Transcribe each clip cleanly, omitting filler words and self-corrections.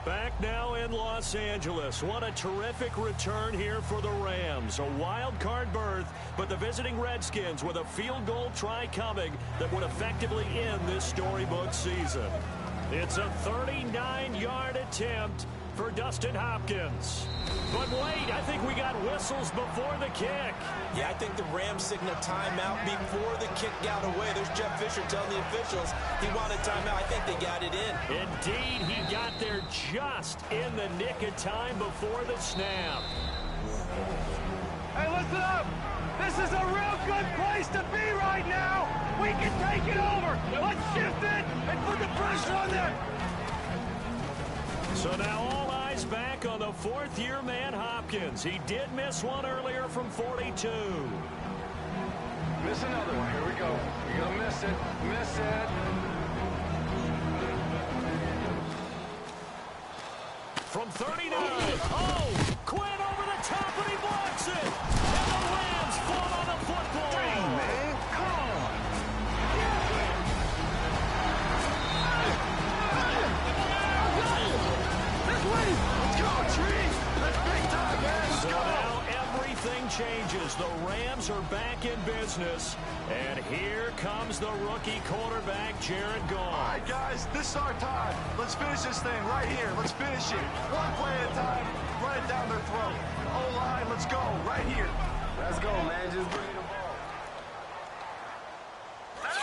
Back now in Los Angeles. What a terrific return here for the Rams. A wild card berth, but the visiting Redskins with a field goal try coming that would effectively end this storybook season. It's a 39-yard attempt for Dustin Hopkins. But wait, I think we got whistles before the kick. Yeah, I think the Rams signaled timeout before the kick got away. There's Jeff Fisher telling the officials he wanted timeout. I think they got it in. Indeed, he got there just in the nick of time before the snap. Hey, listen up. This is a real good place to be right now. We can take it over. Let's shift it and put the pressure on them. So now all eyes back on the fourth-year man Hopkins. He did miss one earlier from 42. Miss another one. Here we go. You're going to miss it. Miss it. From 39. Oh, Quinn over the top, and he blocks it. And the Rams fall on the football. Dang, man. Come on. Let's go, Tree. That's big time, man. Let's So go. now everything changes. The Rams are back in business. And here comes the rookie quarterback, Jared Goff. All right, guys, this is our time. Let's finish this thing right here. Let's finish it. One play at a time. Run it down their throat. O-line, let's go. Right here. Let's go, man. Just bring the ball.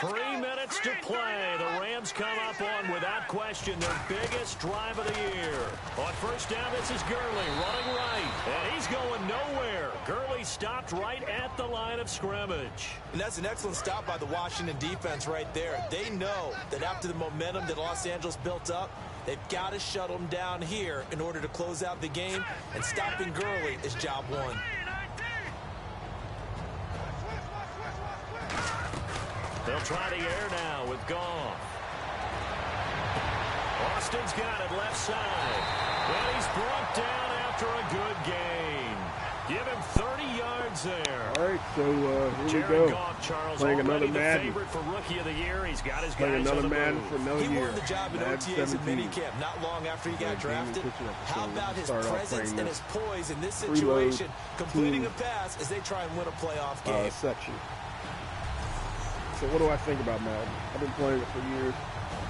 3 minutes to play. The Rams come up on, without question, their biggest drive of the year. On first down, this is Gurley running right. And he's going nowhere. Gurley stopped right at the line of scrimmage. And that's an excellent stop by the Washington defense right there. They know that after the momentum that Los Angeles built up, they've got to shuttle them down here in order to close out the game. And stopping Gurley is job one. They'll try the air now with Goff. Austin's got it left side. And he's brought down after a good gain. Give him 30 yards there. All right, so here Jared we go. Goff, Charles, Playing already another the Madden. favorite for Rookie of the Year. He's got his Playing guys on another the Madden move. for another He year. won the job in Madden OTAs and 17. minicamp not long after he got drafted. How about his Start off presence playing and this his poise in this preload situation, completing team, a pass as they try and win a playoff game? Section. So what do I think about Madden? I've been playing it for years.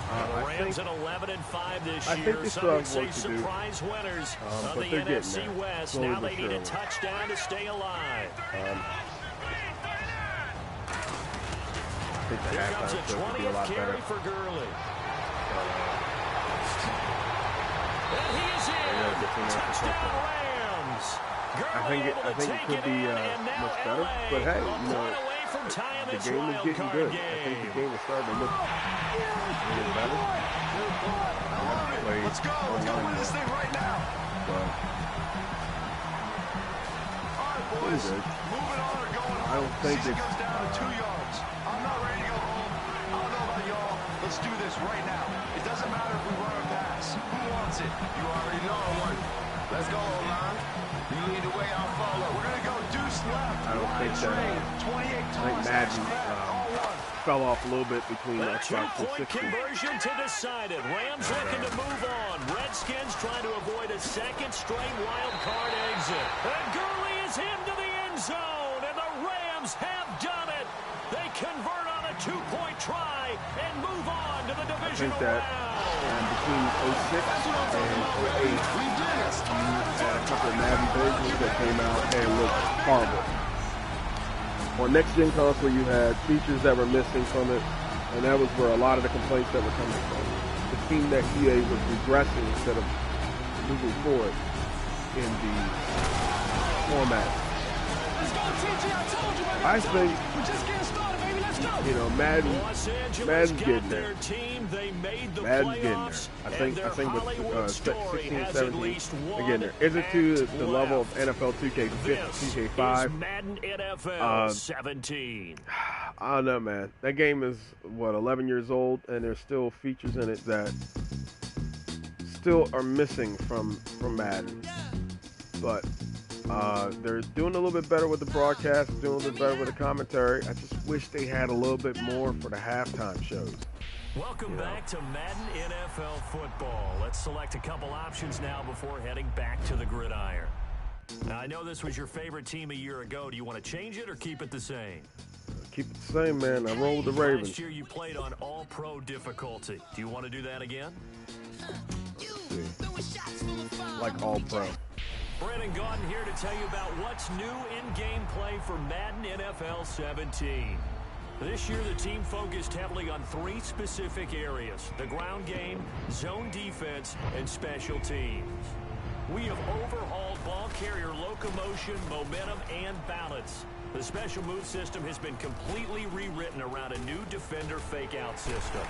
The Rams at 11-5 this I year. think they Some still would have say work to do. surprise winners of But the they're getting NFC there. West. Slowly Now but they need a surely. touchdown to stay alive. I think the Here comes a halftime show could be a 20th lot carry better. for Gurley. And he is in. Touchdown Rams. Gurley I think it could be much better. But hey, you know, the game is getting good. I think the game is starting to look better. Let's go. Let's go win this thing right now. But All right, boys. Moving on or going home. I don't think Season it's, goes down to 2 yards. I'm not ready to go home. I don't know about y'all. Let's do this right now. It doesn't matter if we run or pass. Who wants it? You already know I want it. Let's go, O-line. You lead the way, I'll follow. We're going to go deuce left. I don't think that. 28 I think Madden fell off a little bit between A Xbox two-point 360. conversion to decide it. Rams looking to move on. Redskins trying to avoid a second straight wild card exit. And Gurley is into the end zone, and the Rams have done it. They convert on a two-point try and move on to the I divisional think that round. between 06 and 08, you had a couple of Madden versions that came out and looked horrible. On next-gen console, you had features that were missing from it, and that was where a lot of the complaints that were coming from. It seemed that EA was regressing instead of moving forward in the format. I think, you know, Los Angeles Madden's got getting their there. team. They made the Madden's getting there. playoffs, I and their think Hollywood with story 16, has 17, at least one again, there is it to the level of left. NFL 2K, This 2K5. is Madden NFL 17. I don't know, man. That game is, 11 years old, and there's still features in it that still are missing from Madden. But they're doing a little bit better with the broadcast, doing a little bit better with the commentary. I just wish they had a little bit more for the halftime shows. Welcome back to Madden NFL football. Let's select a couple options now before heading back to the gridiron. Now, I know this was your favorite team a year ago. Do you want to change it or keep it the same? Keep it the same, man. I roll with the Ravens. Last year you played on all-pro difficulty. Do you want to do that again? Let's see. Like all-pro. Brandon Gaudin here to tell you about what's new in gameplay for Madden NFL 17. This year, the team focused heavily on 3 specific areas: the ground game, zone defense, and special teams. We have overhauled ball carrier locomotion, momentum, and balance. The special move system has been completely rewritten around a new defender fake-out system.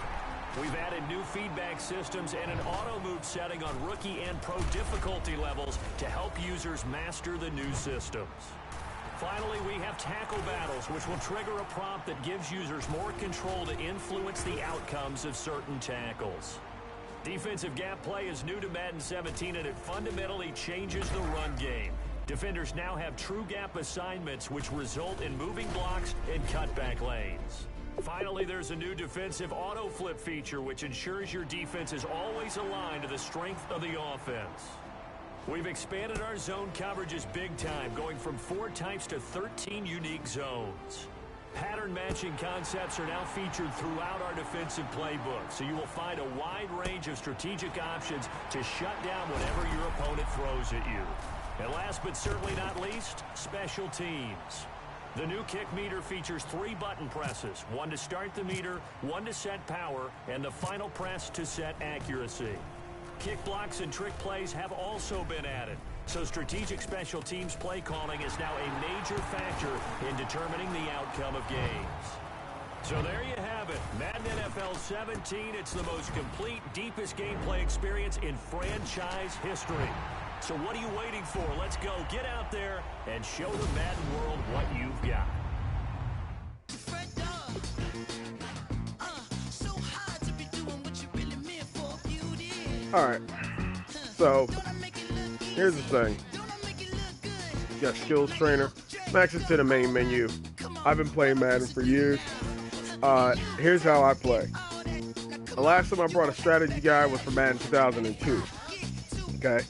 We've added new feedback systems and an auto-move setting on rookie and pro difficulty levels to help users master the new systems. Finally, we have tackle battles, which will trigger a prompt that gives users more control to influence the outcomes of certain tackles. Defensive gap play is new to Madden 17, and it fundamentally changes the run game. Defenders now have true gap assignments, which result in moving blocks and cutback lanes. Finally, there's a new defensive auto flip feature, which ensures your defense is always aligned to the strength of the offense. We've expanded our zone coverages big time, going from 4 types to 13 unique zones. Pattern matching concepts are now featured throughout our defensive playbook, so you will find a wide range of strategic options to shut down whatever your opponent throws at you. And last but certainly not least, special teams. The new kick meter features 3 button presses, 1 to start the meter, 1 to set power, and the final press to set accuracy. Kick blocks and trick plays have also been added, so strategic special teams play calling is now a major factor in determining the outcome of games. So there you have it, Madden NFL 17. It's the most complete, deepest gameplay experience in franchise history. So what are you waiting for? Let's go. Get out there and show the Madden world what you've got. All right, so here's the thing. You got skills trainer, max it to the main menu. I've been playing Madden for years. Here's how I play. The last time I brought a strategy guide was for Madden 2002. Okay,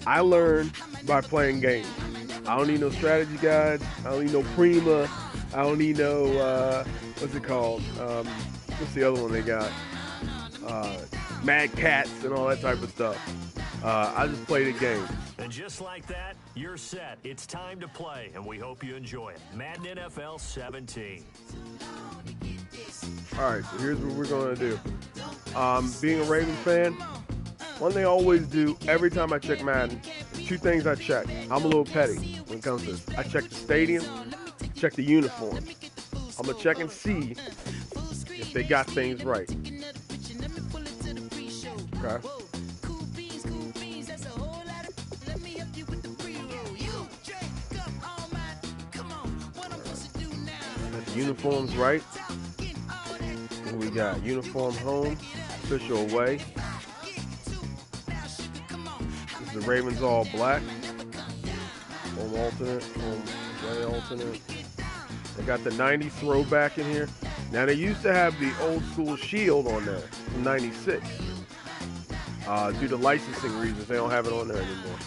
I learned by playing games. I don't need no strategy guides. I don't need no Prima. I don't need no what's it called? What's the other one they got? Mad Cats and all that type of stuff. I just play the game. And just like that, you're set. It's time to play, and we hope you enjoy it. Madden NFL 17. All right, so here's what we're going to do. Being a Ravens fan, one thing I always do every time I check Madden, 2 things I check. I'm a little petty when it comes to this. I check the stadium, check the uniform. I'm going to check and see if they got things right. Okay. Got the uniforms right. What we got? Uniform home, official away. This is the Ravens all black. Home alternate, home away alternate. They got the 90 throwback in here. Now they used to have the old school shield on there from 96. Due to licensing reasons, they don't have it on there anymore.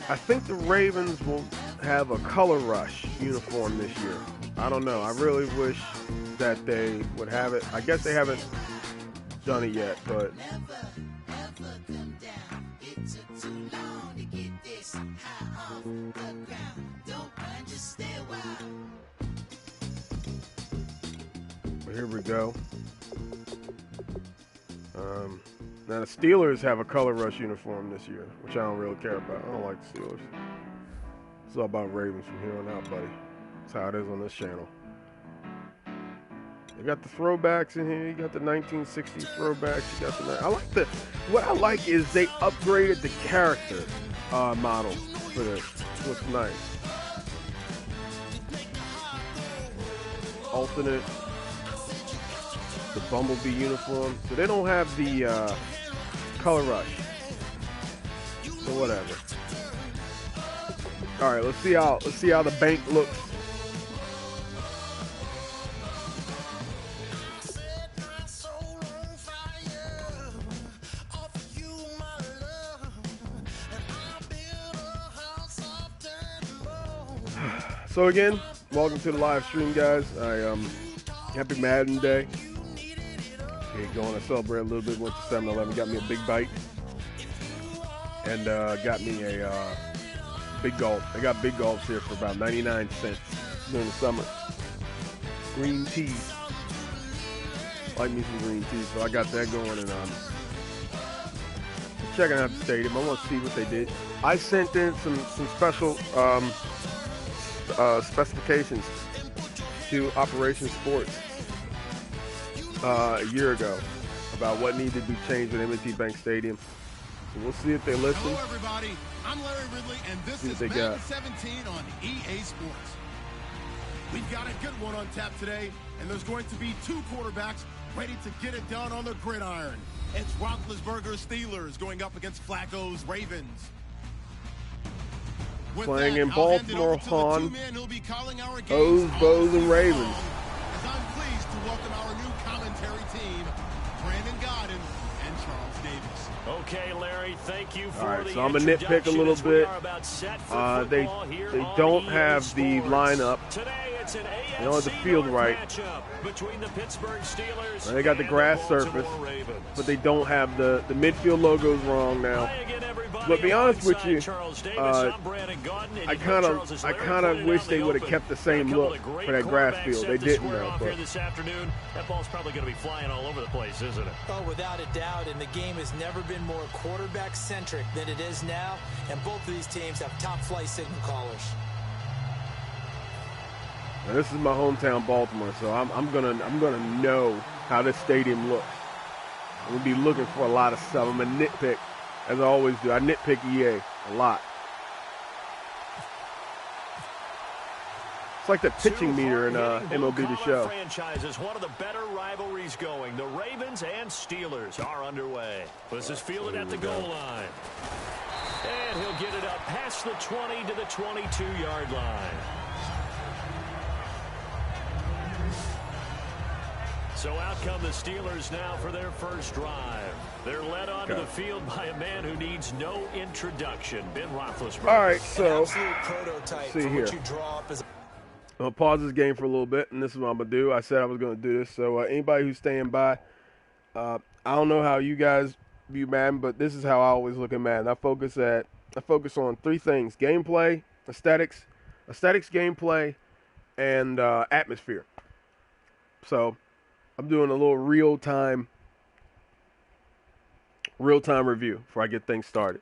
I think the Ravens will have a color rush uniform this year. I don't know. I really wish that they would have it. I guess they haven't done it yet, but here we go. Now the Steelers have a color rush uniform this year, which I don't really care about. I don't like the Steelers. It's all about Ravens from here on out, buddy. That's how it is on this channel. You got the throwbacks in here. You got the 1960s throwbacks. You got the. What I like is they upgraded the character model for this. Looks nice. Alternate. The Bumblebee uniform. So they don't have the color rush. So whatever. All right, let's see how the bank looks. So again, welcome to the live stream, guys. Happy Madden Day. Okay, going to celebrate a little bit. Went to 7-Eleven, got me a big bite, and got me a big gulp. They got big gulps here for about 99 cents during the summer. Green tea. Like me some green tea, so I got that going, and checking out the stadium. I want to see what they did. I sent in some special specifications to Operation Sports a year ago about what needed to be changed with M&T Bank Stadium. So we'll see if they listen. Hello, everybody. I'm Larry Ridley, and this is Madden 17 on EA Sports. We've got a good one on tap today, and there's going to be two quarterbacks ready to get it done on the gridiron. It's Roethlisberger's Steelers going up against Flacco's Ravens. With playing that, in I'll hand it over Baltimore, to the Han, two men who'll be calling our games O's, all Bows, and season Ravens. long, as I'm pleased to welcome our new commentary team, Brandon Godden and Charles Davis. Okay, Larry, thank you for All right, the so I'm going to nitpick a little introduction as we bit. are about set for They football here on don't EA have the Sports. lineup. Today it's an They don't have the AFC field North right. matchup between the Pittsburgh Steelers They got the and grass Baltimore surface, Ravens. but they don't have the midfield logos wrong now. Hi again, everybody. But be honest with you, Charles Davis, I'm Brandon Godden, and I you know kind Charles' of Larry wish put it they out in would the have open. kept the same Got a couple look of great for that grass quarterbacks field. set They to didn't square though. off here But this afternoon. That ball's probably going to be flying all over the place, isn't it? Oh, without a doubt, and the game has never been more quarterback-centric than it is now, and both of these teams have top-flight signal callers. now, this is my hometown, Baltimore, so I'm gonna know how this stadium looks. I'm gonna be looking for a lot of stuff. I'm gonna nitpick, as I always do. I nitpick EA a lot. It's like the pitching meter in MLB The Show. Franchises, one of the better rivalries going. The Ravens and Steelers are underway. This is fielded at the goal line. And he'll get it up past the 20 to the 22-yard line. So out come the Steelers now for their first drive. They're led onto the field by a man who needs no introduction, Ben Roethlisberger. All right, so Absolute prototype see for here. what you draw up as I'm going to pause this game for a little bit, and this is what I'm going to do. I said I was going to do this. So anybody who's staying by, I don't know how you guys view Madden, but this is how I always look at Madden. I focus on three things: gameplay, aesthetics, gameplay, and atmosphere. So I'm doing a little real-time review before I get things started.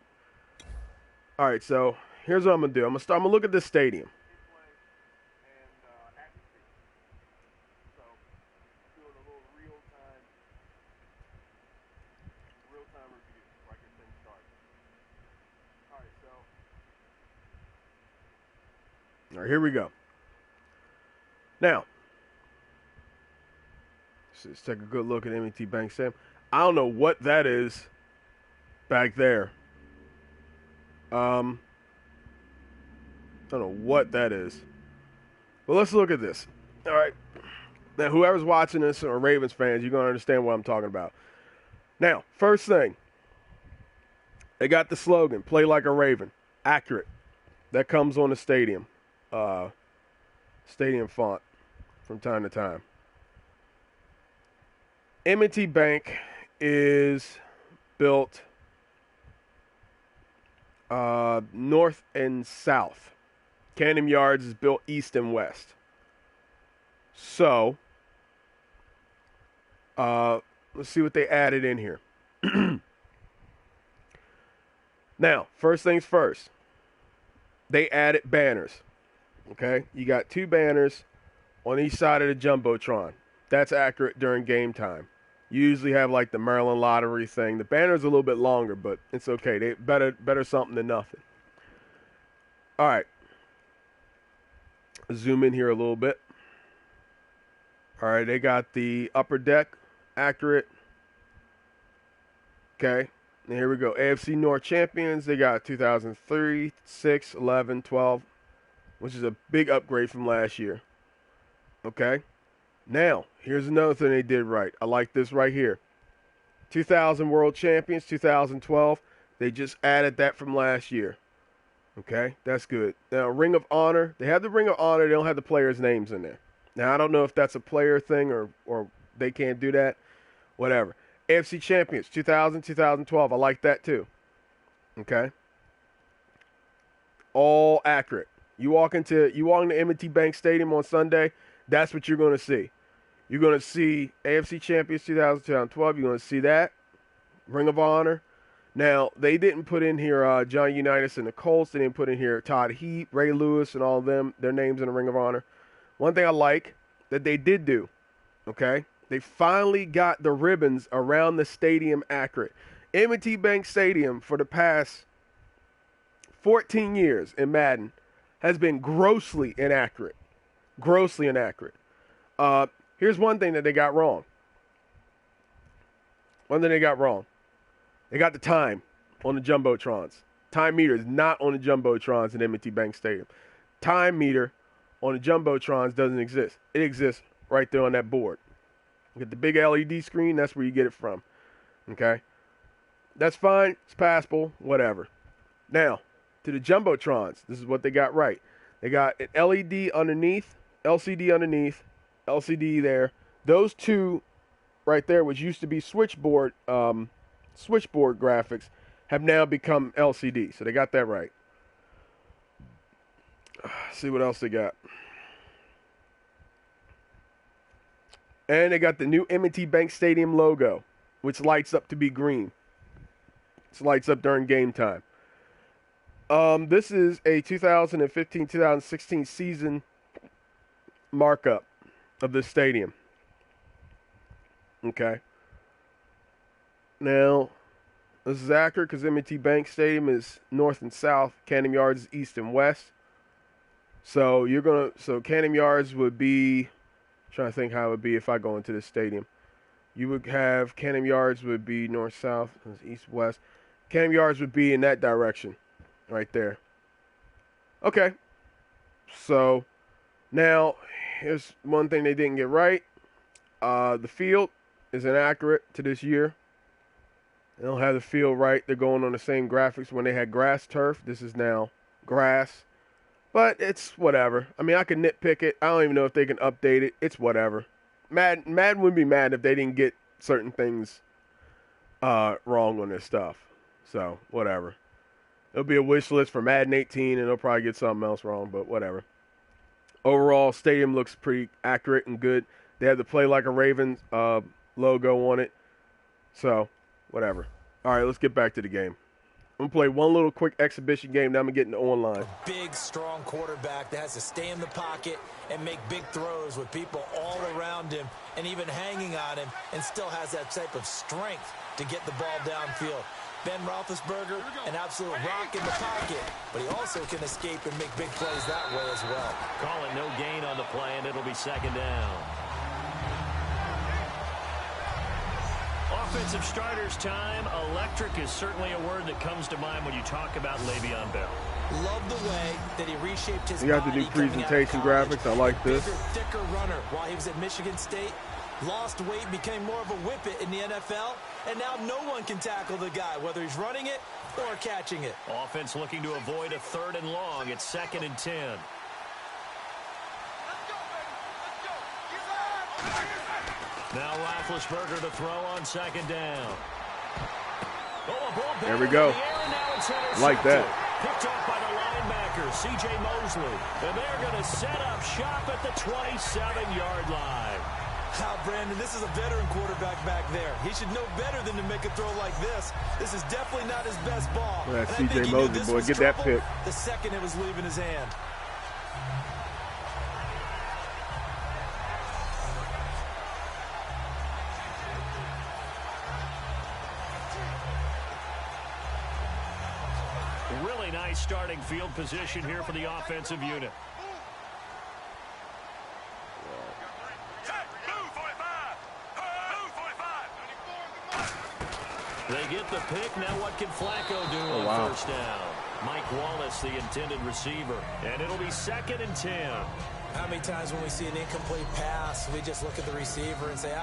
All right, so here's what I'm going to do. I'm going to look at this stadium. All right, here we go. Now, let's take a good look at M&T Bank Stadium. I don't know what that is back there. I don't know what that is. But let's look at this. All right. Now, whoever's watching this or Ravens fans, you're going to understand what I'm talking about. Now, first thing, they got the slogan, "Play like a Raven." Accurate. That comes on the stadium font from time to time. M&T Bank is built north and south. Camden Yards is built east and west. So, let's see what they added in here. Now, first things first. They added banners. Okay? You got two banners on each side of the Jumbotron. That's accurate during game time. You usually have like the Maryland Lottery thing. The banner's a little bit longer, but it's okay. They better something than nothing. All right. Zoom in here a little bit. All right, they got the upper deck accurate. Okay. And here we go. AFC North champions. They got 2003, 6, 11, 12, which is a big upgrade from last year. Okay. Now, here's another thing they did right. I like this right here. 2000 world champions, 2012. They just added that from last year. Okay, that's good. Now, Ring of Honor. They have the Ring of Honor. They don't have the players' names in there. Now, I don't know if that's a player thing or they can't do that. Whatever. AFC Champions, 2000, 2012. I like that too. Okay. All accurate. You walk into M&T Bank Stadium on Sunday, that's what you're going to see. You're going to see AFC Champions 2000, 2012. You're going to see that. Ring of Honor. Now, they didn't put in here John Unitas and the Colts. They didn't put in here Todd Heap, Ray Lewis, and all of them, their names in the Ring of Honor. One thing I like that they did do, okay, they finally got the ribbons around the stadium accurate. M&T Bank Stadium for the past 14 years in Madden has been grossly inaccurate. Grossly inaccurate. Here's one thing that they got wrong. They got the time on the Jumbotrons. Time meter is not on the Jumbotrons in M&T Bank Stadium. Time meter on the Jumbotrons doesn't exist. It exists right there on that board. You get the big LED screen, that's where you get it from. Okay? That's fine. It's passable. Whatever. Now, to the Jumbotrons, this is what they got right. They got an LED underneath, LCD underneath, LCD there. Those two right there, which used to be switchboard graphics, have now become LCD. So they got that right. See what else they got. And they got the new M&T Bank Stadium logo, which lights up to be green. It lights up during game time. This is a 2015-2016 season markup of this stadium. Okay. Now, this is accurate because M&T Bank Stadium is north and south. Camden Yards is east and west. So Camden Yards would be, trying to think how it would be if I go into this stadium. You would have Camden Yards would be north, south, east, west. Camden Yards would be in that direction, right there. Okay. So now here's one thing they didn't get right. The field is inaccurate to this year. They don't have the field right. They're going on the same graphics when they had grass turf. This is now grass. But it's whatever. I mean, I can nitpick it. I don't even know if they can update it. It's whatever. Madden wouldn't be mad if they didn't get certain things wrong on their stuff. So, whatever. It'll be a wish list for Madden 18, and they'll probably get something else wrong, but whatever. Overall, stadium looks pretty accurate and good. They have the Play Like a Raven logo on it. So, whatever. All right, let's get back to the game. I'm going to play one little quick exhibition game, then I'm going to get into online. A big, strong quarterback that has to stay in the pocket and make big throws with people all around him and even hanging on him, and still has that type of strength to get the ball downfield. Ben Roethlisberger, an absolute rock in the pocket, but he also can escape and make big plays that way as well. Calling no gain on the play, and it'll be second down. Offensive starters time. Electric is certainly a word that comes to mind when you talk about Le'Veon Bell. Love the way that he reshaped his body. You got the new presentation graphics. I like this. Bigger, thicker runner while he was at Michigan State. Lost weight, became more of a whippet in the NFL, and now no one can tackle the guy, whether he's running it or catching it. Offense looking to avoid a 3rd and long. It's 2nd and 10. Now Roethlisberger to throw on 2nd down. There we go. Like that. Picked up by the linebacker, C.J. Mosley. And they're going to set up shop at the 27-yard line. Wow, Brandon, this is a veteran quarterback back there. He should know better than to make a throw like this. This is definitely not his best ball. Well, that's C.J. Mosley, boy. Get that pick. The second it was leaving his hand. Really nice starting field position here for the offensive unit. They get the pick. Now what can Flacco do on first down? Mike Wallace, the intended receiver. And it'll be 2nd and 10. How many times when we see an incomplete pass, we just look at the receiver and say,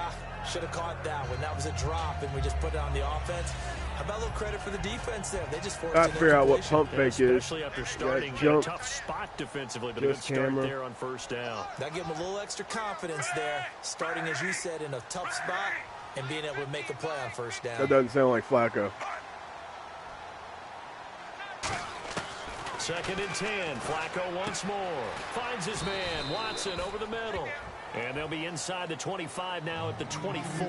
should have caught that one. That was a drop, and we just put it on the offense. How about a little credit for the defense there? They just forced got to figure out what pump fake is. Especially after starting in a tough spot defensively, but a good start there on first down. That gave them a little extra confidence there, starting, as you said, in a tough spot and being able to make a play on first down. That doesn't sound like Flacco. 2nd and 10. Flacco once more. Finds his man. Watson over the middle. And they'll be inside the 25 now at the 24.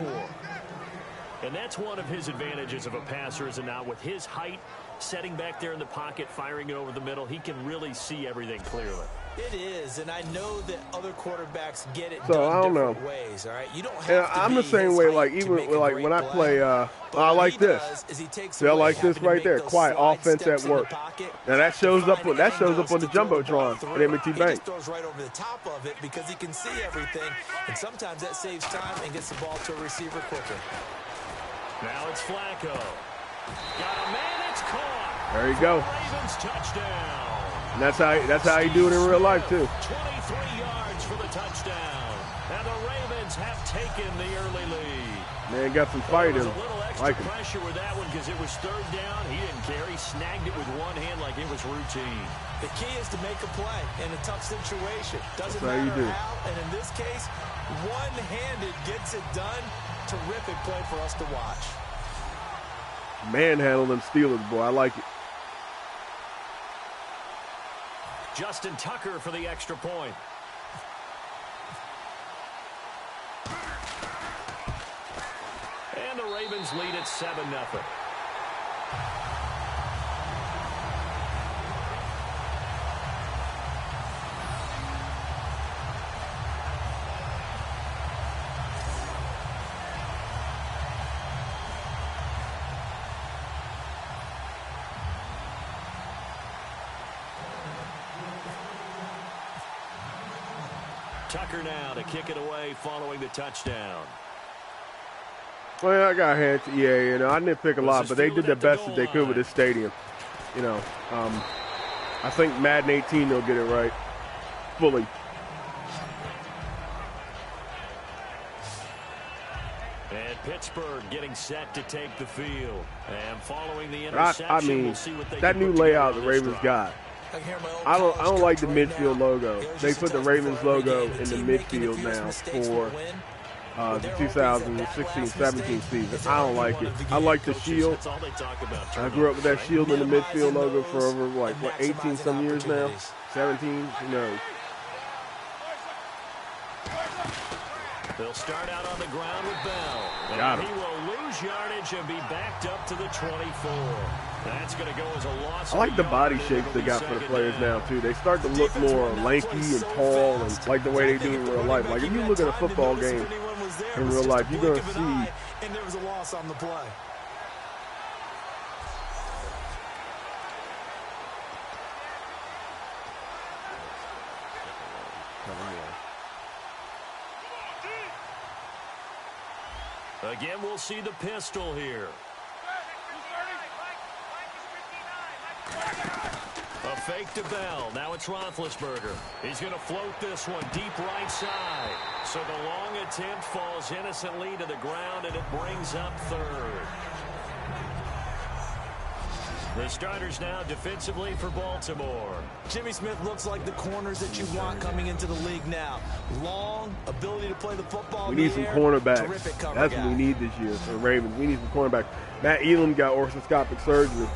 And that's one of his advantages of a passer, is it not? With his height, setting back there in the pocket, firing it over the middle, he can really see everything clearly. It is, and I know that other quarterbacks get it so, done I don't different know. ways, all right? You don't have to I'm be the same way, like, even like when I play, I like this. See, I like this right there. Quiet offense at work. Now that shows up on the Jumbotron at M&T Bank. He just throws right over the top of it because he can see everything, and sometimes that saves time and gets the ball to a receiver quicker. Now it's Flacco. Got a man, it's caught. There you go. Ravens touchdown. And that's how you do it in real life too. 23 yards for the touchdown. And the Ravens have taken the early lead. Man, got some fight in him. A little extra pressure with that one because it was 3rd down. He didn't care. He snagged it with one hand like it was routine. The key is to make a play in a tough situation. Doesn't matter how, and in this case, one-handed gets it done. Terrific play for us to watch. Manhandle them Steelers, boy. I like it. Justin Tucker for the extra point. And the Ravens lead at 7-0. Tucker now to kick it away following the touchdown. Well, I got to hand it to EA. You know, I didn't pick a lot, but they did the best that they could with this stadium. You know, I think Madden 18 they'll get it right fully. And Pittsburgh getting set to take the field. And following the interception, we'll see what they that new layout the Ravens got. I don't like the midfield logo. They put the Ravens logo in the midfield now for the 2016-17 season. I don't like it. I like the shield. I grew up with that shield in the midfield logo for over, like, what, 18 some years now? 17? Who knows? They'll start out on the ground with Bell. Got him. He will lose yardage and be backed up to the 24. That's going to go as a loss. I like the body shapes they got for the players now, too. They start to look more lanky and tall and like the way they do in real life. Like, if you look at a football game in real life, you're going to see. And there was a loss on the play. Again, we'll see the pistol here. A fake to Bell. Now it's Roethlisberger. He's going to float this one deep right side. So the long attempt falls innocently to the ground, and it brings up 3rd. The starters now defensively for Baltimore. Jimmy Smith looks like the corners that you want coming into the league now. Long, ability to play the football. We need some cornerbacks. That's what we need this year for the Ravens. We need some cornerbacks. Matt Elam got orthoscopic surgery.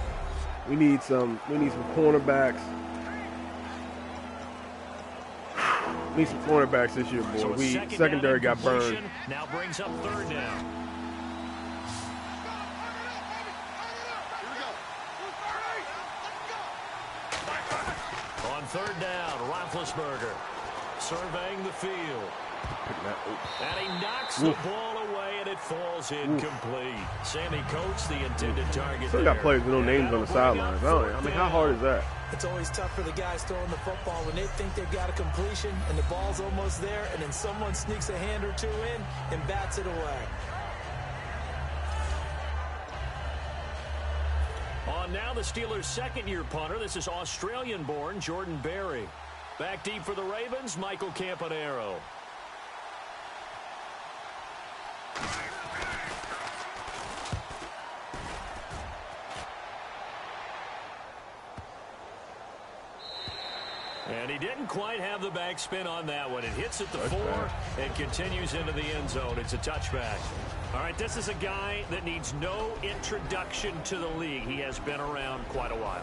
We need some cornerbacks. We need some cornerbacks this year, boy. So secondary got burned. Now brings up 3rd down. On 3rd down, Roethlisberger surveying the field. And he knocks the ball away, and it falls incomplete. Sammy Coates, the intended target. Still got players with no names on the sidelines. I mean, how hard is that? It's always tough for the guys throwing the football when they think they've got a completion and the ball's almost there, and then someone sneaks a hand or two in and bats it away. On now the Steelers' second-year punter. This is Australian-born Jordan Berry. Back deep for the Ravens, Michael Campanaro. And he didn't quite have the backspin on that one. It hits at the 4 and continues into the end zone. It's a touchback. All right, this is a guy that needs no introduction to the league. He has been around quite a while.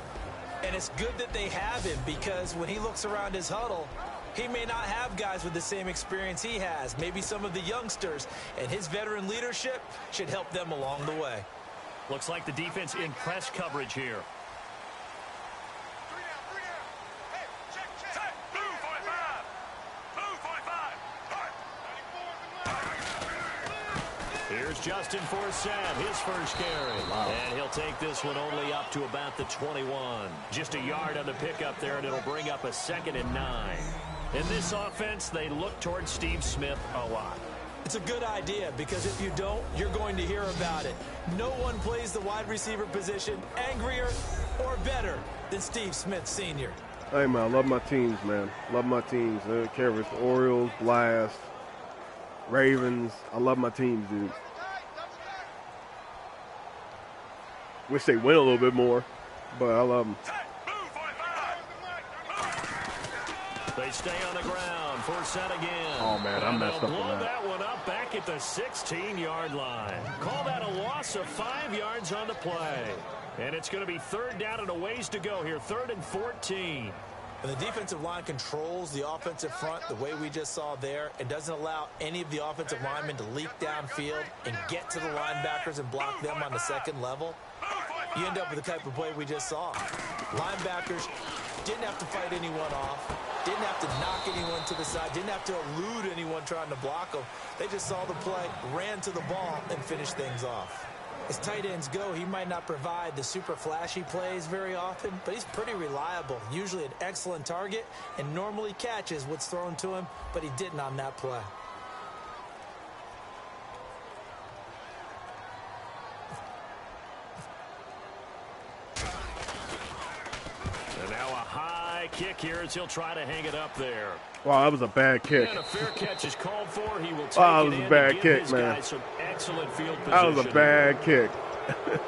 And it's good that they have him, because when he looks around his huddle, he may not have guys with the same experience he has, maybe some of the youngsters, and his veteran leadership should help them along the way. Looks like the defense in press coverage here. Here's Justin Forsett, his first carry. Wow. And he'll take this one only up to about the 21. Just a yard on the pickup there, and it'll bring up a 2nd and 9. In this offense, they look towards Steve Smith a lot. It's a good idea, because if you don't, you're going to hear about it. No one plays the wide receiver position angrier or better than Steve Smith Sr. Hey, man, I love my teams, man. Love my teams. I don't care if it's Orioles, Blast, Ravens. I love my teams, dude. Wish they win a little bit more, but I love them. They stay on the ground. Forsett again. Oh, man, I messed up on blow that. that one up back at the 16-yard line. Call that a loss of 5 yards on the play. And it's going to be 3rd down and a ways to go here. 3rd and 14. And the defensive line controls the offensive front the way we just saw there. It doesn't allow any of the offensive linemen to leak downfield and get to the linebackers and block them on the second level. You end up with the type of play we just saw. Linebackers didn't have to fight anyone off, didn't have to knock anyone to the side, didn't have to elude anyone trying to block them. They just saw the play, ran to the ball, and finished things off. As tight ends go, he might not provide the super flashy plays very often, but he's pretty reliable, usually an excellent target, and normally catches what's thrown to him, but he didn't on that play. And now a high kick here as he'll try to hang it up there. Wow, that was a bad kick. And a fair catch is called for. He will take That it was a in bad to give kick, his man. guys some excellent field position. That was a bad kick.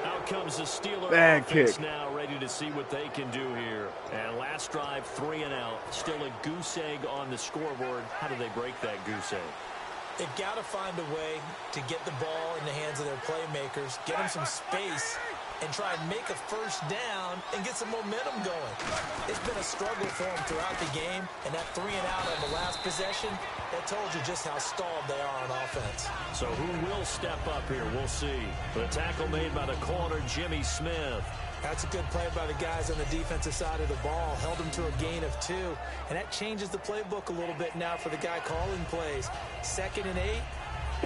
Out comes the Steeler Bad offense kick. now, ready to see what they can do here. And last drive, 3 and out. Still a goose egg on the scoreboard. How do they break that goose egg? They've got to find a way to get the ball in the hands of their playmakers, get them some space, and try and make a first down and get some momentum going. It's been a struggle for them throughout the game, and that 3 and out on the last possession, that told you just how stalled they are on offense. So who will step up here? We'll see. The tackle made by the corner, Jimmy Smith. That's a good play by the guys on the defensive side of the ball. Held them to a gain of 2, and that changes the playbook a little bit now for the guy calling plays. 2nd and 8,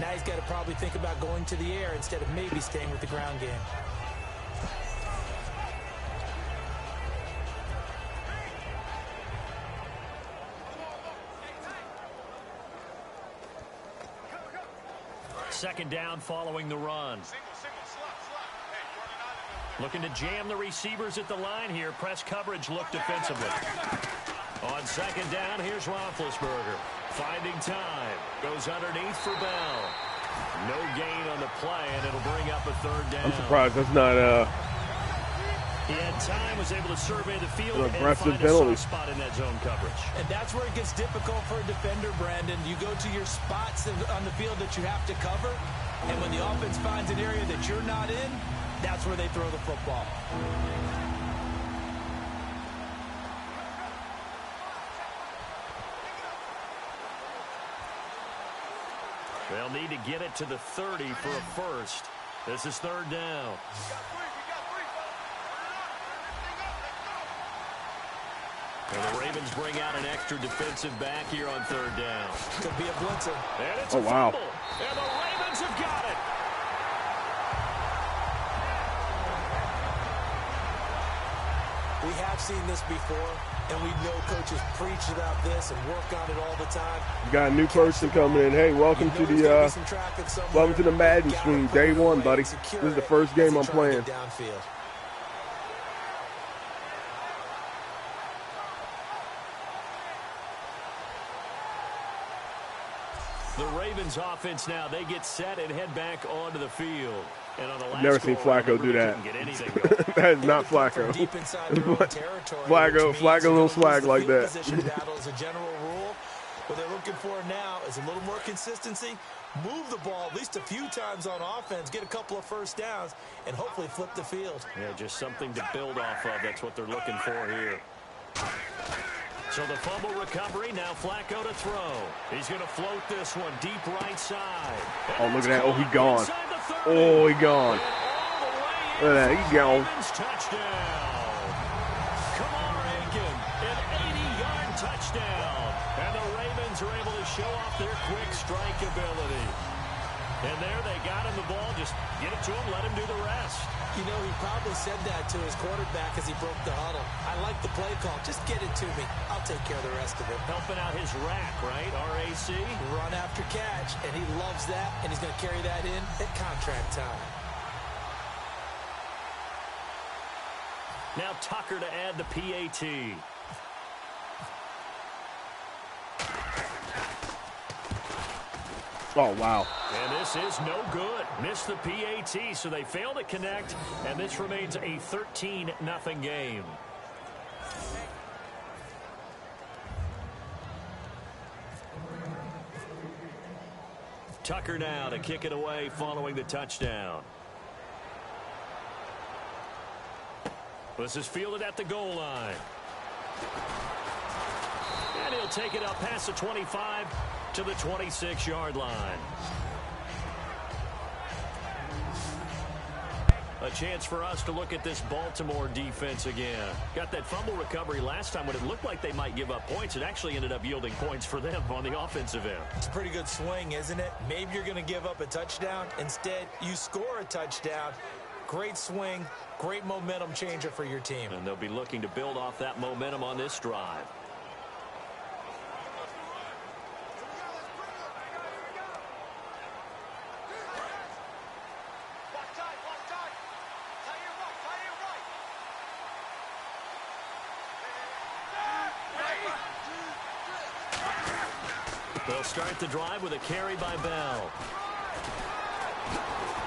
now he's got to probably think about going to the air instead of maybe staying with the ground game. Second down following the run. Looking to jam the receivers at the line here. Press coverage look defensively. On second down, here's Roethlisberger. Finding time. Goes underneath for Bell. No gain on the play, and it'll bring up a 3rd down. I'm surprised that's not He had time, was able to survey the field an and aggressive find penalty. a soft spot in that zone coverage. And that's where it gets difficult for a defender, Brandon. You go to your spots on the field that you have to cover, and when the offense finds an area that you're not in, that's where they throw the football. They'll need to get it to the 30 for a first. This is 3rd down. And the Ravens bring out an extra defensive back here on 3rd down. Could be a blitzer. And it's Oh, a wow. fumble. And the Ravens have got it. We have seen this before, and we know coaches preach about this and work on it all the time. You got a new person coming in. Hey, welcome to the Madden stream. Day 1, buddy. This is the first game I'm playing. Downfield. The Ravens offense now, they get set and head back onto the field. I've never seen Flacco do that. That is not Flacco. Deep inside their own territory, Flacco, little swag like that. Position battle as a general rule. What they're looking for now is a little more consistency. Move the ball at least a few times on offense, get a couple of first downs, and hopefully flip the field. Yeah, just something to build off of. That's what they're looking for here. So the fumble recovery, now Flacco to throw. He's going to float this one deep right side. Oh, look at that. Oh, he gone. Oh, he gone. Look at that. He gone. Touchdown. Kamar Aiken, an 80-yard touchdown. And the Ravens are able to show off their quick strike ability. And there they got him the ball. Just get it to him, let him do the rest. You know, he probably said that to his quarterback as he broke the huddle. I like the play call. Just get it to me. I'll take care of the rest of it. Helping out his rack, right? RAC. Run after catch, and he loves that, and he's going to carry that in at contract time. Now Tucker to add the PAT. Oh, wow. And this is no good. Missed the PAT, so they fail to connect, and this remains a 13-0 game. Tucker now to kick it away following the touchdown. This is fielded at the goal line. And he'll take it up past the 25 to the 26-yard line. A chance for us to look at this Baltimore defense again. Got that fumble recovery last time when it looked like they might give up points. It actually ended up yielding points for them on the offensive end. It's a pretty good swing, isn't it? Maybe you're going to give up a touchdown. Instead, you score a touchdown. Great swing, great momentum changer for your team. And they'll be looking to build off that momentum on this drive. They'll start the drive with a carry by Bell.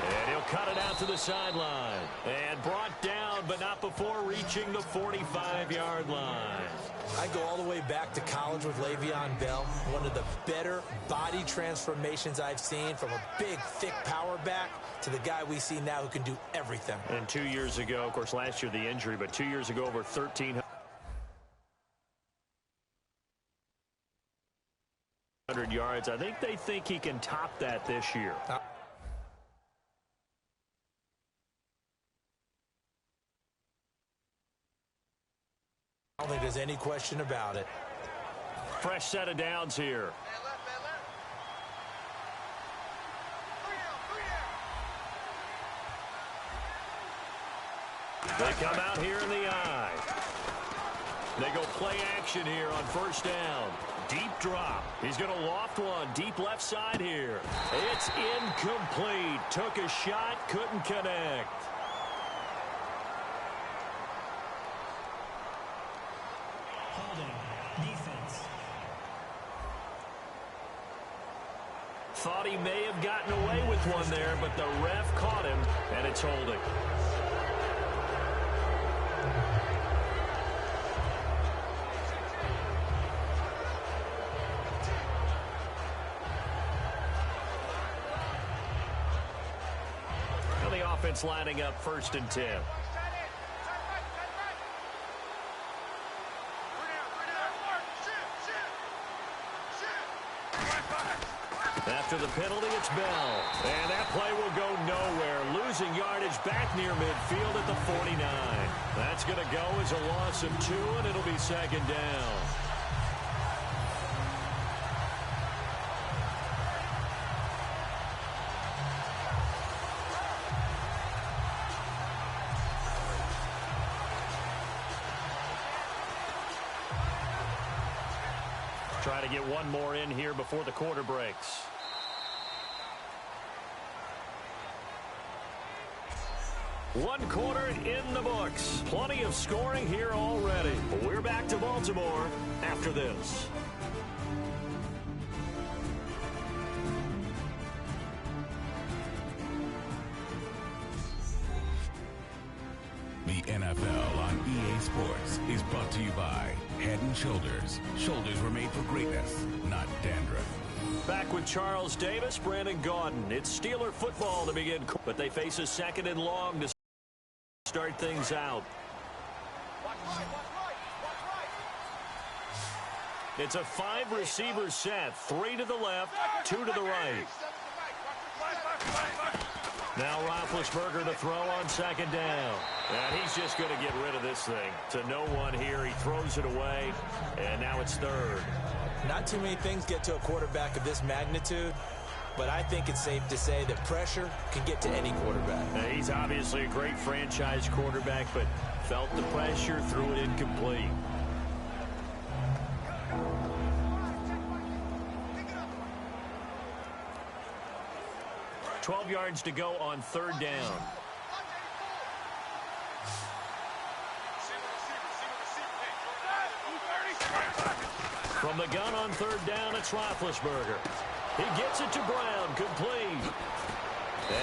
And he'll cut it out to the sideline. And brought down, but not before reaching the 45-yard line. I go all the way back to college with Le'Veon Bell. One of the better body transformations I've seen, from a big, thick power back to the guy we see now who can do everything. And 2 years ago, of course, last year the injury, but 2 years ago over 1,300 yards. I think he can top that this year. I don't think there's any question about it. Fresh set of downs here. They come out here in the eye. They go play action here on first down. Deep drop. He's going to loft one. Deep left side here. It's incomplete. Took a shot. Couldn't connect. Defense. Thought he may have gotten away with one there, but the ref caught him, and it's holding. Well, the offense lining up 1st and 10. After the penalty, it's Bell. And that play will go nowhere. Losing yardage back near midfield at the 49. That's going to go as a loss of 2, and it'll be 2nd down. Try to get one more in here before the quarter breaks. One quarter in the books. Plenty of scoring here already. We're back to Baltimore after this. Sports is brought to you by Head & Shoulders. Shoulders were made for greatness, not dandruff. Back with Charles Davis, Brandon Gaudin. It's Steeler football to begin, but they face a second and long to start things out. It's a 5-receiver set, 3 to the left, 2 to the right. Now Roethlisberger to throw on second down. And he's just going to get rid of this thing. To no one here. He throws it away, and now it's third. Not too many things get to a quarterback of this magnitude, but I think it's safe to say that pressure can get to any quarterback. Now, he's obviously a great franchise quarterback, but felt the pressure, threw it incomplete. $12 yards to go on third down. From the gun on third down, it's Roethlisberger. He gets it to Brown, complete.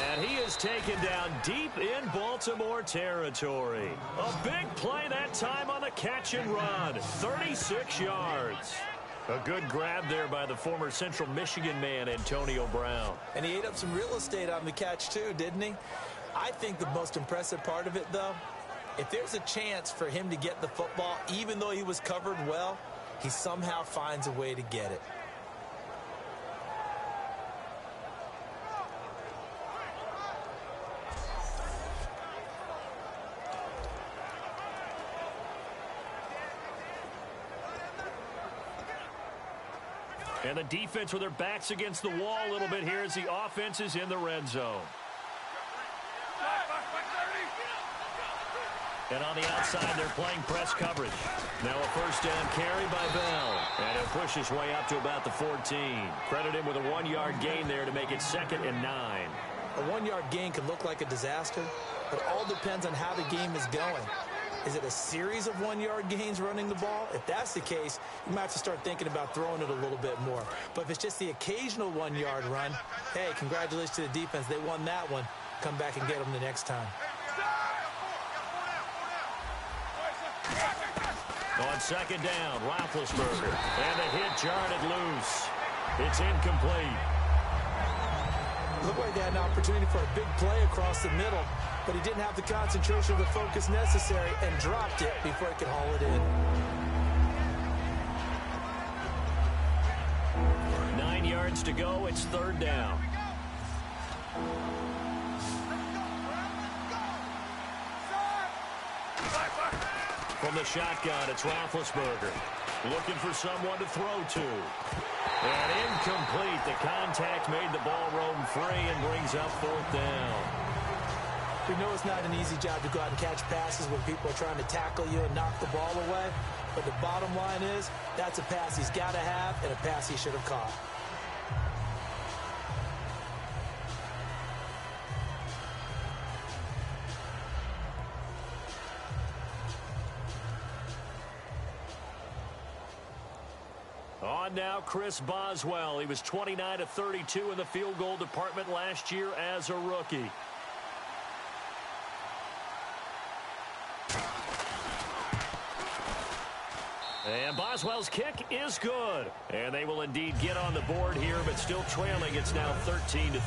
And he is taken down deep in Baltimore territory. A big play that time on the catch and run. 36 yards. A good grab there by the former Central Michigan man, Antonio Brown. And he ate up some real estate on the catch, too, didn't he? I think the most impressive part of it, though, if there's a chance for him to get the football, even though he was covered well, he somehow finds a way to get it. And the defense with their backs against the wall a little bit here as the offense is in the red zone. And on the outside, they're playing press coverage. Now a first down carry by Bell. And he'll push his way up to about the 14. Credit him with a 1-yard gain there to make it 2nd and 9. A 1-yard gain can look like a disaster, but it all depends on how the game is going. Is it a series of 1-yard gains running the ball? If that's the case, you might have to start thinking about throwing it a little bit more. But if it's just the occasional 1-yard run, hey, congratulations to the defense. They won that one. Come back and get them the next time. On second down, Roethlisberger. And the hit jarred it loose. It's incomplete. Looked like they had an opportunity for a big play across the middle, but he didn't have the concentration or the focus necessary and dropped it before he could haul it in. 9 yards to go. It's third down. From the shotgun, it's Roethlisberger. Looking for someone to throw to. And incomplete. The contact made the ball roam free and brings up fourth down. We know it's not an easy job to go out and catch passes when people are trying to tackle you and knock the ball away. But the bottom line is, that's a pass he's got to have and a pass he should have caught. On now, Chris Boswell. He was 29 of 32 in the field goal department last year as a rookie. And Boswell's kick is good. And they will indeed get on the board here, but still trailing. It's now 13-3.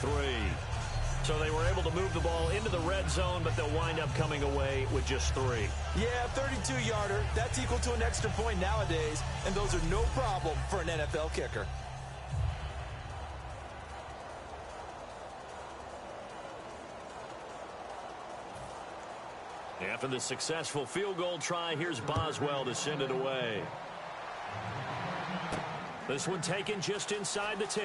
So they were able to move the ball into the red zone, but they'll wind up coming away with just 3. Yeah, 32-yarder. That's equal to an extra point nowadays, and those are no problem for an NFL kicker. After the successful field goal try, here's Boswell to send it away. This one taken just inside the 10.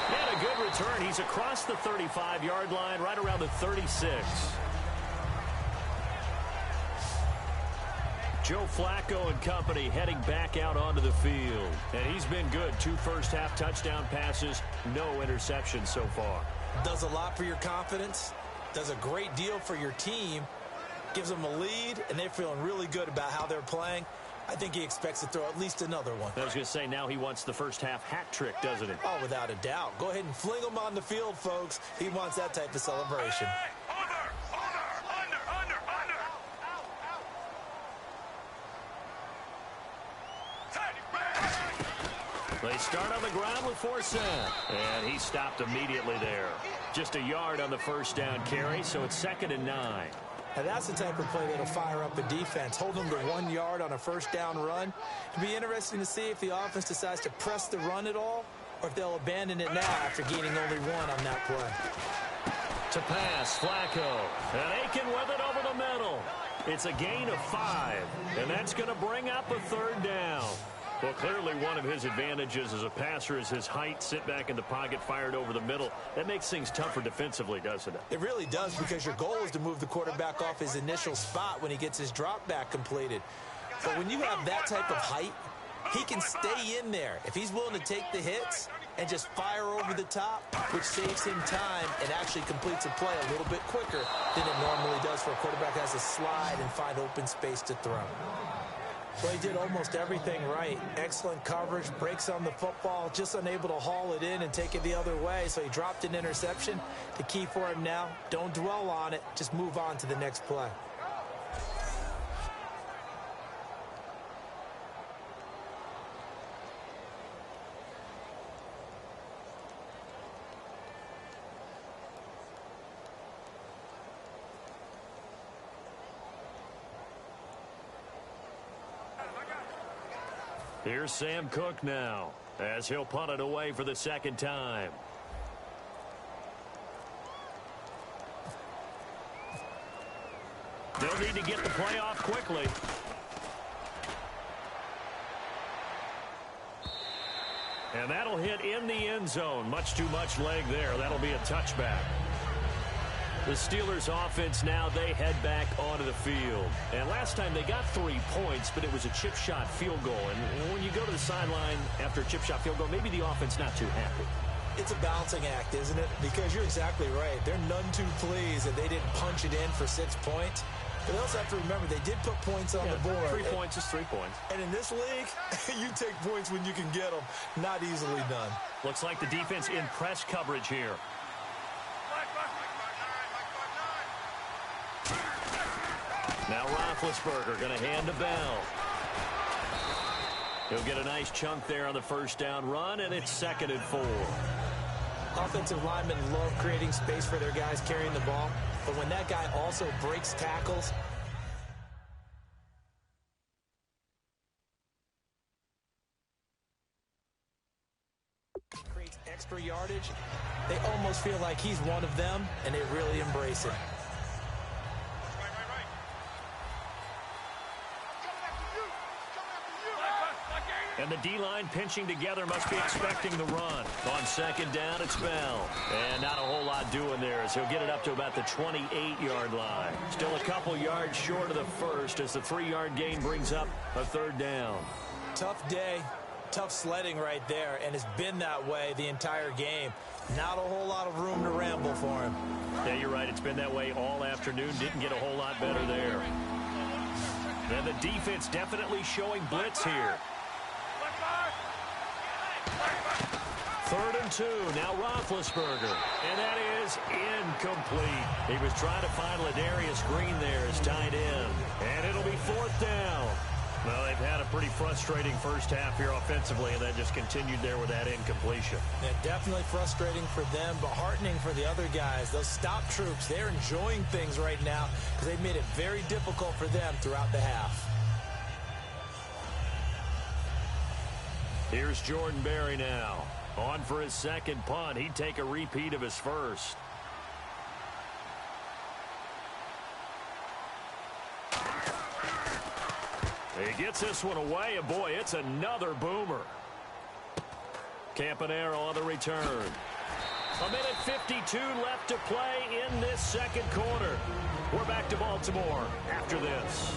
And a good return. He's across the 35-yard line, right around the 36. Joe Flacco and company heading back out onto the field. And he's been good. 2 first-half touchdown passes, no interceptions so far. Does a lot for your confidence. Does a great deal for your team. Gives them a lead, and they're feeling really good about how they're playing. I think he expects to throw at least another one. I was going to say, now he wants the first-half hat trick, doesn't he? Oh, without a doubt. Go ahead and fling him on the field, folks. He wants that type of celebration. They start on the ground with 4 set. And he stopped immediately there. Just a yard on the first down carry, so it's 2nd and 9. Now that's the type of play that'll fire up a defense. Hold them to 1 yard on a first down run. It'll be interesting to see if the offense decides to press the run at all, or if they'll abandon it now after gaining only 1 on that play. To pass, Flacco. And Aiken with it over the middle. It's a gain of 5, and that's going to bring up a 3rd down. Well, clearly one of his advantages as a passer is his height, sit back in the pocket, fired over the middle. That makes things tougher defensively, doesn't it? It really does, because your goal is to move the quarterback off his initial spot when he gets his drop back completed. But when you have that type of height, he can stay in there. If he's willing to take the hits and just fire over the top, which saves him time and actually completes a play a little bit quicker than it normally does for a quarterback that has to slide and find open space to throw. Well, he did almost everything right. Excellent coverage, breaks on the football, just unable to haul it in and take it the other way, so he dropped an interception. The key for him now, don't dwell on it, just move on to the next play. Here's Sam Cook now, as he'll punt it away for the 2nd time. They'll need to get the play off quickly. And that'll hit in the end zone. Much too much leg there. That'll be a touchback. The Steelers offense now, they head back onto the field. And last time they got 3 points, but it was a chip shot field goal. And when you go to the sideline after a chip shot field goal, maybe the offense not too happy. It's a balancing act, isn't it? Because you're exactly right. They're none too pleased that they didn't punch it in for 6 points. But they also have to remember they did put points on the board. 3 points is 3 points. And in this league, you take points when you can get them. Not easily done. Looks like the defense in press coverage here. Now Roethlisberger going to hand to Bell. He'll get a nice chunk there on the first down run, and it's 2nd and 4. Offensive linemen love creating space for their guys carrying the ball, but when that guy also breaks tackles, creates extra yardage, they almost feel like he's one of them, and they really embrace it. And the D-line pinching together must be expecting the run. On 2nd down, it's Bell. And not a whole lot doing there as he'll get it up to about the 28-yard line. Still a couple yards short of the first as the 3-yard gain brings up a 3rd down. Tough day, tough sledding right there, and it's been that way the entire game. Not a whole lot of room to ramble for him. Yeah, you're right. It's been that way all afternoon. Didn't get a whole lot better there. And the defense definitely showing blitz here. 3rd and 2. Now Roethlisberger. And that is incomplete. He was trying to find Ladarius Green there as tight end. And it'll be 4th down. Well, they've had a pretty frustrating first half here offensively, and that just continued there with that incompletion. Yeah, definitely frustrating for them, but heartening for the other guys. Those stop troops, they're enjoying things right now because they've made it very difficult for them throughout the half. Here's Jordan Berry now. On for his 2nd punt. He'd take a repeat of his first. He gets this one away, and boy, it's another boomer. Campanaro on the return. 1:52 left to play in this 2nd quarter. We're back to Baltimore after this.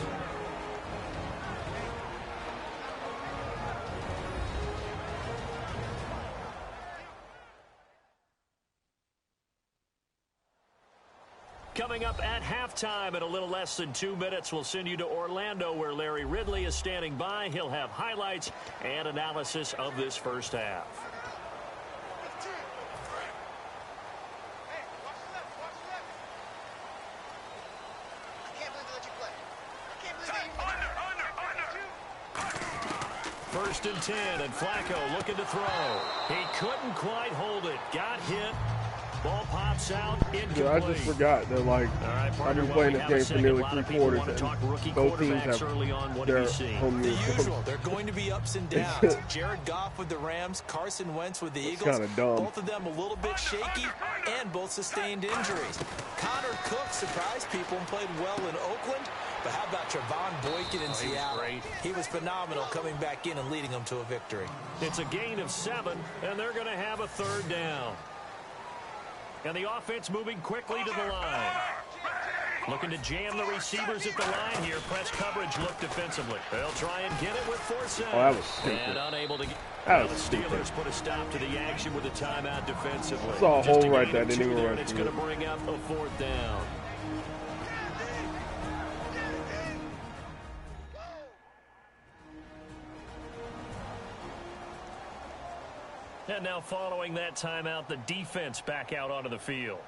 Coming up at halftime in a little less than 2 minutes, we'll send you to Orlando where Larry Ridley is standing by. He'll have highlights and analysis of this first half. 1st and 10, and Flacco looking to throw. He couldn't quite hold it. Got hit. Ball pops out, incomplete. Yeah, I just forgot that, like, I've been playing this game for nearly 3 quarters, and both teams have their home usual. They're going to be ups and downs. Jared Goff with the Rams, Carson Wentz with the Eagles. Kind of dumb. Both of them a little bit shaky, and both sustained injuries. Connor Cook surprised people and played well in Oakland. But how about Trevon Boykin in Seattle? He was phenomenal coming back in and leading them to a victory. It's a gain of 7, and they're going to have a 3rd down. And the offense moving quickly to the line. Looking to jam the receivers at the line here. Press coverage look defensively. They'll try and get it with 4 seconds. Oh, that was stupid. And unable to get. That the was Steelers stupid. put a stop to the action with a timeout defensively. I saw a Just hole right there. gain of Didn't 2 even there, run and it's through going to it. bring up a 4th down. And now following that timeout, the defense back out onto the field.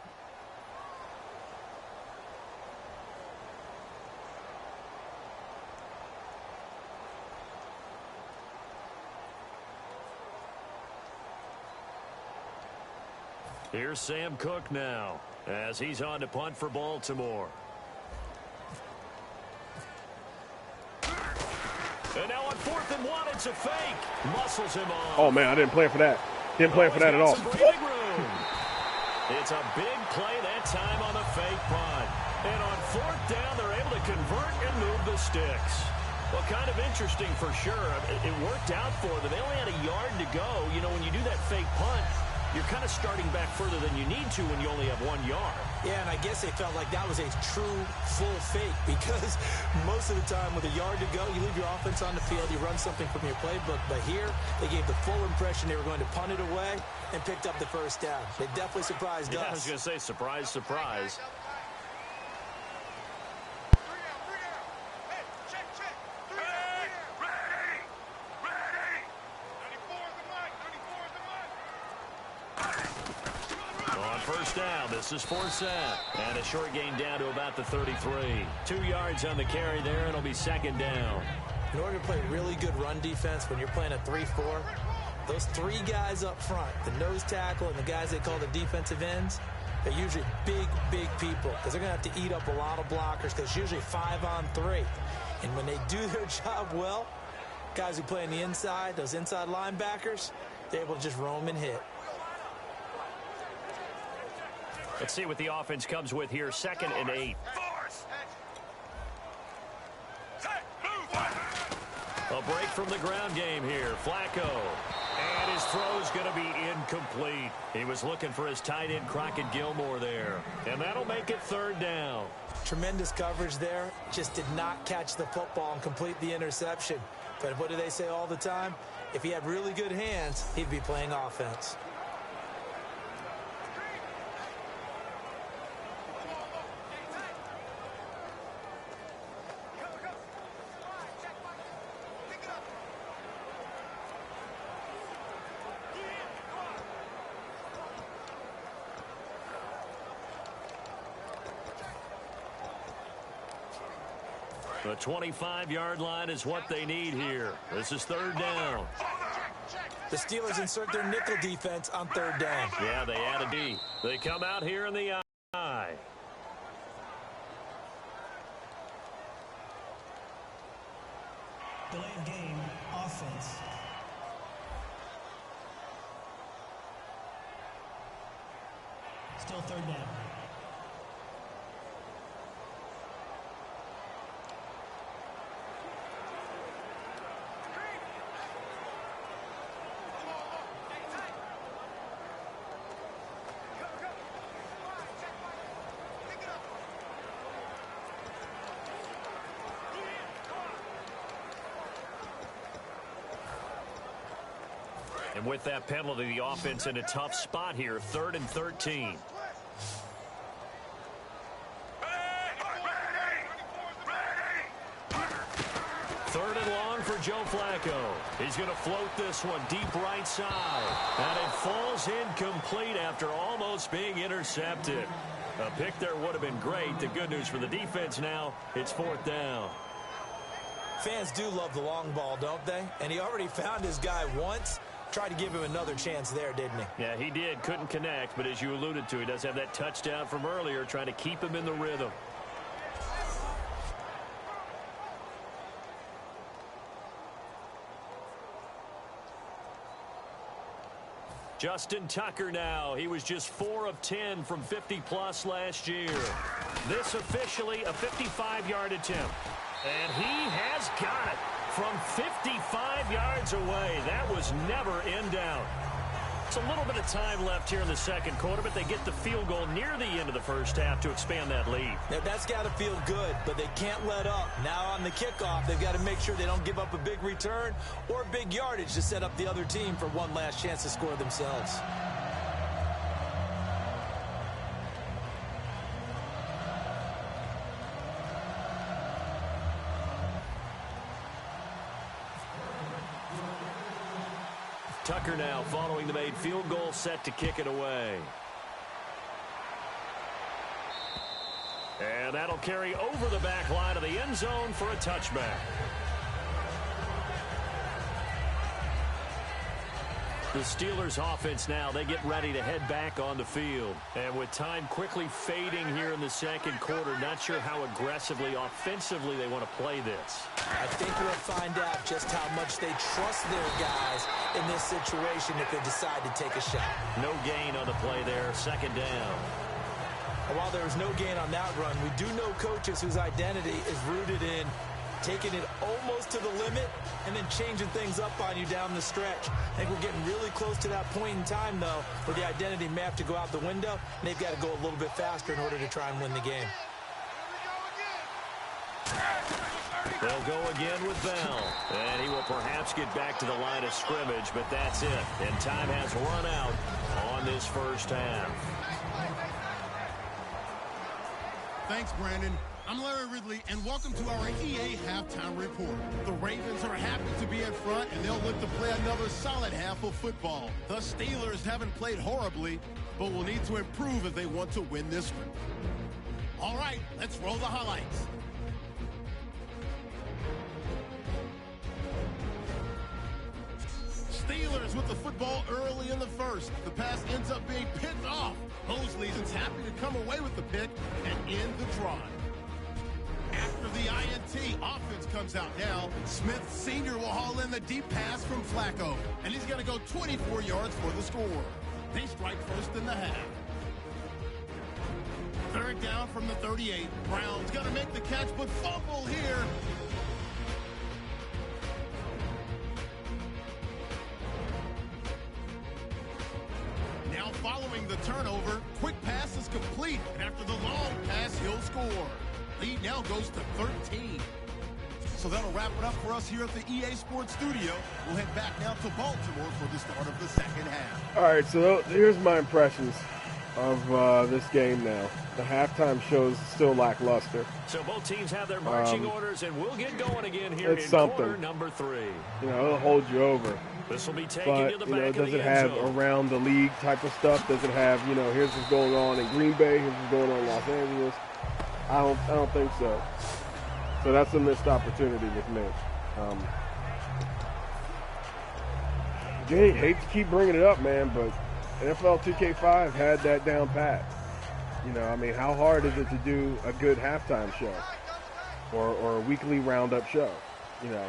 Here's Sam Cook now as he's on to punt for Baltimore. And now on 4th and 1, it's a fake. Muscles him off. Oh, man, I didn't plan for that. Didn't plan for that at all. It's a big play that time on the fake punt. And on 4th down, they're able to convert and move the sticks. Well, kind of interesting for sure. It worked out for them. They only had a yard to go. You know, when you do that fake punt, you're kind of starting back further than you need to when you only have 1 yard. Yeah, and I guess they felt like that was a true full fake because most of the time with a yard to go, you leave your offense on the field, you run something from your playbook. But here, they gave the full impression they were going to punt it away and picked up the 1st down. They definitely surprised us. I was going to say, surprise, surprise. This is 4th down. And a short gain down to about the 33. 2 yards on the carry there, and it'll be 2nd down. In order to play really good run defense when you're playing a 3-4, those 3 guys up front, the nose tackle and the guys they call the defensive ends, they're usually big, big people because they're going to have to eat up a lot of blockers because it's usually 5-on-3. And when they do their job well, guys who play on the inside, those inside linebackers, they're able to just roam and hit. Let's see what the offense comes with here. 2nd and 8. A break from the ground game here. Flacco. And his throw's going to be incomplete. He was looking for his tight end, Crockett Gilmore there. And that'll make it 3rd down. Tremendous coverage there. Just did not catch the football and complete the interception. But what do they say all the time? If he had really good hands, he'd be playing offense. The 25-yard line is what they need here. This is 3rd down. The Steelers insert their nickel defense on 3rd down. Yeah, they add a D. They come out here in the I. Delay of game, offense. Still 3rd down. And with that penalty, the offense in a tough spot here. 3rd and 13. Third and long for Joe Flacco. He's going to float this one deep right side. And it falls incomplete after almost being intercepted. A pick there would have been great. The good news for the defense now, it's 4th down. Fans do love the long ball, don't they? And he already found his guy once. Tried to give him another chance there, didn't he? Yeah, he did. Couldn't connect, but as you alluded to, he does have that touchdown from earlier, trying to keep him in the rhythm. Justin Tucker now. He was just 4 of 10 from 50-plus last year. This officially a 55-yard attempt. And he has got it from 55 yards away. That was never in doubt. It's a little bit of time left here in the second quarter, but they get the field goal near the end of the first half to expand that lead. Now, that's got to feel good, but they can't let up. Now on the kickoff, they've got to make sure they don't give up a big return or big yardage to set up the other team for one last chance to score themselves. Tucker now following the made field goal, set to kick it away. And that'll carry over the back line of the end zone for a touchback. The Steelers offense now, they get ready to head back on the field. And with time quickly fading here in the second quarter, not sure how aggressively, offensively they want to play this. I think we'll find out just how much they trust their guys in this situation if they decide to take a shot. No gain on the play there, second down. And while there was no gain on that run, we do know coaches whose identity is rooted in taking it almost to the limit and then changing things up on you down the stretch. I think we're getting really close to that point in time, though, where the identity may have to go out the window, and they've got to go a little bit faster in order to try and win the game. They'll go again with Bell, and he will perhaps get back to the line of scrimmage, but that's it. And time has run out on this first half. Thanks, Brandon. I'm Larry Ridley, and welcome to our EA Halftime Report. The Ravens are happy to be in front, and they'll look to play another solid half of football. The Steelers haven't played horribly, but will need to improve if they want to win this one. All right, let's roll the highlights. Steelers with the football early in the first. The pass ends up being picked off. Mosley's happy to come away with the pick and end the drive. After the INT, offense comes out now. Smith Sr. will haul in the deep pass from Flacco, and he's going to go 24 yards for the score. They strike first in the half. Third down from the 38. Brown's going to make the catch, but fumble here. Now following the turnover, quick pass is complete, and after the long pass, he'll score. Lead now goes to 13. So that'll wrap it up for us here at the EA Sports Studio. We'll head back now to Baltimore for the start of the second half. All right, so here's my impressions of this game now. The halftime shows still lackluster. So both teams have their marching orders, and we'll get going again here in quarter number 3. You know, it'll hold you over. This will be taken to the back of the end zone. Does it have around the league type of stuff? Does it have, you know, here's what's going on in Green Bay, here's what's going on in Los Angeles? I don't think so. So that's a missed opportunity with Mitch. Hate to keep bringing it up, man, but NFL 2K5 had that down pat. You know, I mean, how hard is it to do a good halftime show or a weekly roundup show? You know.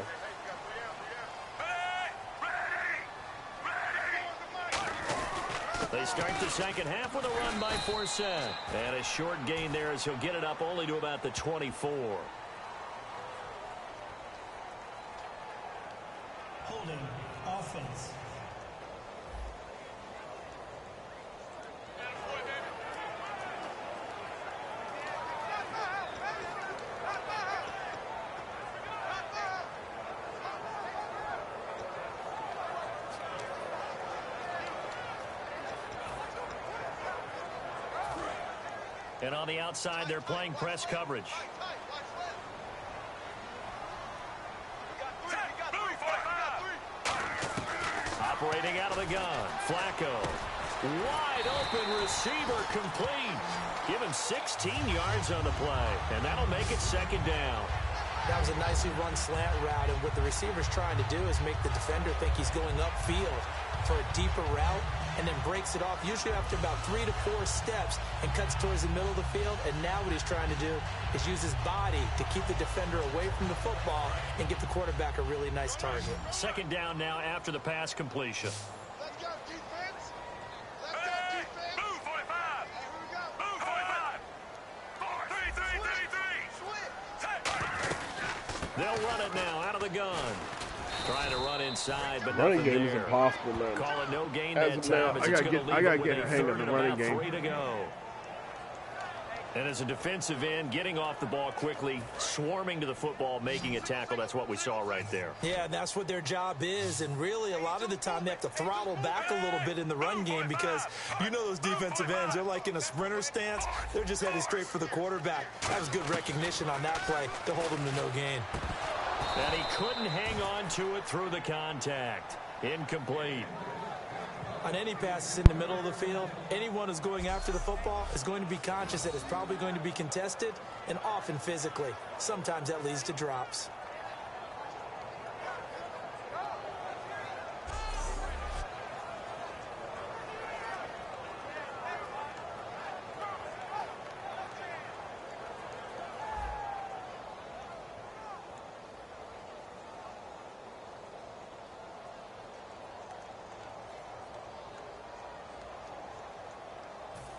They start the second half with a run by Forsett. And a short gain there as he'll get it up only to about the 24. Holding offense. And on the outside, they're playing press coverage. Operating out of the gun, Flacco. Wide open receiver complete. Give him 16 yards on the play, and that'll make it second down. That was a nicely run slant route, and what the receiver's trying to do is make the defender think he's going upfield for a deeper route, and then breaks it off, usually after about 3 to 4 steps, and cuts towards the middle of the field. And now what he's trying to do is use his body to keep the defender away from the football and get the quarterback a really nice target. Second down now after the pass completion. Let's go, defense. Let's go, defense. Move, 45. Hey, here we go. Move, 45. 4, 3, 3, 3, 3. They'll run it now out of the gun. Trying to run inside, but running nothing game there. is impossible, man. Call it no gain As that of time. now, As it's going to I leave gotta it with get a a hang of third the and running about game. 3 to go. And as a defensive end, getting off the ball quickly, swarming to the football, making a tackle, that's what we saw right there. Yeah, that's what their job is, and really a lot of the time they have to throttle back a little bit in the run game because you know those defensive ends, they're like in a sprinter stance. They're just headed straight for the quarterback. That was good recognition on that play to hold them to no gain. And he couldn't hang on to it through the contact. Incomplete. On any passes in the middle of the field, anyone who's going after the football is going to be conscious that it's probably going to be contested, and often physically. Sometimes that leads to drops.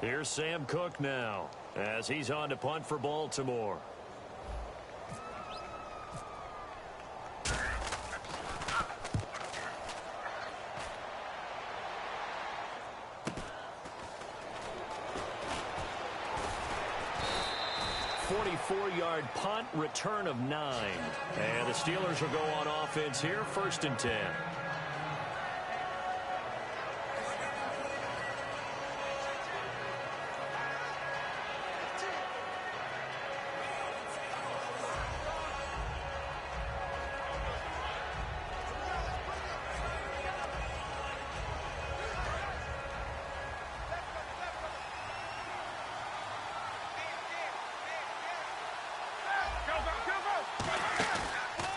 Here's Sam Cook now as he's on to punt for Baltimore. .44-yard punt, return of 9. And the Steelers will go on offense here, 1st and 10.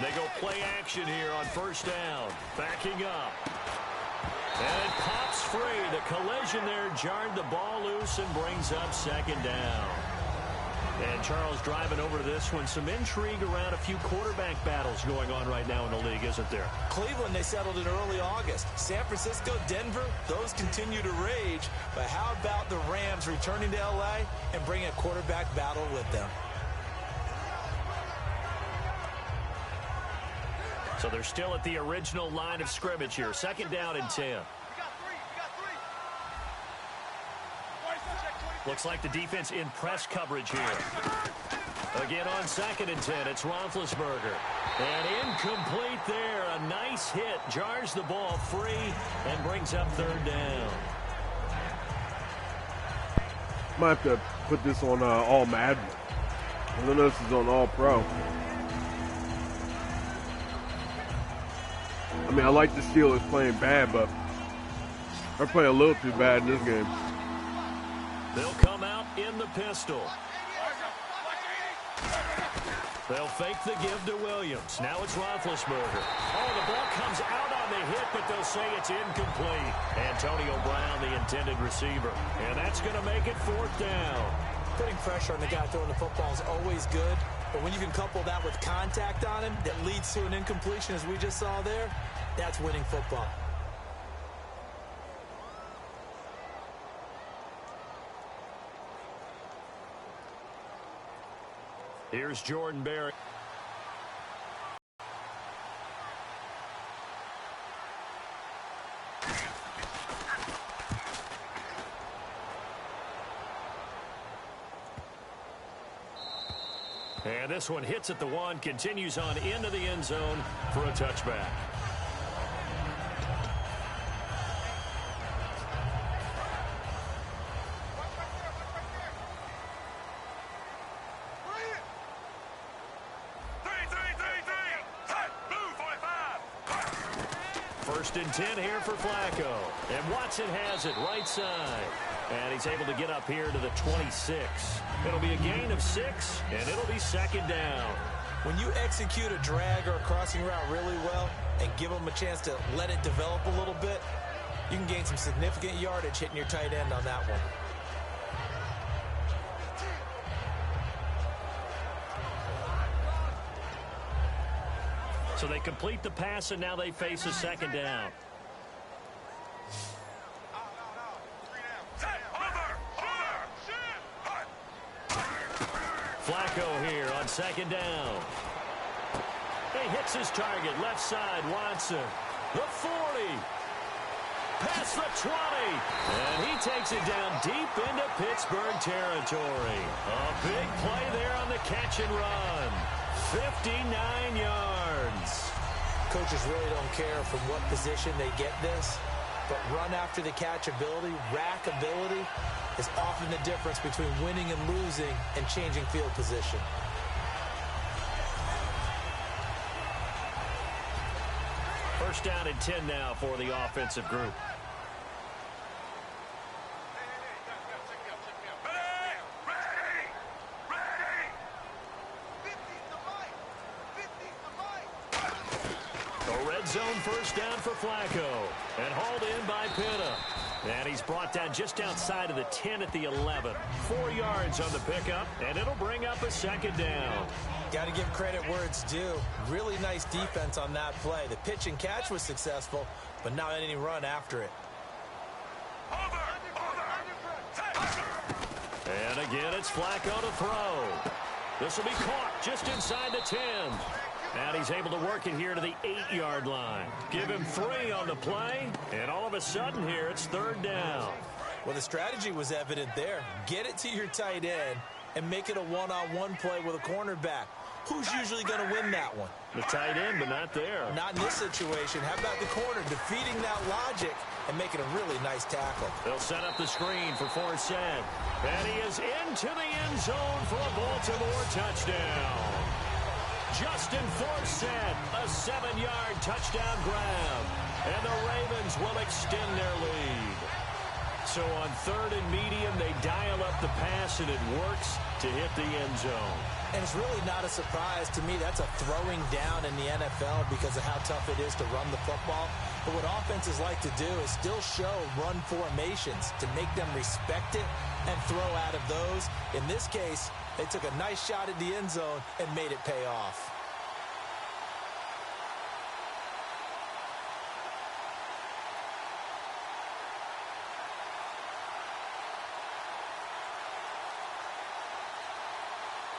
They go play action here on 1st down. Backing up. And it pops free. The collision there jarred the ball loose and brings up 2nd down. And Charles driving over to this one. Some intrigue around a few quarterback battles going on right now in the league, isn't there? Cleveland, they settled in early August. San Francisco, Denver, those continue to rage. But how about the Rams returning to L.A. and bringing a quarterback battle with them? So they're still at the original line of scrimmage here. 2nd down and 10. Looks like the defense in press coverage here. Again on 2nd and 10, it's Roethlisberger. And incomplete there. A nice hit. Jars the ball free and brings up 3rd down. Might have to put this on All Madden. I don't know if this is on All Pro. I mean, I like the Steelers playing bad, but they're playing a little too bad in this game. They'll come out in the pistol. They'll fake the give to Williams. Now it's Roethlisberger. Oh, the ball comes out on the hit, but they'll say it's incomplete. Antonio Brown, the intended receiver. And that's going to make it 4th down. Putting pressure on the guy throwing the football is always good. But when you can couple that with contact on him that leads to an incompletion, as we just saw there, that's winning football. Here's Jordan Berry. And this one hits at the 1, continues on into the end zone for a touchback. First and 10 here for Flacco. And Watson has it right side. And he's able to get up here to the 26. It'll be a gain of 6, and it'll be 2nd down. When you execute a drag or a crossing route really well and give them a chance to let it develop a little bit, you can gain some significant yardage hitting your tight end on that one. So they complete the pass, and now they face a second down. Flacco here on second down. He hits his target, left side, Watson. The 40. Past the 20. And he takes it down deep into Pittsburgh territory. A big play there on the catch and run. 59 yards. Coaches really don't care from what position they get this, but run after the catch ability, rack ability, is often the difference between winning and losing and changing field position. First down and 10 now for the offensive group. The red zone first down for Flacco, and hauled in by Pitta. And he's brought down just outside of the 10 at the 11. 4 yards on the pickup, and it'll bring up a second down. Got to give credit where it's due. Really nice defense on that play. The pitch and catch was successful, but not any run after it. And again, it's Flacco to throw. This will be caught just inside the 10. And he's able to work it here to the 8-yard line. Give him 3 on the play, and all of a sudden here it's third down. Well, the strategy was evident there. Get it to your tight end and make it a one-on-one play with a cornerback. Who's usually going to win that one? The tight end, but not there. Not in this situation. How about the corner defeating that logic and making a really nice tackle? They'll set up the screen for Forsett. And he is into the end zone for a Baltimore touchdown. Justin Forsett, a 7-yard touchdown grab. And the Ravens will extend their lead. So on third and medium, they dial up the pass, and it works to hit the end zone. And it's really not a surprise to me. That's a throwing down in the NFL because of how tough it is to run the football. But what offenses like to do is still show run formations to make them respect it and throw out of those. In this case, they took a nice shot at the end zone and made it pay off.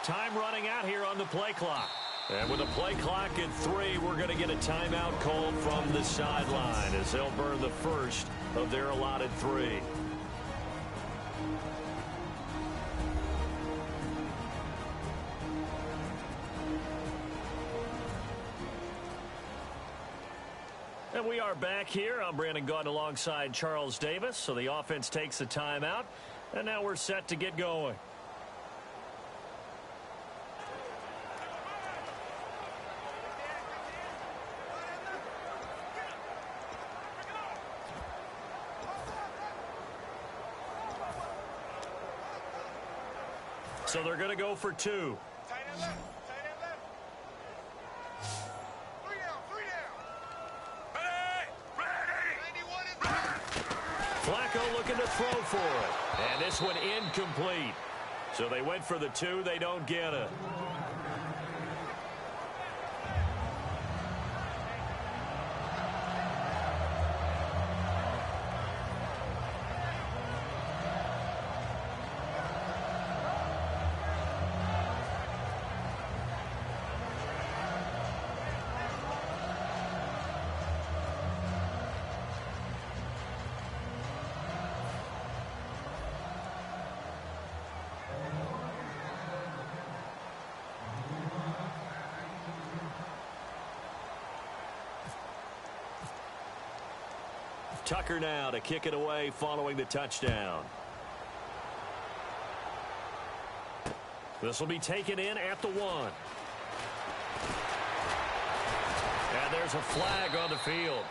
Time running out here on the play clock. And with a play clock at 3, we're going to get a timeout called from the sideline as they'll burn the first of their allotted 3. And we are back here. I'm Brandon Gaudin alongside Charles Davis. So the offense takes the timeout, and now we're set to get going. So they're going to go for 2. Tight end left. Tight end left. 3 down. 3 down. Ready. 91 is ready. Flacco looking to throw for it. And this one incomplete. So they went for the 2. They don't get it. Tucker now to kick it away following the touchdown. This will be taken in at the 1. And there's a flag on the field.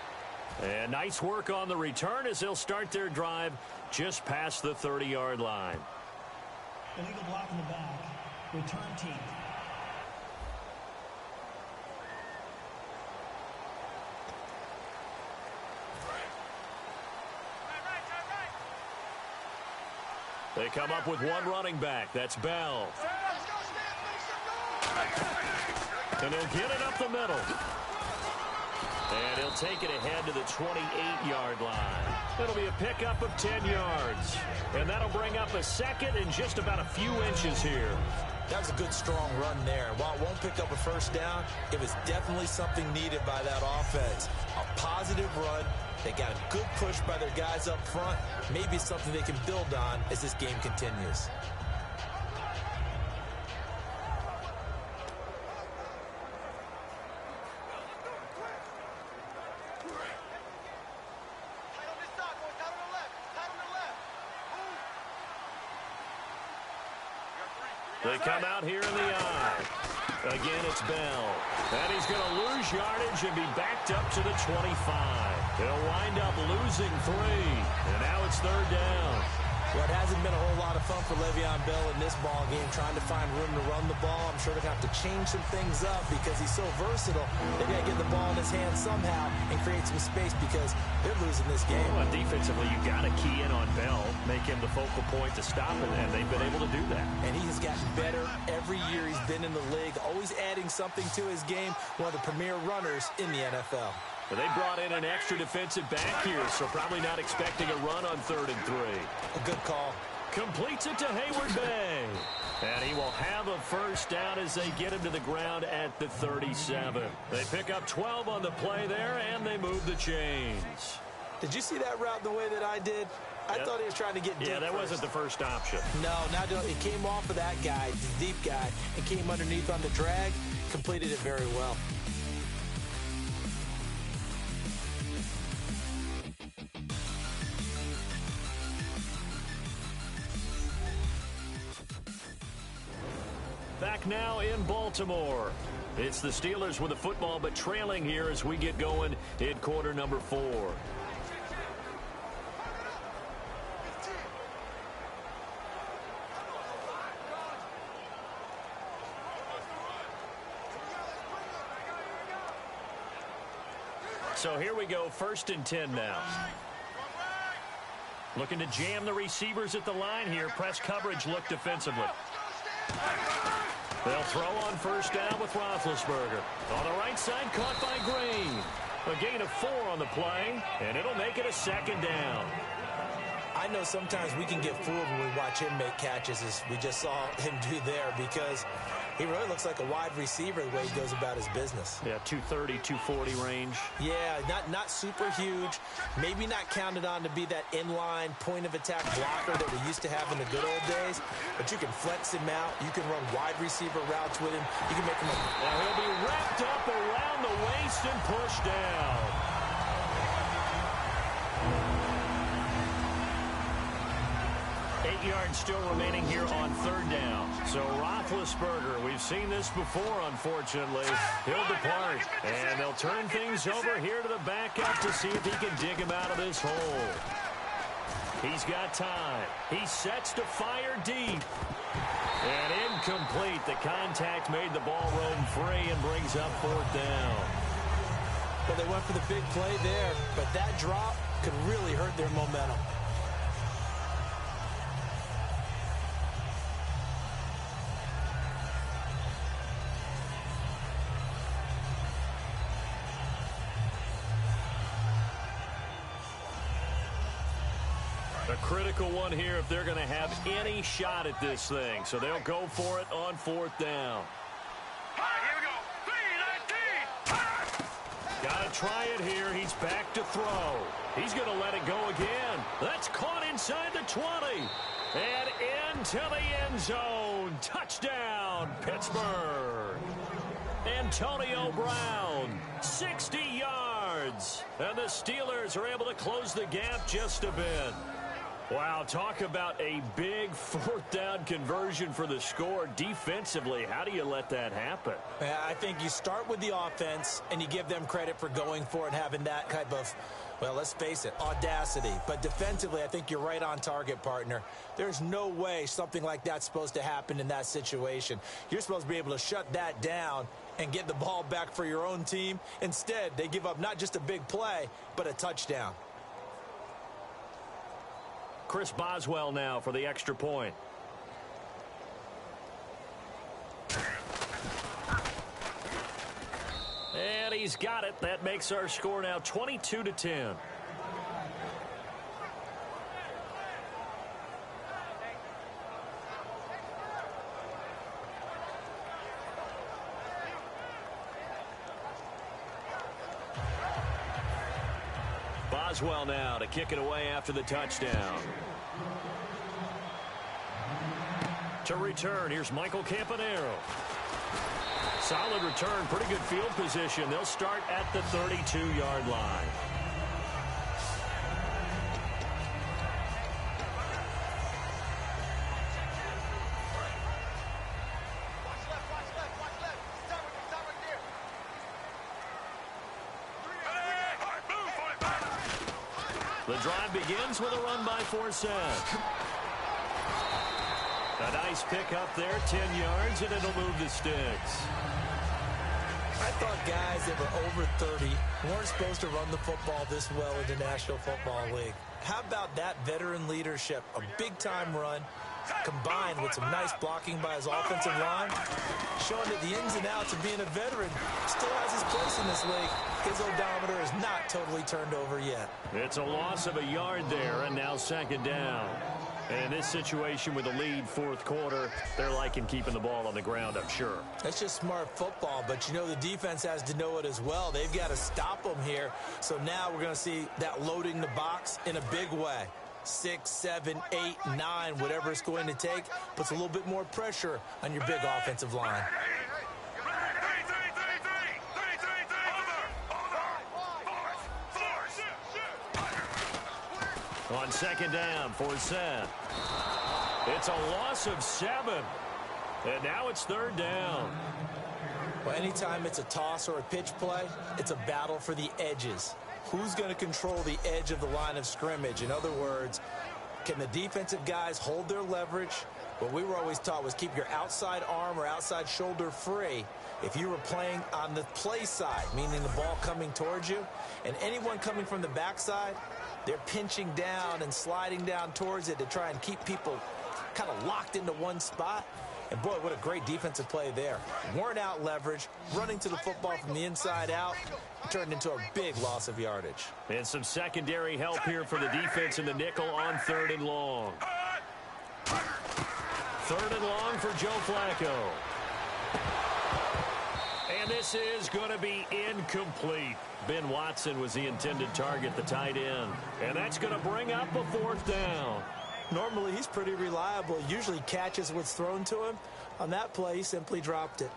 And nice work on the return as they'll start their drive just past the 30-yard line. Illegal block in the back. Return team. They come up with one running back. That's Bell. And he'll get it up the middle. And he'll take it ahead to the 28-yard line. It'll be a pickup of 10 yards. And that'll bring up a second in just about a few inches here. That was a good, strong run there. While it won't pick up a first down, it was definitely something needed by that offense. A positive run. They got a good push by their guys up front. Maybe something they can build on as this game continues. They come out here in the eye. Again, it's Bell. And he's going to lose yardage and be backed up to the 25. He'll wind up losing 3. And now it's third down. Well, it hasn't been a whole lot of fun for Le'Veon Bell in this ball game, trying to find room to run the ball. I'm sure they're going to have to change some things up because he's so versatile. They've got to get the ball in his hands somehow and create some space because they're losing this game. Well, defensively, you've got to key in on Bell, make him the focal point to stop it, and they've been able to do that. And he has gotten better every year he's been in the league, always adding something to his game, one of the premier runners in the NFL. Well, they brought in an extra defensive back here, so probably not expecting a run on 3rd and 3. A good call. Completes it to Hayward Bay. And he will have a first down as they get him to the ground at the 37. They pick up 12 on the play there, and they move the chains. Did you see that route the way that I did? I thought he was trying to get deep. Yeah, that wasn't the first option. No, it came off of that guy, the deep guy, and came underneath on the drag. Completed it very well. Back now in Baltimore. It's the Steelers with the football, but trailing here as we get going in quarter number 4. So here we go, 1st and 10 now. Looking to jam the receivers at the line here. Press coverage look defensively. They'll throw on first down with Roethlisberger. On the right side, caught by Green. A gain of 4 on the play, and it'll make it a 2nd down. I know sometimes we can get fooled when we watch him make catches, as we just saw him do there, because he really looks like a wide receiver the way he goes about his business. Yeah, 230, 240 range. Yeah, not super huge. Maybe not counted on to be that inline point-of-attack blocker that we used to have in the good old days. But you can flex him out. You can run wide receiver routes with him. You can make him Now he'll be wrapped up around the waist and pushed down. 8 yards still remaining here on 3rd down. So Roethlisberger, we've seen this before, unfortunately. He'll depart, and they'll turn things over here to the backup to see if he can dig him out of this hole. He's got time. He sets to fire deep. And incomplete. The contact made the ball roam free and brings up 4th down. Well, they went for the big play there, but that drop could really hurt their momentum. A critical one here if they're going to have any shot at this thing. So they'll go for it on 4th down. All right, here we go. 3, 19. Got to try it here. He's back to throw. He's going to let it go again. That's caught inside the 20. And into the end zone. Touchdown, Pittsburgh. Antonio Brown, 60 yards. And the Steelers are able to close the gap just a bit. Wow, talk about a big 4th down conversion for the score. Defensively, how do you let that happen? I think you start with the offense, and you give them credit for going for it, having that type of, well, let's face it, audacity. But defensively, I think you're right on target, partner. There's no way something like that's supposed to happen in that situation. You're supposed to be able to shut that down and get the ball back for your own team. Instead, they give up not just a big play, but a touchdown. Chris Boswell now for the extra point. And he's got it. That makes our score now 22-10. Boswell now to kick it away after the touchdown. To return, here's Michael Campanero. Solid return, pretty good field position. They'll start at the 32-yard line. The drive begins with a run by Forsett. A nice pick up there, 10 yards, and it'll move the sticks. I thought guys that were over 30 weren't supposed to run the football this well in the National Football League. How about that veteran leadership? A big-time run combined with some nice blocking by his offensive line, showing that the ins and outs of being a veteran still has his place in this league. His odometer is not totally turned over yet. It's a loss of a yard there, and now second down. And in this situation with the lead fourth quarter, they're liking keeping the ball on the ground, I'm sure. That's just smart football, but you know the defense has to know it as well. They've got to stop them here. So now we're going to see that loading the box in a big way. 6, 7, 8, 9, whatever it's going to take, puts a little bit more pressure on your big offensive line. On second down, Forsett. It's a loss of 7. And now it's third down. Well, anytime it's a toss or a pitch play, it's a battle for the edges. Who's going to control the edge of the line of scrimmage? In other words, can the defensive guys hold their leverage? What we were always taught was keep your outside arm or outside shoulder free if you were playing on the play side, meaning the ball coming towards you. And anyone coming from the backside, they're pinching down and sliding down towards it to try and keep people kind of locked into one spot. And, boy, what a great defensive play there. Weren't out leverage, running to the football from the inside out, turned into a big loss of yardage. And some secondary help here for the defense in the nickel on third and long. Third and long for Joe Flacco. And this is going to be incomplete. Ben Watson was the intended target, the tight end. And that's going to bring up a fourth down. Normally, he's pretty reliable. Usually catches what's thrown to him. On that play, he simply dropped it.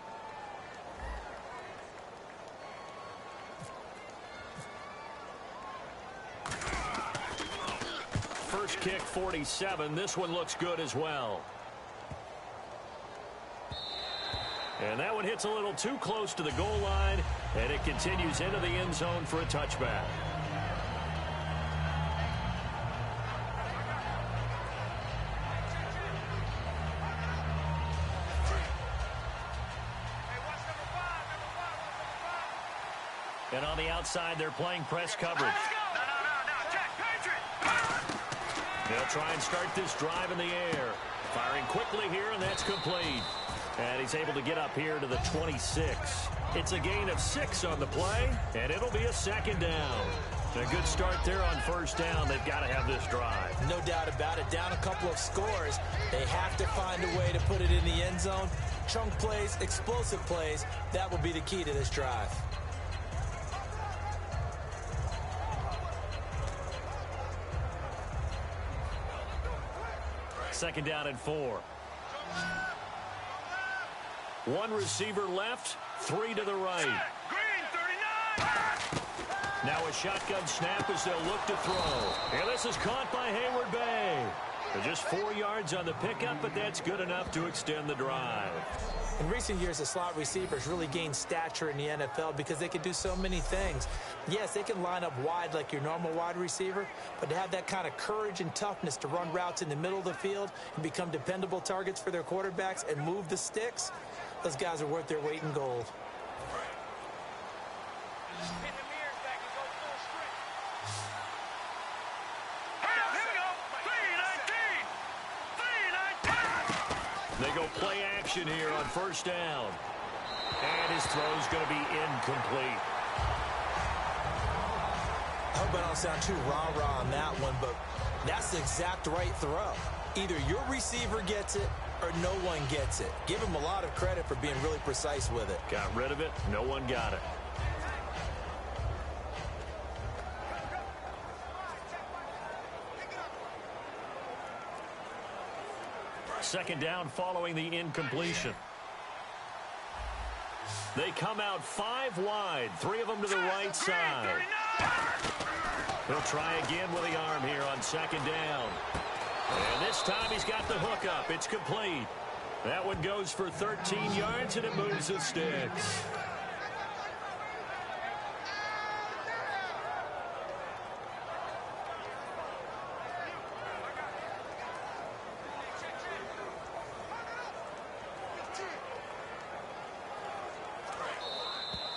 First kick, 47. This one looks good as well. And that one hits a little too close to the goal line, and it continues into the end zone for a touchback. And on the outside, they're playing press coverage. They'll try and start this drive in the air. Firing quickly here, and that's complete. And he's able to get up here to the 26. It's a gain of 6 on the play, and it'll be a second down. A good start there on first down. They've got to have this drive. No doubt about it. Down a couple of scores. They have to find a way to put it in the end zone. Chunk plays, explosive plays. That will be the key to this drive. Second down and 4. One receiver left, 3 to the right. Now a shotgun snap as they'll look to throw. And this is caught by Hayward Bay. They're just 4 yards on the pickup, but that's good enough to extend the drive. In recent years, the slot receivers really gained stature in the NFL because they can do so many things. Yes, they can line up wide like your normal wide receiver, but to have that kind of courage and toughness to run routes in the middle of the field and become dependable targets for their quarterbacks and move the sticks, those guys are worth their weight in gold. They go play action here on first down. And his throw's going to be incomplete. I hope I don't sound too rah-rah on that one, but that's the exact right throw. Either your receiver gets it or no one gets it. Give him a lot of credit for being really precise with it. Got rid of it. No one got it. Second down following the incompletion. They come out 5 wide, 3 of them to the right side. He'll try again with the arm here on second down. And this time he's got the hook up. It's complete. That one goes for 13 yards, and it moves the sticks.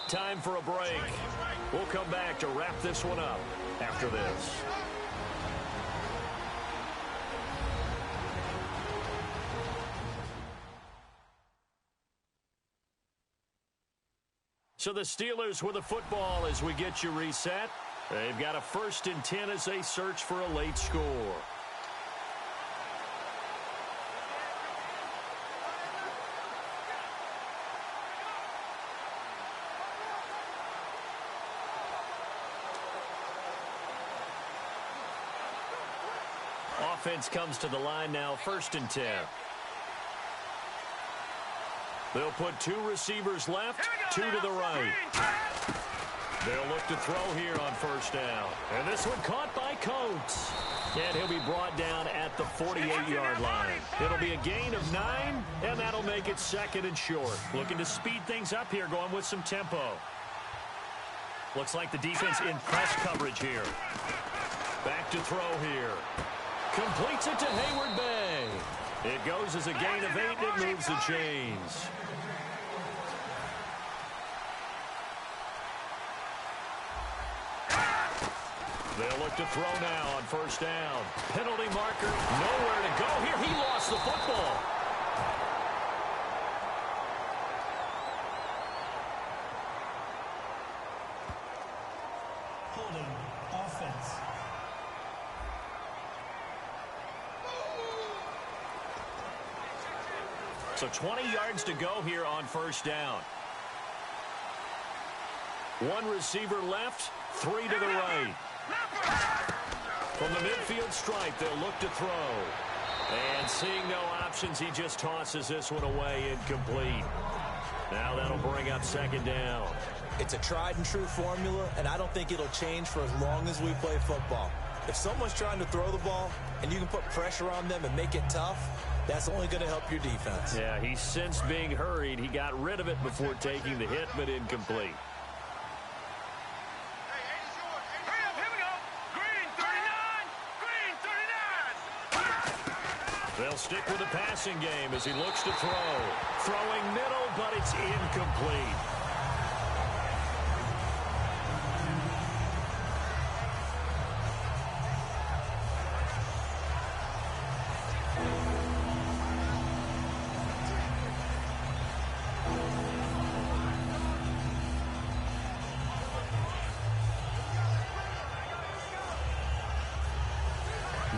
Time for a break. We'll come back to wrap this one up after this. So the Steelers with the football as we get you reset. They've got a 1st and 10 as they search for a late score. Offense comes to the line now, 1st and 10. They'll put 2 receivers left, 2 to the right. They'll look to throw here on first down. And this one caught by Coates. And he'll be brought down at the 48-yard line. It'll be a gain of 9, and that'll make it 2nd and short. Looking to speed things up here, going with some tempo. Looks like the defense in press coverage here. Back to throw here. Completes it to Hayward Bay. It goes as a gain of 8, and it moves the chains. They'll look to throw now on first down. Penalty marker, nowhere to go here. He lost the football. Holding offense. So 20 yards to go here on first down. 1 receiver left, 3 to the right. From the midfield stripe, they'll look to throw. And seeing no options, he just tosses this one away, incomplete. Now that'll bring up 2nd down. It's a tried and true formula, and I don't think it'll change for as long as we play football. If someone's trying to throw the ball and you can put pressure on them and make it tough, that's only going to help your defense. Yeah, he sensed being hurried. He got rid of it before taking the hit, but incomplete. They'll stick with the passing game as he looks to throw. Throwing middle, but it's incomplete.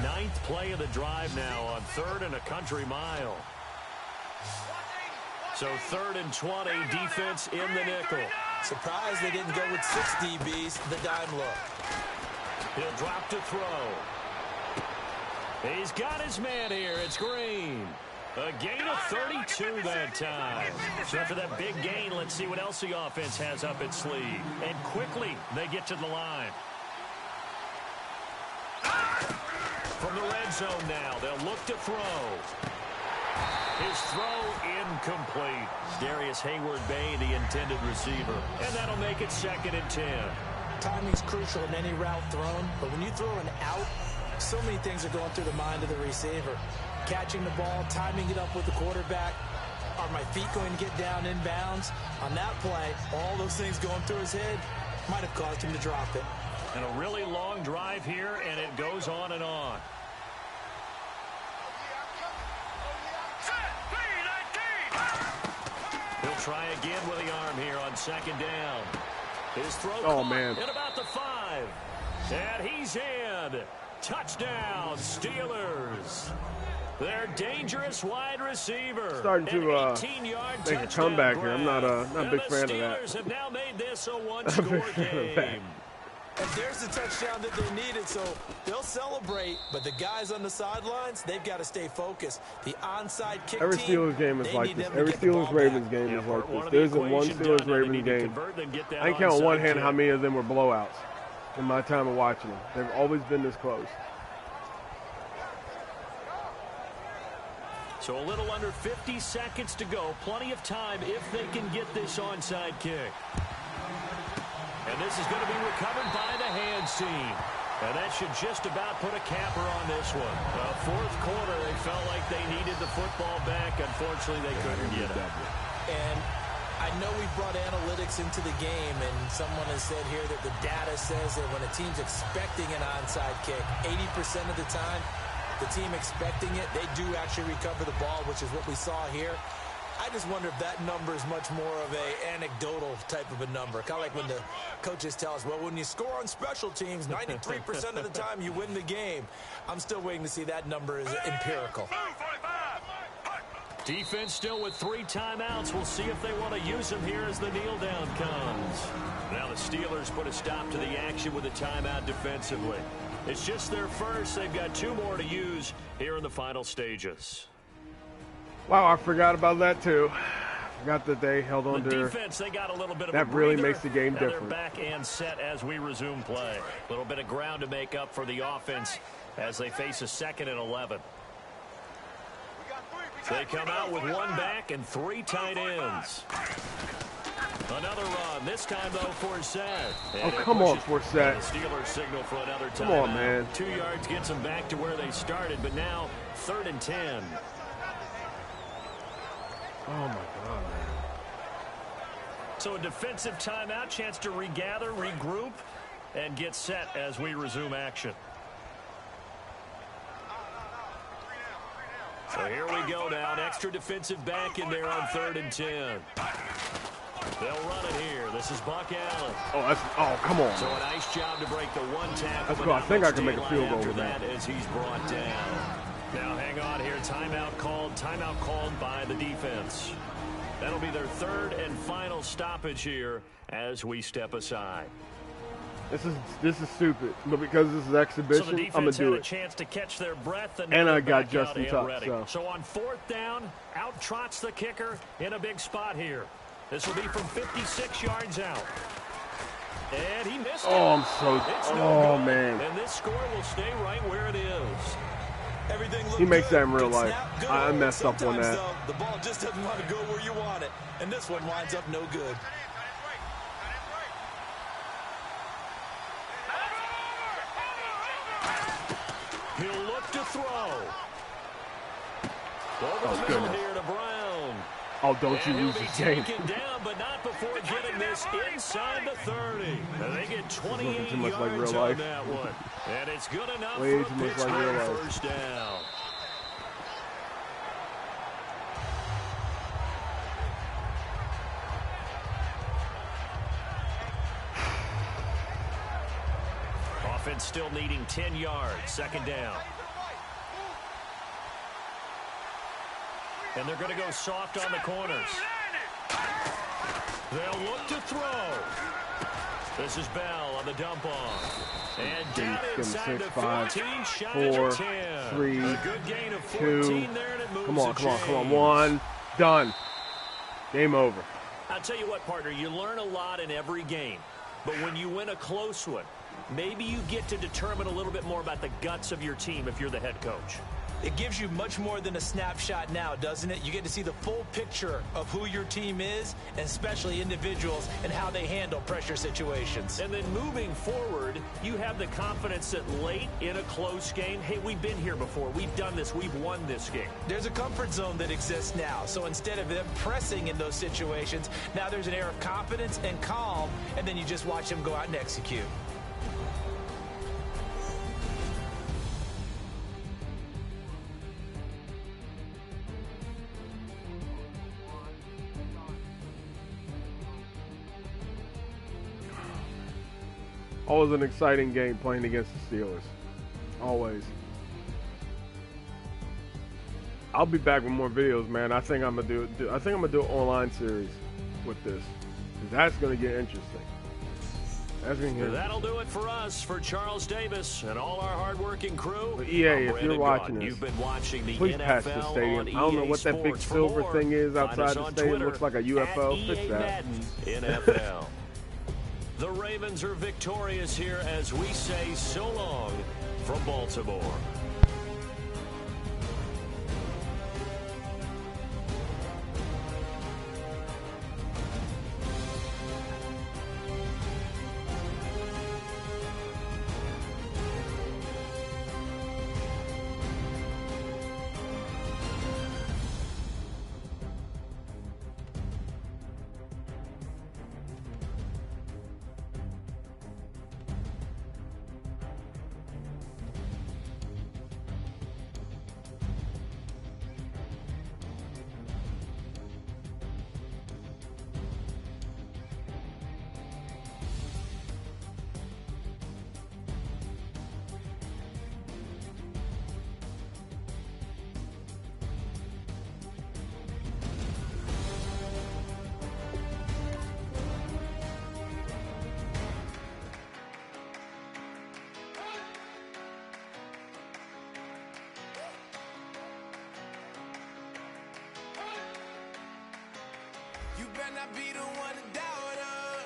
Ninth play of the drive now on 3rd and a country mile. So 3rd and 20, defense in the nickel. Surprised they didn't go with 6 DBs, the dime look. He'll drop to throw. He's got his man here. It's Green. A gain of 32 that time. So after that big gain, let's see what else the offense has up its sleeve. And quickly, they get to the line. From the red zone now, they'll look to throw. His throw incomplete. Darius Hayward Bay, the intended receiver. And that'll make it 2nd and 10. Timing's crucial in any route thrown, but when you throw an out, so many things are going through the mind of the receiver. Catching the ball, timing it up with the quarterback. Are my feet going to get down in bounds? On that play, all those things going through his head might have caused him to drop it. And a really long drive here, and it goes on and on. try again with the arm here on second down. His throw man. at about the 5. And he's in. Touchdown, Steelers. Their dangerous wide receiver. Starting to make a comeback here. I'm not a big fan of that. Steelers have now made this a one-score game. And there's the touchdown that they needed, so they'll celebrate, but the guys on the sidelines, they've got to stay focused. The onside kick Every Steelers game is like this. Every Steelers-Ravens game is like this. There isn't one Steelers-Ravens game. I can count on one hand how many of them were blowouts in my time of watching them. They've always been this close. So a little under 50 seconds to go. Plenty of time if they can get this onside kick. And this is going to be recovered by the hands team. And that should just about put a capper on this one. Fourth quarter, they felt like they needed the football back. Unfortunately, they couldn't get it. And I know we brought analytics into the game, and someone has said here that the data says that when a team's expecting an onside kick, 80% of the time, the team expecting it, they do actually recover the ball, which is what we saw here. I just wonder if that number is much more of a anecdotal type of a number. Kind of like when the coaches tell us, well, when you score on special teams, 93% of the time you win the game. I'm still waiting to see that number is empirical. Defense still with 3 timeouts. We'll see if they want to use them here as the kneel down comes. Now the Steelers put a stop to the action with a timeout defensively. It's just their first. They've got 2 more to use here in the final stages. Wow, I forgot about that too. Forgot that they held on to defense. They got a little bit of that. Really makes the game different. They're back and set as we resume play. A little bit of ground to make up for the offense as they face a 2nd and 11. They come out with 1 back and 3 tight ends. Another run. This time, though, Forsett. Oh, come on, Forsett. The Steelers signal for another timeout. Come on, man. 2 yards gets them back to where they started, but now 3rd and 10. Oh, my God, man. So a defensive timeout, chance to regather, regroup, and get set as we resume action. So here we go now. An extra defensive back in there on 3rd and 10. They'll run it here. This is Buck Allen. Oh, come on. So a nice job to break the 1 tackle. That's cool. I think I can make a field goal with that. As he's brought down. Now hang on here. Timeout called by the defense. That'll be their 3rd and final stoppage here as we step aside. This is stupid, but because this is exhibition, so the I'm gonna do had it. A chance to catch their breath and I got Justin Tuck. So on 4th down, out trots the kicker in a big spot here. This will be from 56 yards out. And he missed it. I'm so... No good. Man. And this score will stay right where it is. Everything he makes good. that in real life. I messed up on that. Though, the ball just doesn't want to go where you want it. And this one winds up no good. He'll look to throw. Over the middle here to Brown. Oh, don't you lose this game. Down, but not before getting this inside the 30. And they get 28 too much yards like real on life. that one. And it's good enough Way for too a much like real Pittsburgh life. first down. Offense still needing 10 yards. 2nd down. And they're going to go soft on the corners. They'll look to throw. This is Bell on the dump off. And down inside the 14, shot at 10. 3, a good gain of 2. 14 there, and it moves Come on. chains. 1. Done. Game over. I'll tell you what, partner, you learn a lot in every game. But when you win a close one, maybe you get to determine a little bit more about the guts of your team if you're the head coach. It gives you much more than a snapshot now, doesn't it? You get to see the full picture of who your team is, and especially individuals, and how they handle pressure situations. And then moving forward, you have the confidence that late in a close game, hey, we've been here before. We've done this. We've won this game. There's a comfort zone that exists now. So instead of them pressing in those situations, now there's an air of confidence and calm, and then you just watch them go out and execute. Always an exciting game playing against the Steelers. Always. I'll be back with more videos, man. I think I'm gonna do an online series with this. That's gonna get interesting. That'll do it for us, for Charles Davis and all our hardworking crew. But EA, if you're watching this, you've been watching the please NFL pass the stadium. I don't know what that big silver thing is outside the stadium. It looks like a UFO. Fix that. Madden NFL. The Ravens are victorious here as we say so long from Baltimore. You better not be the one to doubt us,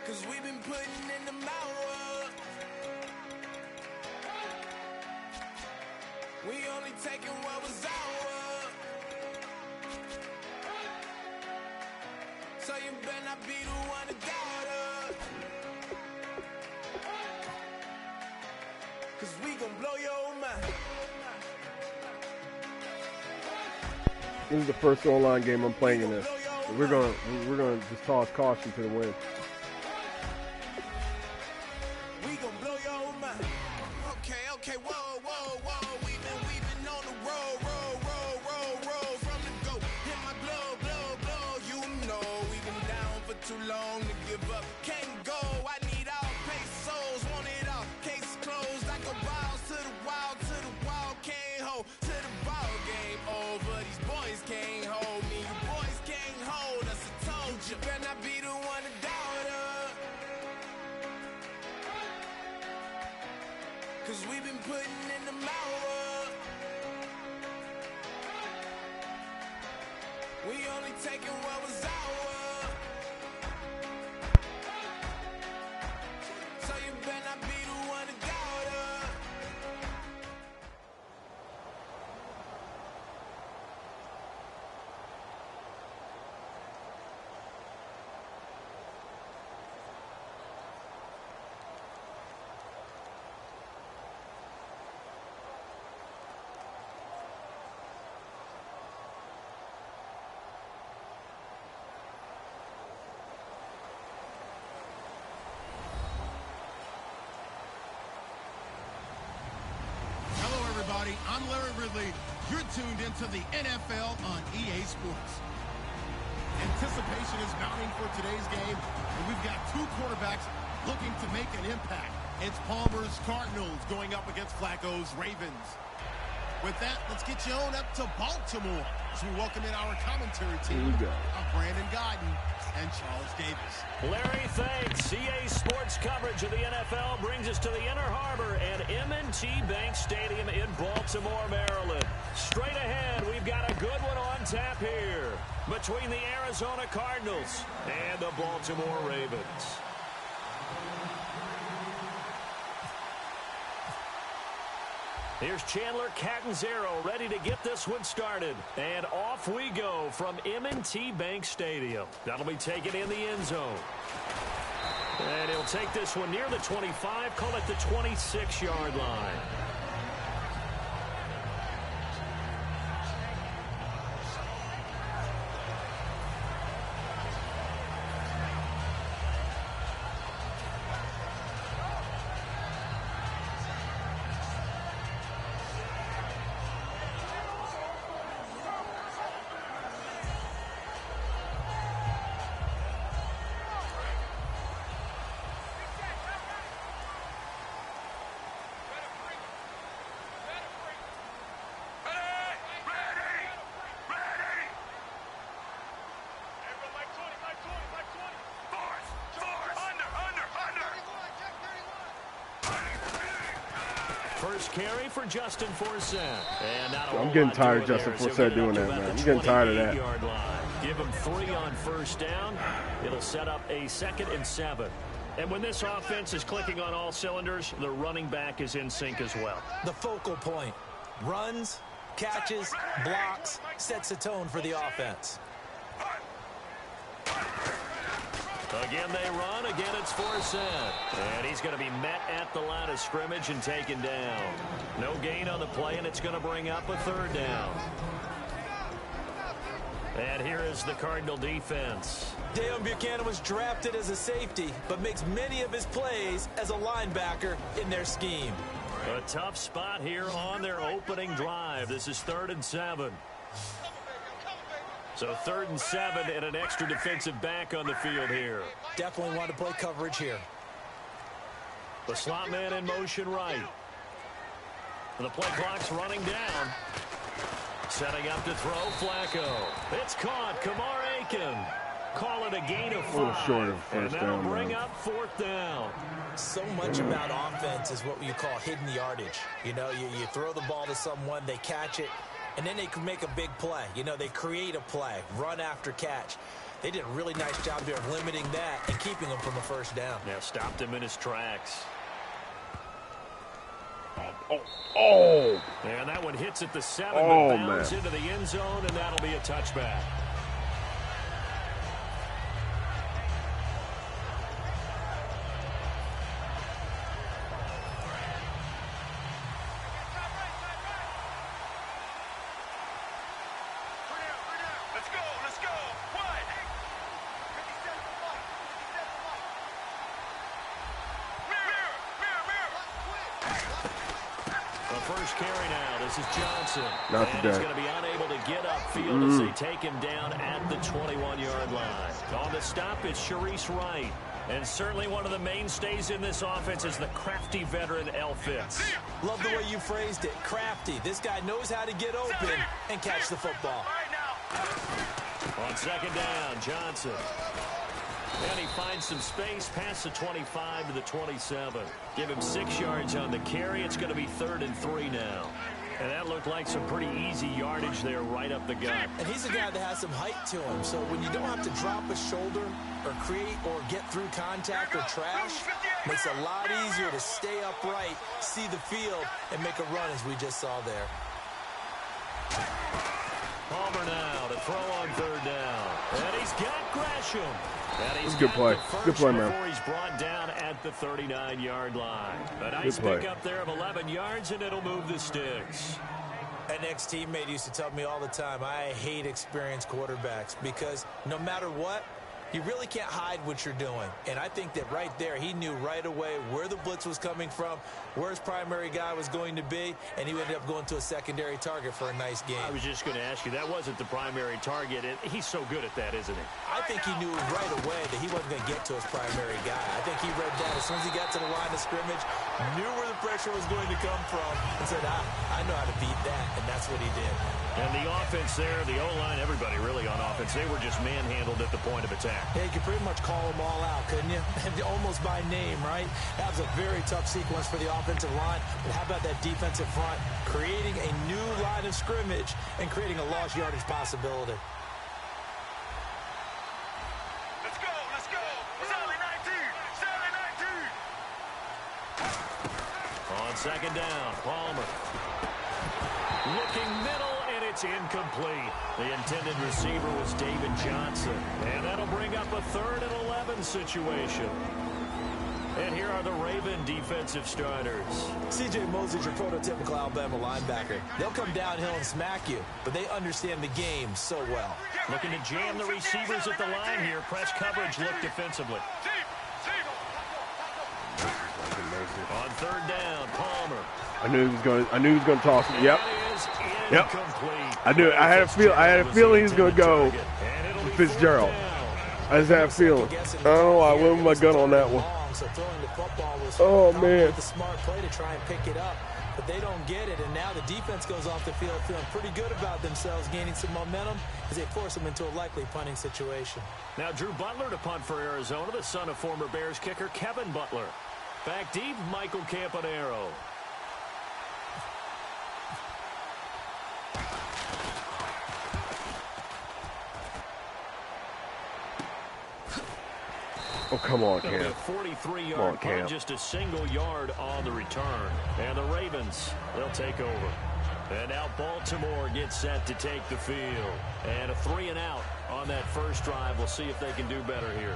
'cause we've been putting in the hours. We only taking what was ours. So you better not be the one to doubt us, 'cause we gon' blow your mind. This is the first online game I'm playing in this. We're gonna just toss caution to the wind. We gon' blow your mind. Okay, whoa. We've been on the road from the go. Hit my blow. You know we've been down for too long to give up. Can't go. I need all pesos, want it all. Case closed. I go wild to the wild, can't hold to the ball game over. These boys can't hold me. You boys can't hold us. I told you. Better not be the one to doubt us, 'cause we've been putting in the hours. We only taking what was ours. So you better not be the one to doubt us. Hello, everybody. I'm Larry Ridley. You're tuned into the NFL on EA Sports. Anticipation is mounting for today's game, and we've got two quarterbacks looking to make an impact. It's Palmer's Cardinals going up against Flacco's Ravens. With that, let's get you on up to Baltimore as we welcome in our commentary team of Brandon Godden and Charles Davis. Larry, thanks. EA Sports coverage of the NFL brings us to the Inner Harbor and M&T Bank Stadium in Baltimore, Maryland. Straight ahead, we've got a good one on tap here between the Arizona Cardinals and the Baltimore Ravens. Here's Chandler Catanzaro ready to get this one started. And off we go from M&T Bank Stadium. That'll be taken in the end zone. And he'll take this one near the 25, call it the 26-yard line. First carry for Justin Forsett. And I'm getting tired of Justin Forsett doing that, man. I'm getting tired of that. Give him 3 on first down. It'll set up a 2nd and 7. And when this offense is clicking on all cylinders, the running back is in sync as well. The focal point. Runs, catches, blocks, sets the tone for the offense. Again they run. Again it's Forsett. And he's going to be met at the line of scrimmage and taken down. No gain on the play, and it's going to bring up a 3rd down. And here is the Cardinal defense. Deion Buchanan was drafted as a safety, but makes many of his plays as a linebacker in their scheme. A tough spot here on their opening drive. This is 3rd and 7. So 3rd and 7 and an extra defensive back on the field here. Definitely want to play coverage here. The slot man in motion right. And the play clock's running down. Setting up to throw, Flacco. It's caught. Kamar Aiken. Call it a gain of 5. A little short of and first that'll down. bring up 4th down. So much about offense is what you call hidden yardage. You know, you throw the ball to someone, they catch it, and then they can make a big play. You know, they create a play, run after catch. They did a really nice job there of limiting that and keeping him from a first down. Yeah, stopped him in his tracks. Oh. And that one hits at the 7, Oh, but bounds man. into the end zone, and that'll be a touchback. First carry now. This is Johnson. Not and today. he's going to be unable to get upfield as they take him down at the 21-yard line. On the stop, it's Sharice Wright. And certainly one of the mainstays in this offense is the crafty veteran L. Fitz. Love the way you phrased it. Crafty. This guy knows how to get open and catch the football. On 2nd down, Johnson. And he finds some space past the 25 to the 27. Give him 6 yards on the carry. It's going to be 3rd and 3 now. And that looked like some pretty easy yardage there right up the gut. And he's a guy that has some height to him. So when you don't have to drop a shoulder or create or get through contact or trash, makes it a lot easier to stay upright, see the field, and make a run as we just saw there. Palmer now to throw on 3rd down. And he's got Gresham. And he's Good got play. the first Good play, man. before he's brought down at the 39-yard line. A nice Good play. pick up there of 11 yards, and it'll move the sticks. An ex-teammate used to tell me all the time, I hate experienced quarterbacks because no matter what, you really can't hide what you're doing. And I think that right there, he knew right away where the blitz was coming from, where his primary guy was going to be, and he ended up going to a secondary target for a nice game. I was just going to ask you, that wasn't the primary target. He's so good at that, isn't he? I think he knew right away that he wasn't going to get to his primary guy. I think he read that as soon as he got to the line of scrimmage, knew where the pressure was going to come from, and said, I know how to beat that, and that's what he did. And the offense there, the O-line, everybody really on offense, they were just manhandled at the point of attack. Yeah, you could pretty much call them all out, couldn't you? Almost by name, right? That was a very tough sequence for the offensive line. But how about that defensive front? Creating a new line of scrimmage and creating a lost yardage possibility. Let's go, let's go. Sally 19, Sally 19. On 2nd down, Palmer. Looking middle, and it's incomplete. The intended receiver was David Johnson. And that'll bring up a 3rd and 11 situation. And here are the Raven defensive starters. C.J. Mosley's your prototypical Alabama linebacker. They'll come downhill and smack you, but they understand the game so well. Looking to jam the receivers at the line here. Press coverage look defensively. On 3rd down, Palmer. I knew he was going to toss it. Yep. Yep. I knew it. I had a feeling he was going to go Fitzgerald. I just had a feeling. I don't know why I went with my gun on that one. So throwing the football was man. the smart play to try and pick it up, but they don't get it, and now the defense goes off the field feeling pretty good about themselves, gaining some momentum as they force them into a likely punting situation. Now Drew Butler to punt for Arizona, the son of former Bears kicker Kevin Butler. Back deep, Michael Campanaro. Oh, come on, It'll be Cam. a 43-yard Come on, punt, Cam. just a single yard on the return. And the Ravens, they'll take over. And now Baltimore gets set to take the field. And a 3-and-out on that first drive. We'll see if they can do better here.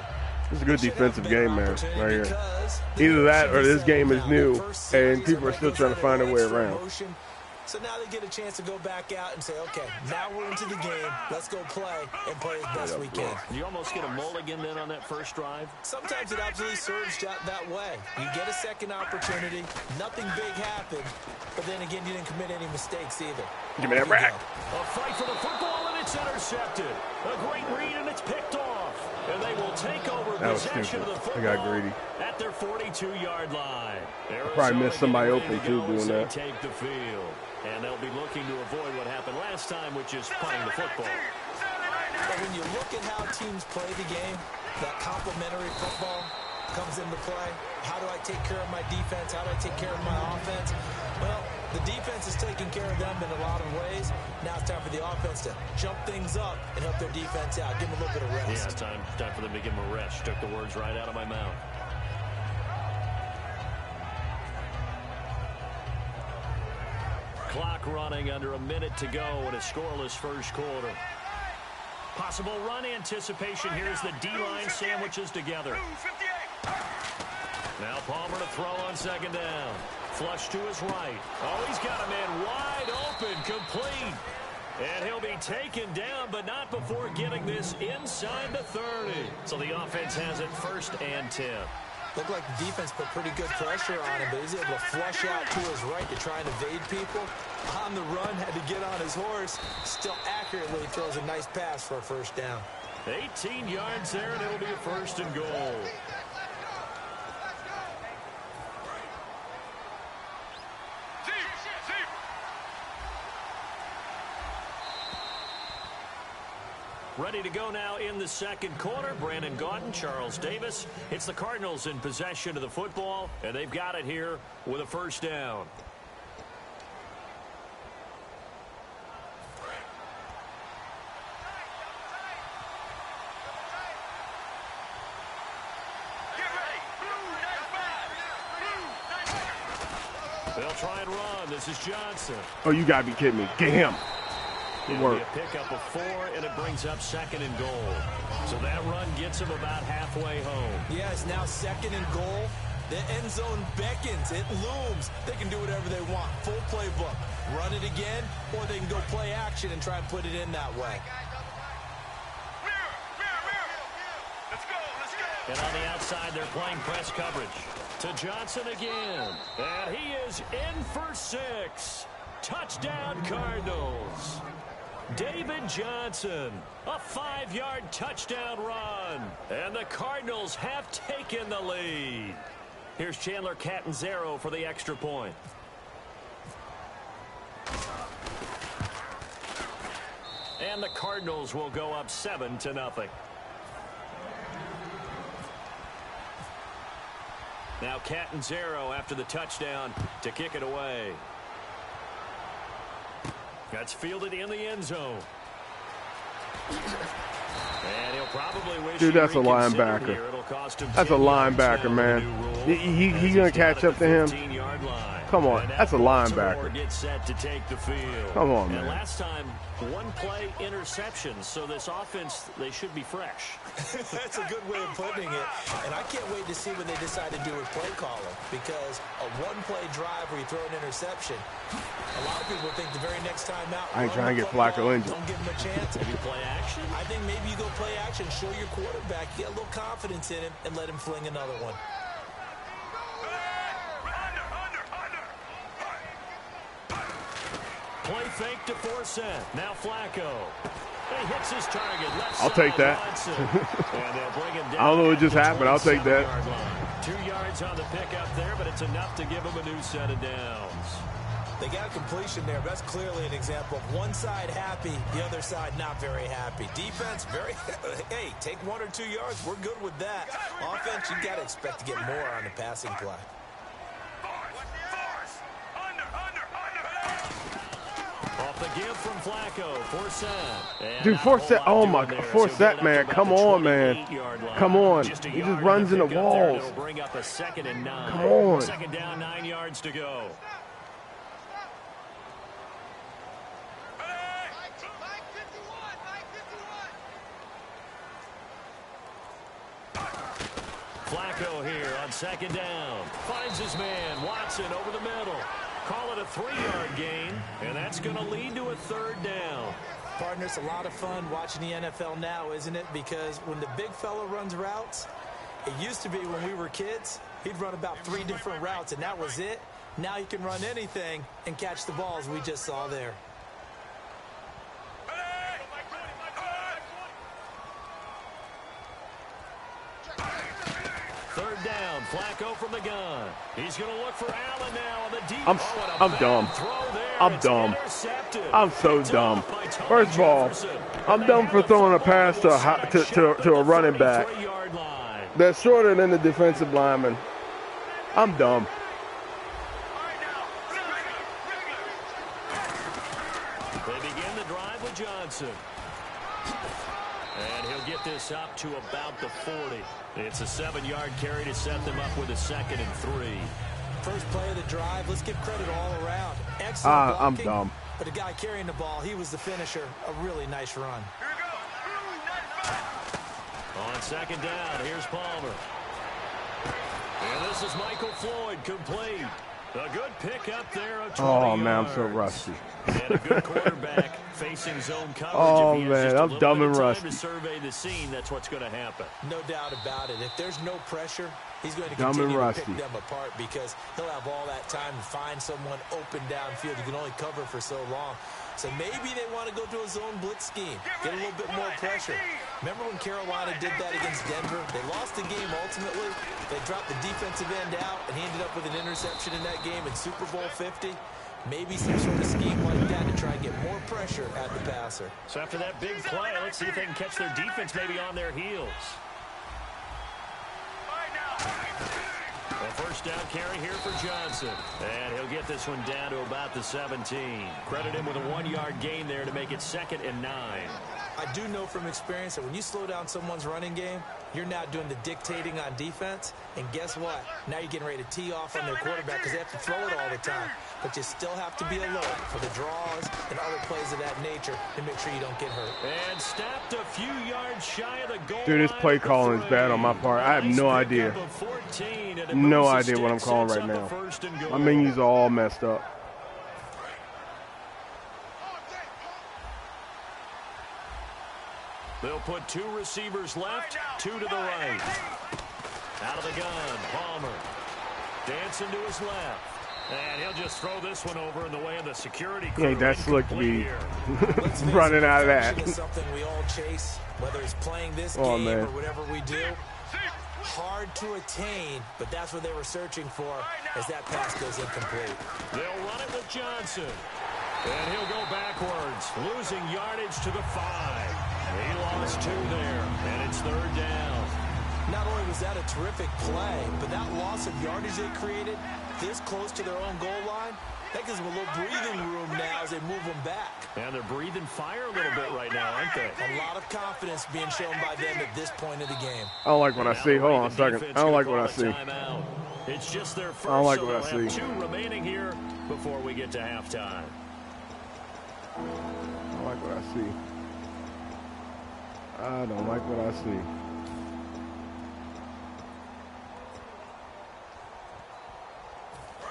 It's a good defensive game, man, right here. Either that or this game is new, and people are still trying to find their way around. So now they get a chance to go back out and say, okay, now we're into the game. Let's go play and play as best we can. You almost get a mulligan then on that first drive? Sometimes it absolutely serves that way. You get a second opportunity. Nothing big happened. But then again, you didn't commit any mistakes either. Give me that rack. A fight for the football, and it's intercepted. A great read, and it's picked off. And they will take over possession of the football. I got greedy. At their 42-yard line. Probably missed somebody open, too, doing that. Take the field. And they'll be looking to avoid what happened last time, which is punting the football. But when you look at how teams play the game, that complementary football comes into play. How do I take care of my defense? How do I take care of my offense? Well, the defense is taking care of them in a lot of ways. Now it's time for the offense to jump things up and help their defense out. Give them a little bit of rest. Yeah, time for them to give them a rest. Took the words right out of my mouth. Clock running, under a minute to go in a scoreless first quarter. Possible run anticipation here as the D-line sandwiches together. Now Palmer to throw on second down. Flush to his right. Oh, he's got a man wide open, complete. And he'll be taken down, but not before getting this inside the 30. So the offense has it 1st and 10. Looked like the defense put pretty good pressure on him, but he's able to flush out to his right to try and evade people. On the run, had to get on his horse. Still accurately throws a nice pass for a first down. 18 yards there, and it'll be a 1st and goal. Ready to go now in the second quarter. Brandon Gaudin, Charles Davis. It's the Cardinals in possession of the football, and they've got it here with a first down. They'll try and run. This is Johnson. Oh, you got to be kidding me. Get him. Good work. A pickup of 4, and it brings up 2nd and goal. So that run gets him about halfway home. Yeah, it's now 2nd and goal. The end zone beckons. It looms. They can do whatever they want. Full playbook. Run it again, or they can go play action and try and put it in that way. And on the outside, they're playing press coverage. To Johnson again. And he is in for 6. Touchdown, Cardinals. David Johnson, a 5-yard touchdown run. And the Cardinals have taken the lead. Here's Chandler Catanzaro for the extra point. And the Cardinals will go up 7-0. Now Catanzaro after the touchdown to kick it away. That's fielded in the end zone. And he'll probably wish dude, that's a linebacker. That's a linebacker, man. He gonna catch up to him? Come on, that's a linebacker. Gets set to take the field. Come on, man. And last time, 1 play interception, so this offense, they should be fresh. That's a good way of putting it. And I can't wait to see what they decide to do with play calling, because a 1-play drive where you throw an interception, a lot of people think the very next time out, I ain't trying to get Flacco injured. Don't give him a chance. Maybe play action? I think maybe you go play action, show your quarterback, get a little confidence in him, and let him fling another one. Play fake to force it. Now Flacco. He hits his target. I'll take that. And they'll bring him down. I don't know what just happened. I'll take that. 2 yards on the pickup there, but it's enough to give him a new set of downs. They got a completion there. That's clearly an example of one side happy, the other side not very happy. Defense, very, hey, take 1 or 2 yards. We're good with that. Offense, you got to expect to get more on the passing play. Off the give from Flacco. Forsett. Dude, Forsett, oh my God, Forsett, man, come on, man. Come on. He just runs in the walls. Bring up a 2nd and 9. Come on. 2nd down, 9 yards to go. Flacco here on 2nd down. Finds his man, Watson, over the middle. Call it a 3-yard gain, and that's going to lead to a 3rd down. Partner, it's a lot of fun watching the NFL now, isn't it? Because when the big fella runs routes, it used to be when we were kids, he'd run about 3 different routes, and that was it. Now he can run anything and catch the balls we just saw there. Flacco from the gun. He's going to look for Allen now on the deep. I'm dumb. I'm dumb. I'm so dumb. First of all, I'm dumb for throwing a pass to a running back that's shorter than the defensive lineman. I'm dumb. They begin the drive with Johnson. And he'll get this up to about the 40. It's a 7-yard carry to set them up with a 2nd and 3. First play of the drive, let's give credit all around. Excellent blocking, I'm dumb. But the guy carrying the ball, he was the finisher. A really nice run. On 2nd down, here's Palmer. And this is Michael Floyd, complete. A good pick up there of 20 Oh, man, I'm yards. so rusty. And a good quarterback facing zone coverage. Oh, if he has man, just a I'm little dumb bit of and time rusty. to survey the scene, that's what's going to happen. No doubt about it. If there's no pressure, he's going to Dumb and continue to rusty. pick them apart because he'll have all that time to find someone open downfield. You can only cover for so long. So maybe they want to go to a zone blitz scheme, get a little bit more pressure. Remember when Carolina did that against Denver? They lost the game ultimately. They dropped the defensive end out, and he ended up with an interception in that game in Super Bowl 50. Maybe some sort of scheme like that to try and get more pressure at the passer. So after that big play, let's see if they can catch their defense maybe on their heels. A 1st down carry here for Johnson. And he'll get this one down to about the 17. Credit him with a 1-yard gain there to make it 2nd and 9. I do know from experience that when you slow down someone's running game, you're now doing the dictating on defense. And guess what? Now you're getting ready to tee off on their quarterback because they have to throw it all the time. But you still have to be alert for the draws and other plays of that nature to make sure you don't get hurt. And stopped a few yards shy of the goal. Dude, this play calling is bad on my part. I have no idea. No idea what I'm calling right now. My menus are all messed up. They'll put 2 receivers left, 2 to the right. Out of the gun, Palmer. Dancing to his left. And he'll just throw this one over in the way of the security crew. Yeah, that's slick to be running out of that. Is something we all chase, whether it's playing this game or whatever we do. Hard to attain, but that's what they were searching for as that pass goes incomplete. They'll run it with Johnson. And he'll go backwards, losing yardage to the 5. He lost 2 there, and it's 3rd down. Not only was that a terrific play, but that loss of yardage they created this close to their own goal line, that gives them a little breathing room now as they move them back. And they're breathing fire a little bit right now, aren't they? A lot of confidence being shown by them at this point of the game. I don't like what I see. Hold on a second. I don't like what I see. It's just their first, I don't like so what I they'll see. have 2 remaining here before we get to halftime. I don't like what I see. I don't like what I see.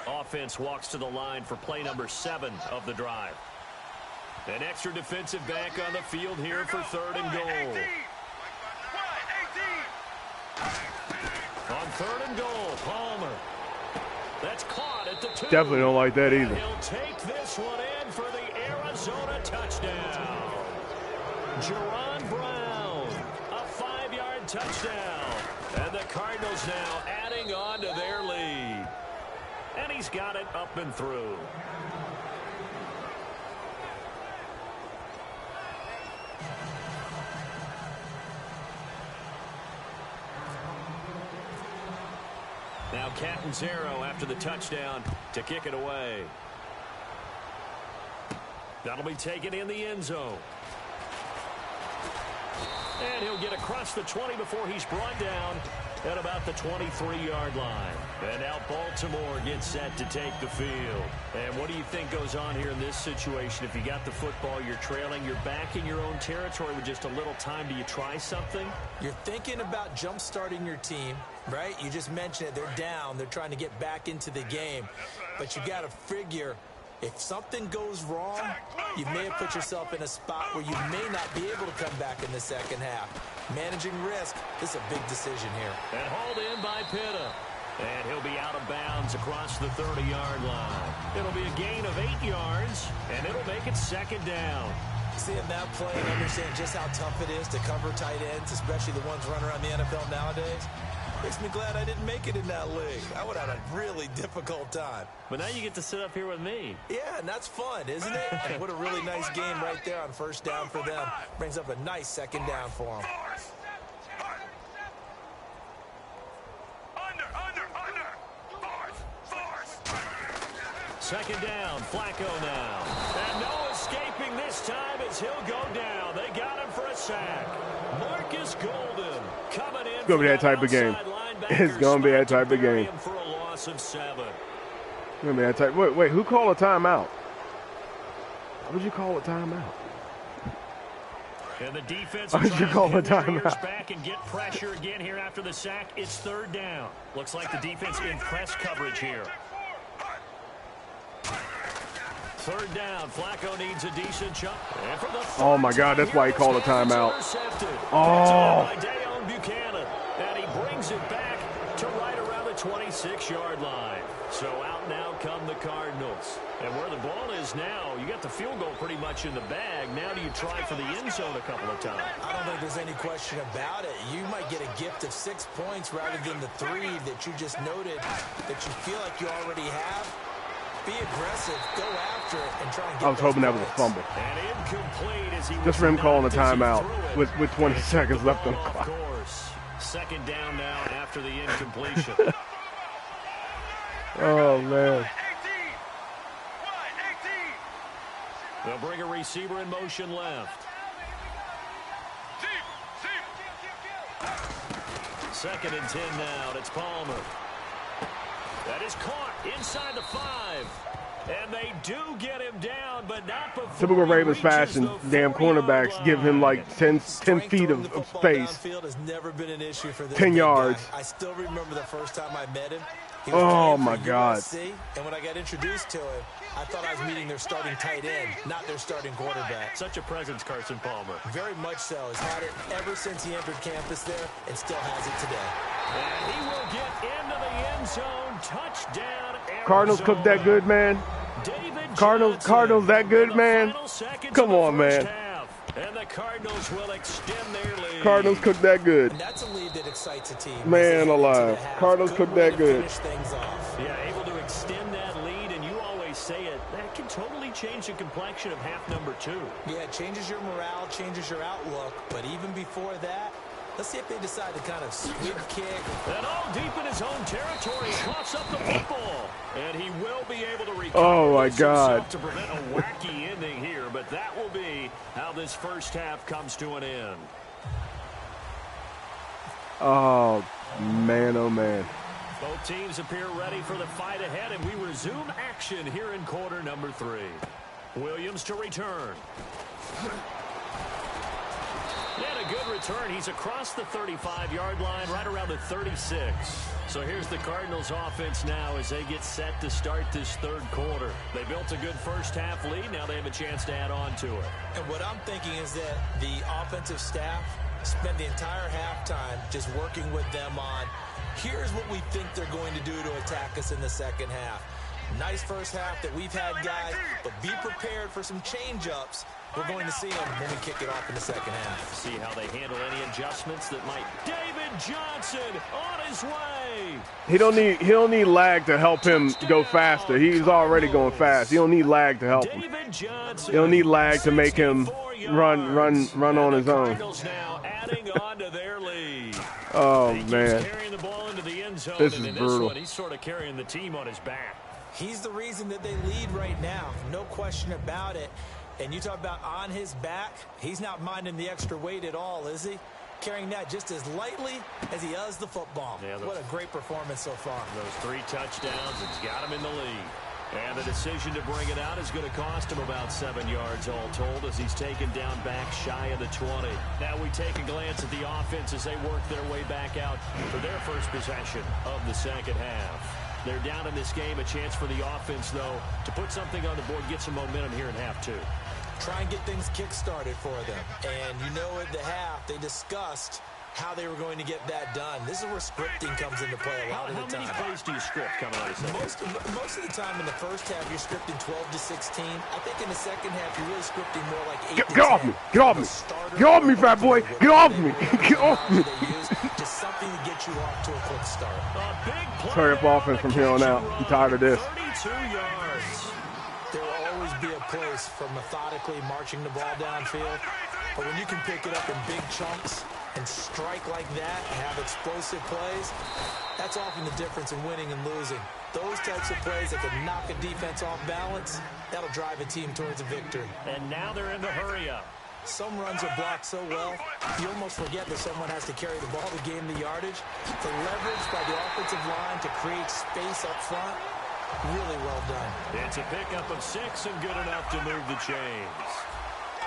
Offense walks to the line for play number 7 of the drive. An extra defensive back on the field here for 3rd and goal. On 3rd and goal, Palmer. That's caught at the 2. Definitely don't like that either. And he'll take this one in for the Arizona touchdown. Jerron Brown, a 5-yard touchdown. And the Cardinals now adding on to their lead. And he's got it up and through. Now Catanzaro after the touchdown to kick it away. That'll be taken in the end zone. And he'll get across the 20 before he's brought down at about the 23-yard line. And now Baltimore gets set to take the field. And what do you think goes on here in this situation? If you got the football, you're trailing, you're back in your own territory with just a little time. Do you try something? You're thinking about jump-starting your team, right? You just mentioned it. They're down. They're trying to get back into the game. But you got to figure, if something goes wrong, you may have put yourself in a spot where you may not be able to come back in the second half. Managing risk is a big decision here. And hauled in by Pitta. And he'll be out of bounds across the 30-yard line. It'll be a gain of 8 yards, and it'll make it second down. Seeing that play and understanding just how tough it is to cover tight ends, especially the ones running around the NFL nowadays, makes me glad I didn't make it in that league. I would have had a really difficult time. But now you get to sit up here with me. Yeah, and that's fun, isn't it? And what a really nice game right there on first down for them. Brings up a nice second down for them. Second down, Flacco now. And no escaping this time as he'll go down. They got him for a sack. Marcus Golden coming in. It's going to be that type of game. It's going to be that type of game. For a loss of 7. It's going to be that type. Wait, who called a timeout? Why would you call a timeout? And the defense why would you call a timeout? Back and get pressure again here after the sack. It's third down. Looks like the defense in press coverage here. Third down, Flacco needs a decent jump. Oh, my God, that's why he called a timeout. Oh. Buchanan, and he brings it back to right around the 26-yard line. So out now come the Cardinals. And where the ball is now, you got the field goal pretty much in the bag. Now do you try for the end zone a couple of times? I don't think there's any question about it. You might get a gift of 6 points rather than the 3 that you just noted that you feel like you already have. Be aggressive, go after it, and try and get I was hoping that was a fumble. Just for him calling a timeout with 20 seconds left on the clock. Of course. Second down now after the incompletion. Oh, man. They'll bring a receiver in motion left. Second and 10 now. It's Palmer. That is caught inside the 5. And they do get him down, but not before. Typical Ravens fashion, damn cornerbacks give him like 10 feet of space. Has never been an issue for this 10 yards. Guy. I still remember the first time I met him. Oh, my God. USC, and when I got introduced to him, I thought I was meeting their starting tight end, not their starting quarterback. Such a presence, Carson Palmer. Very much so. He's had it ever since he entered campus there and still has it today. And he will get into the end zone. Touchdown, Arizona. Cardinals cooked that good, man. Cardinals that good, man. Come on, man. And the Cardinals will extend their lead. Cardinals cooked that good. And that's a lead that excites a team. Man alive. Cardinals cooked that good. Yeah, able to extend that lead, and you always say it, that can totally change the complexion of half number 2. Yeah, it changes your morale, changes your outlook. But even before that, let's see if they decide to kind of squib kick. And all deep in his own territory, coughs up the football. And he will be able to recover. Oh, my God. To prevent a wacky ending here, but that will be how this first half comes to an end. Oh, man, oh, man. Both teams appear ready for the fight ahead, and we resume action here in quarter number 3. Williams to return. And a good return. He's across the 35-yard line, right around the 36. So here's the Cardinals offense now as they get set to start this third quarter. They built a good first half lead. Now they have a chance to add on to it. And what I'm thinking is that the offensive staff spent the entire halftime just working with them on, here's what we think they're going to do to attack us in the second half. Nice first half that we've had, guys, but be prepared for some change-ups. We're going to see them when we kick it off in the second half. See how they handle any adjustments that might. David Johnson on his way. He don't need lag to help him go faster. He's already going fast. He don't need lag to help him. He don't need lag to make him run on his own. Now adding on to their lead. Oh, man. Carrying the ball into the end zone, this and is in brutal. This one, he's sort of carrying the team on his back. He's the reason that they lead right now. No question about it. And you talk about on his back, he's not minding the extra weight at all, is he? Carrying that just as lightly as he does the football. Yeah, what a great performance so far. Those 3 touchdowns, it's got him in the lead. And the decision to bring it out is going to cost him about 7 yards all told as he's taken down back shy of the 20. Now we take a glance at the offense as they work their way back out for their first possession of the second half. They're down in this game. A chance for the offense, though, to put something on the board, get some momentum here in half 2. Try and get things kick-started for them. And you know at the half, they discussed how they were going to get that done. This is where scripting comes into play a lot of the time. How many plays do you script coming out of the second? Most of the time in the first half, you're scripting 12 to 16. I think in the second half, you're really scripting more like 8 to 10. Get off me! Get off me! Get off me, fat boy! Get off me! Get off me! Just something to get you off to a quick start. Hurry up offense from here on out. I'm tired of this. 32 yards. There will always be a place for methodically marching the ball downfield. But when you can pick it up in big chunks and strike like that and have explosive plays, that's often the difference in winning and losing. Those types of plays that can knock a defense off balance, that'll drive a team towards a victory. And now they're in the hurry-up. Some runs are blocked so well, you almost forget that someone has to carry the ball to gain the yardage. The leverage by the offensive line to create space up front, really well done. It's a pickup of 6 and good enough to move the chains.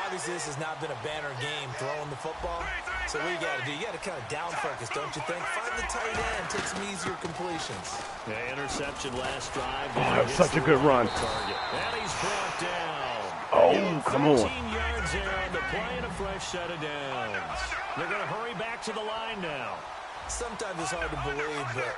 Obviously, this has not been a banner game throwing the football. So what you got to do, you got to kind of down focus, don't you think? Find the tight end, take some easier completions. Yeah, interception last drive. Oh, that's such a good run. And he's brought down. Oh, come on. 13 yards there on the play and a fresh set of downs. They're going to hurry back to the line now. Sometimes it's hard to believe, but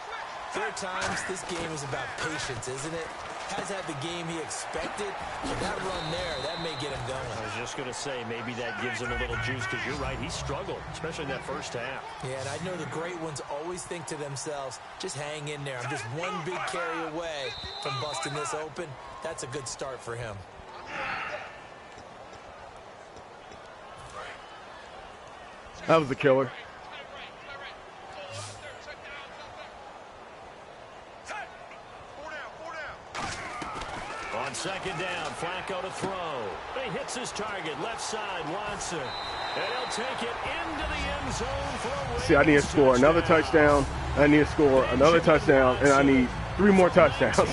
there are times this game is about patience, isn't it? Has had the game he expected, but that run there, that may get him going. I was just going to say, maybe that gives him a little juice, because you're right, he struggled, especially in that first half. Yeah, and I know the great ones always think to themselves, just hang in there. I'm just one big carry away from busting this open. That's a good start for him. That was the killer. On second down, Flacco to throw. He hits his target, left side, Watson. And he'll take it into the end zone for a Ravens. See, I need to score another touchdown. I need to score another touchdown, and I need 3 more touchdowns.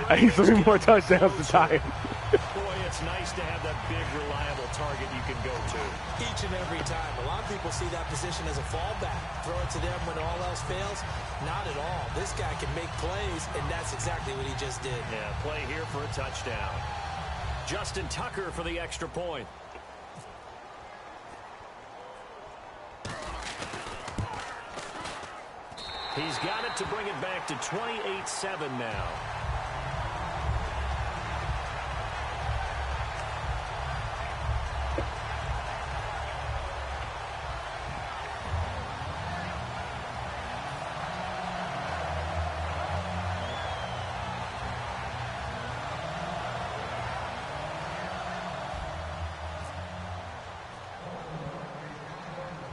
I need 3 more touchdowns to tie it. Boy, it's nice to have that big, reliable target you can go to. Each and every time. A lot of people see that position as a fallback. Throw it to them when all else fails. Not at all. This guy can make plays, and that's exactly what he just did. Yeah, play here for a touchdown. Justin Tucker for the extra point. He's got it to bring it back to 28-7 now.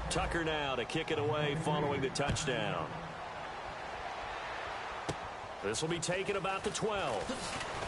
Tucker now to kick it away following the touchdown. This will be taken about the 12.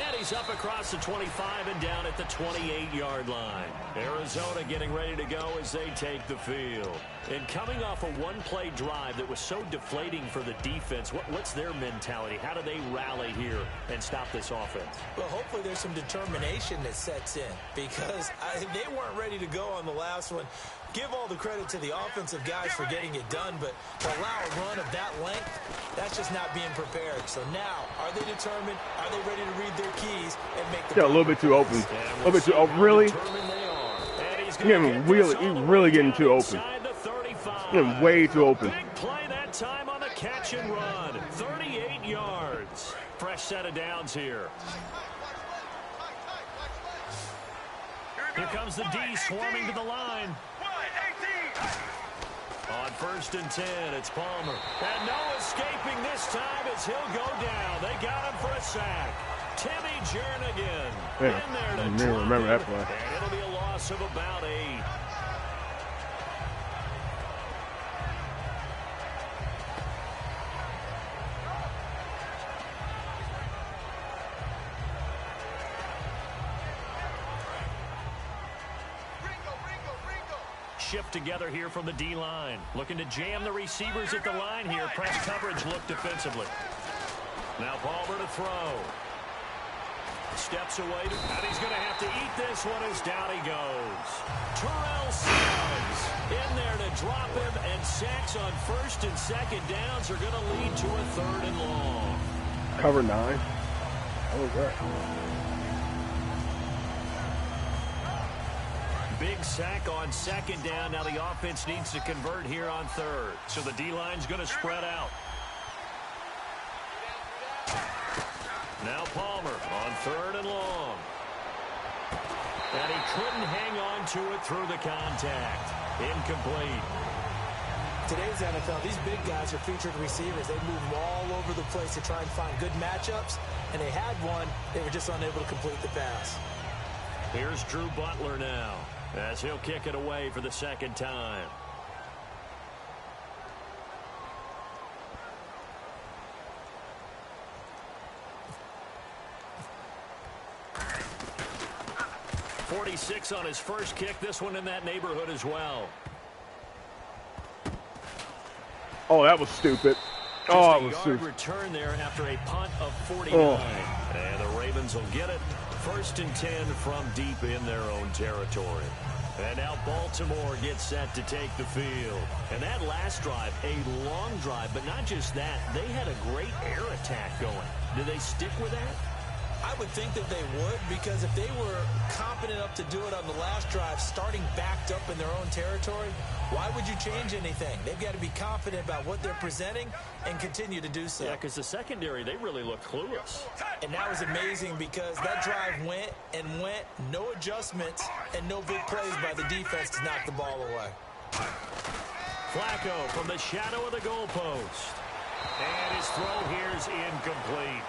And he's up across the 25 and down at the 28-yard line. Arizona getting ready to go as they take the field. And coming off a one-play drive that was so deflating for the defense, what's their mentality? How do they rally here and stop this offense? Well, hopefully there's some determination that sets in, because they weren't ready to go on the last one. Give all the credit to the offensive guys for getting it done, but to allow a run of that length, that's just not being prepared. So now, are they determined? Are they ready to read their keys and make the a little bit too open. A little bit too open. Really? He's really getting too open. Getting way too open. Big play that time on the catch and run. 38 yards. Fresh set of downs here. Here comes the D swarming to the line. On 1st and 10, it's Palmer. And no escaping this time as he'll go down. They got him for a sack. Timmy Jernigan in there to remember that play. And it'll be a loss of about 8. shift together here from the D-line. Looking to jam the receivers at the line here. Press coverage look defensively. Now Palmer to throw. Steps away, and he's going to have to eat this one as down he goes. Terrell Suggs in there to drop him, and sacks on first and second downs are going to lead to a 3rd and long. Cover 9. What was that? Big sack on 2nd down. Now the offense needs to convert here on 3rd. So the D-line's going to spread out. Now Palmer on 3rd and long. And he couldn't hang on to it through the contact. Incomplete. Today's NFL, these big guys are featured receivers. They move them all over the place to try and find good matchups. And they had one. They were just unable to complete the pass. Here's Drew Butler now, as he'll kick it away for the 2nd time. .46 on his first kick. This one in that neighborhood as well. Oh, that was stupid. Oh, that was stupid. Return there after a punt of 49. Oh. And the Ravens will get it. 1st and 10 from deep in their own territory. And now Baltimore gets set to take the field. And that last drive, a long drive, but not just that. They had a great air attack going. Do they stick with that? I would think that they would, because if they were competent enough to do it on the last drive, starting backed up in their own territory, why would you change anything? They've got to be confident about what they're presenting and continue to do so. Yeah, because the secondary, they really look clueless. And that was amazing because that drive went and went, no adjustments, and no big plays by the defense to knock the ball away. Flacco from the shadow of the goalpost. And his throw here is incomplete.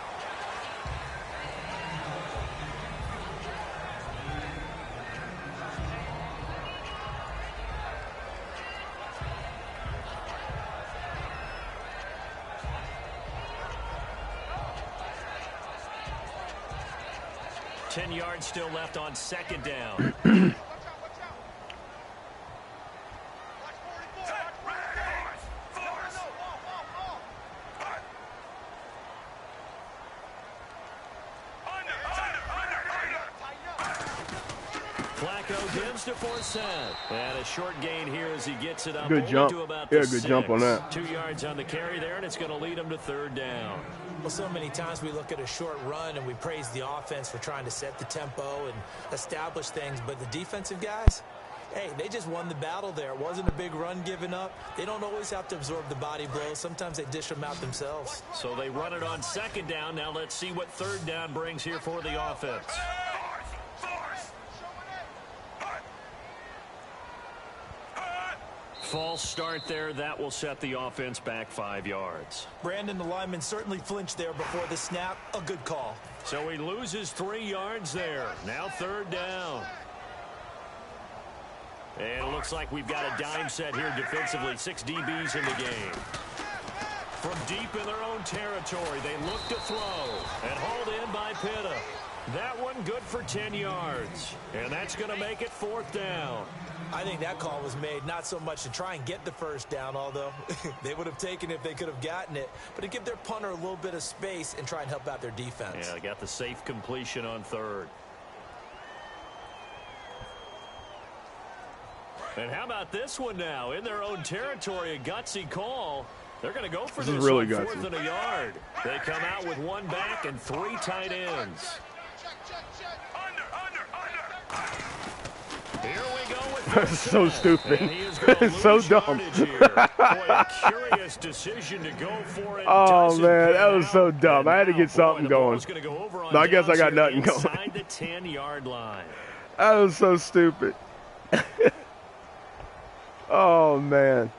Ten yards still left on 2nd down. Flacco gives to Forsett. And a short gain here as he gets it up. Good jump. To about yeah, good 6. Jump on that. 2 yards on the carry there, and it's going to lead him to 3rd down. Well, so many times we look at a short run and we praise the offense for trying to set the tempo and establish things, but the defensive guys, hey, they just won the battle there. It wasn't a big run given up. They don't always have to absorb the body blows. Sometimes they dish them out themselves. So they run it on 2nd down. Now let's see what 3rd down brings here for the offense. False start there. That will set the offense back 5 yards. Brandon, the lineman certainly flinched there before the snap. A good call. So he loses 3 yards there. Now 3rd down. And it looks like we've got a dime set here defensively. 6 DBs in the game. From deep in their own territory, they look to throw. And hauled in by Pitta. That one good for 10 yards. And that's going to make it 4th down. I think that call was made not so much to try and get the 1st down, although they would have taken it if they could have gotten it, but to give their punter a little bit of space and try and help out their defense. Yeah, they got the safe completion on 3rd. And how about this one now? In their own territory, a gutsy call. They're going to go for this really on 4th and a yard. They come out with 1 back and 3 tight ends. Here we go with That's so stupid. It's so dumb. Boy, a curious decision to go for it. Oh, man, that was so dumb. I had to get something going. No, I guess I got nothing going. Inside the 10-yard line. That was so stupid. Oh, man.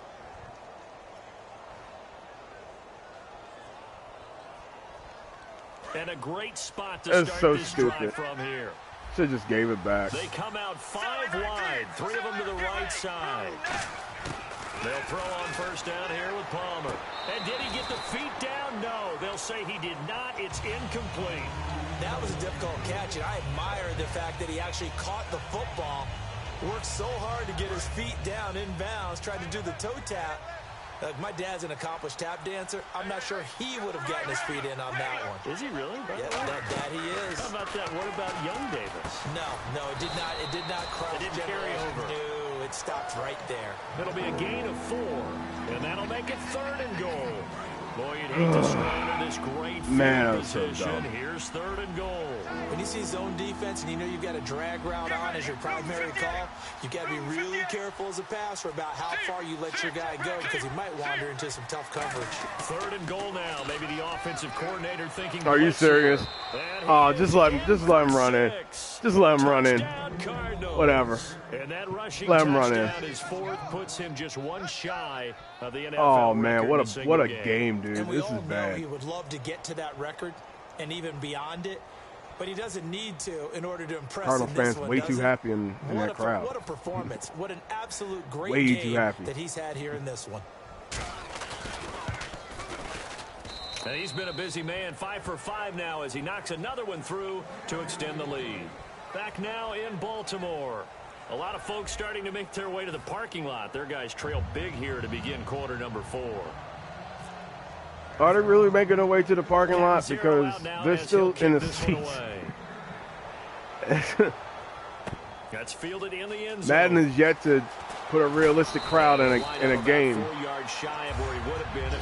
And a great spot to start this drive from here. Should just gave it back. They come out 5 wide, 3 of them to the right side. They'll throw on 1st down here with Palmer. And did he get the feet down? No, they'll say he did not. It's incomplete. That was a difficult catch, and I admire the fact that he actually caught the football Worked so hard to get his feet down inbounds, tried to do the toe tap. My dad's an accomplished tap dancer. I'm not sure he would have gotten his feet in on that one. Is he really? Yeah, that he is. How about that? What about young Davis? No, it did not. It did not cross. It didn't carry over. No, it stopped right there. It'll be a gain of 4, and that'll make it 3rd and goal. Boy, you'd hate to squander this great field position. Here's 3rd and goal. When you see zone defense and you know you've got a drag route on as your primary call, you've got to be really careful as a passer about how far you let your guy go because he might wander into some tough coverage. 3rd and goal now. Maybe the offensive coordinator thinking. Are you serious? Oh, just let him run in. Just let him run in. Whatever. And that rushing let him run in. His 4th puts him just 1 shy of the NFL. Oh man, what a game, dude. And we this all is bad. know he would love to get to that record and even beyond it, but he doesn't need to in order to impress. Cardinal fans way too happy in that crowd. What a performance! What an absolute great way game too happy that he's had here in this one. And he's been a busy man, 5 for 5 now as he knocks another one through to extend the lead. Back now in Baltimore. A lot of folks starting to make their way to the parking lot. Their guys trail big here to begin quarter number 4. Are they really making their way to the parking lot? Because they're still in the seats. That's fielded in the end zone. Madden is yet to put a realistic crowd in a game.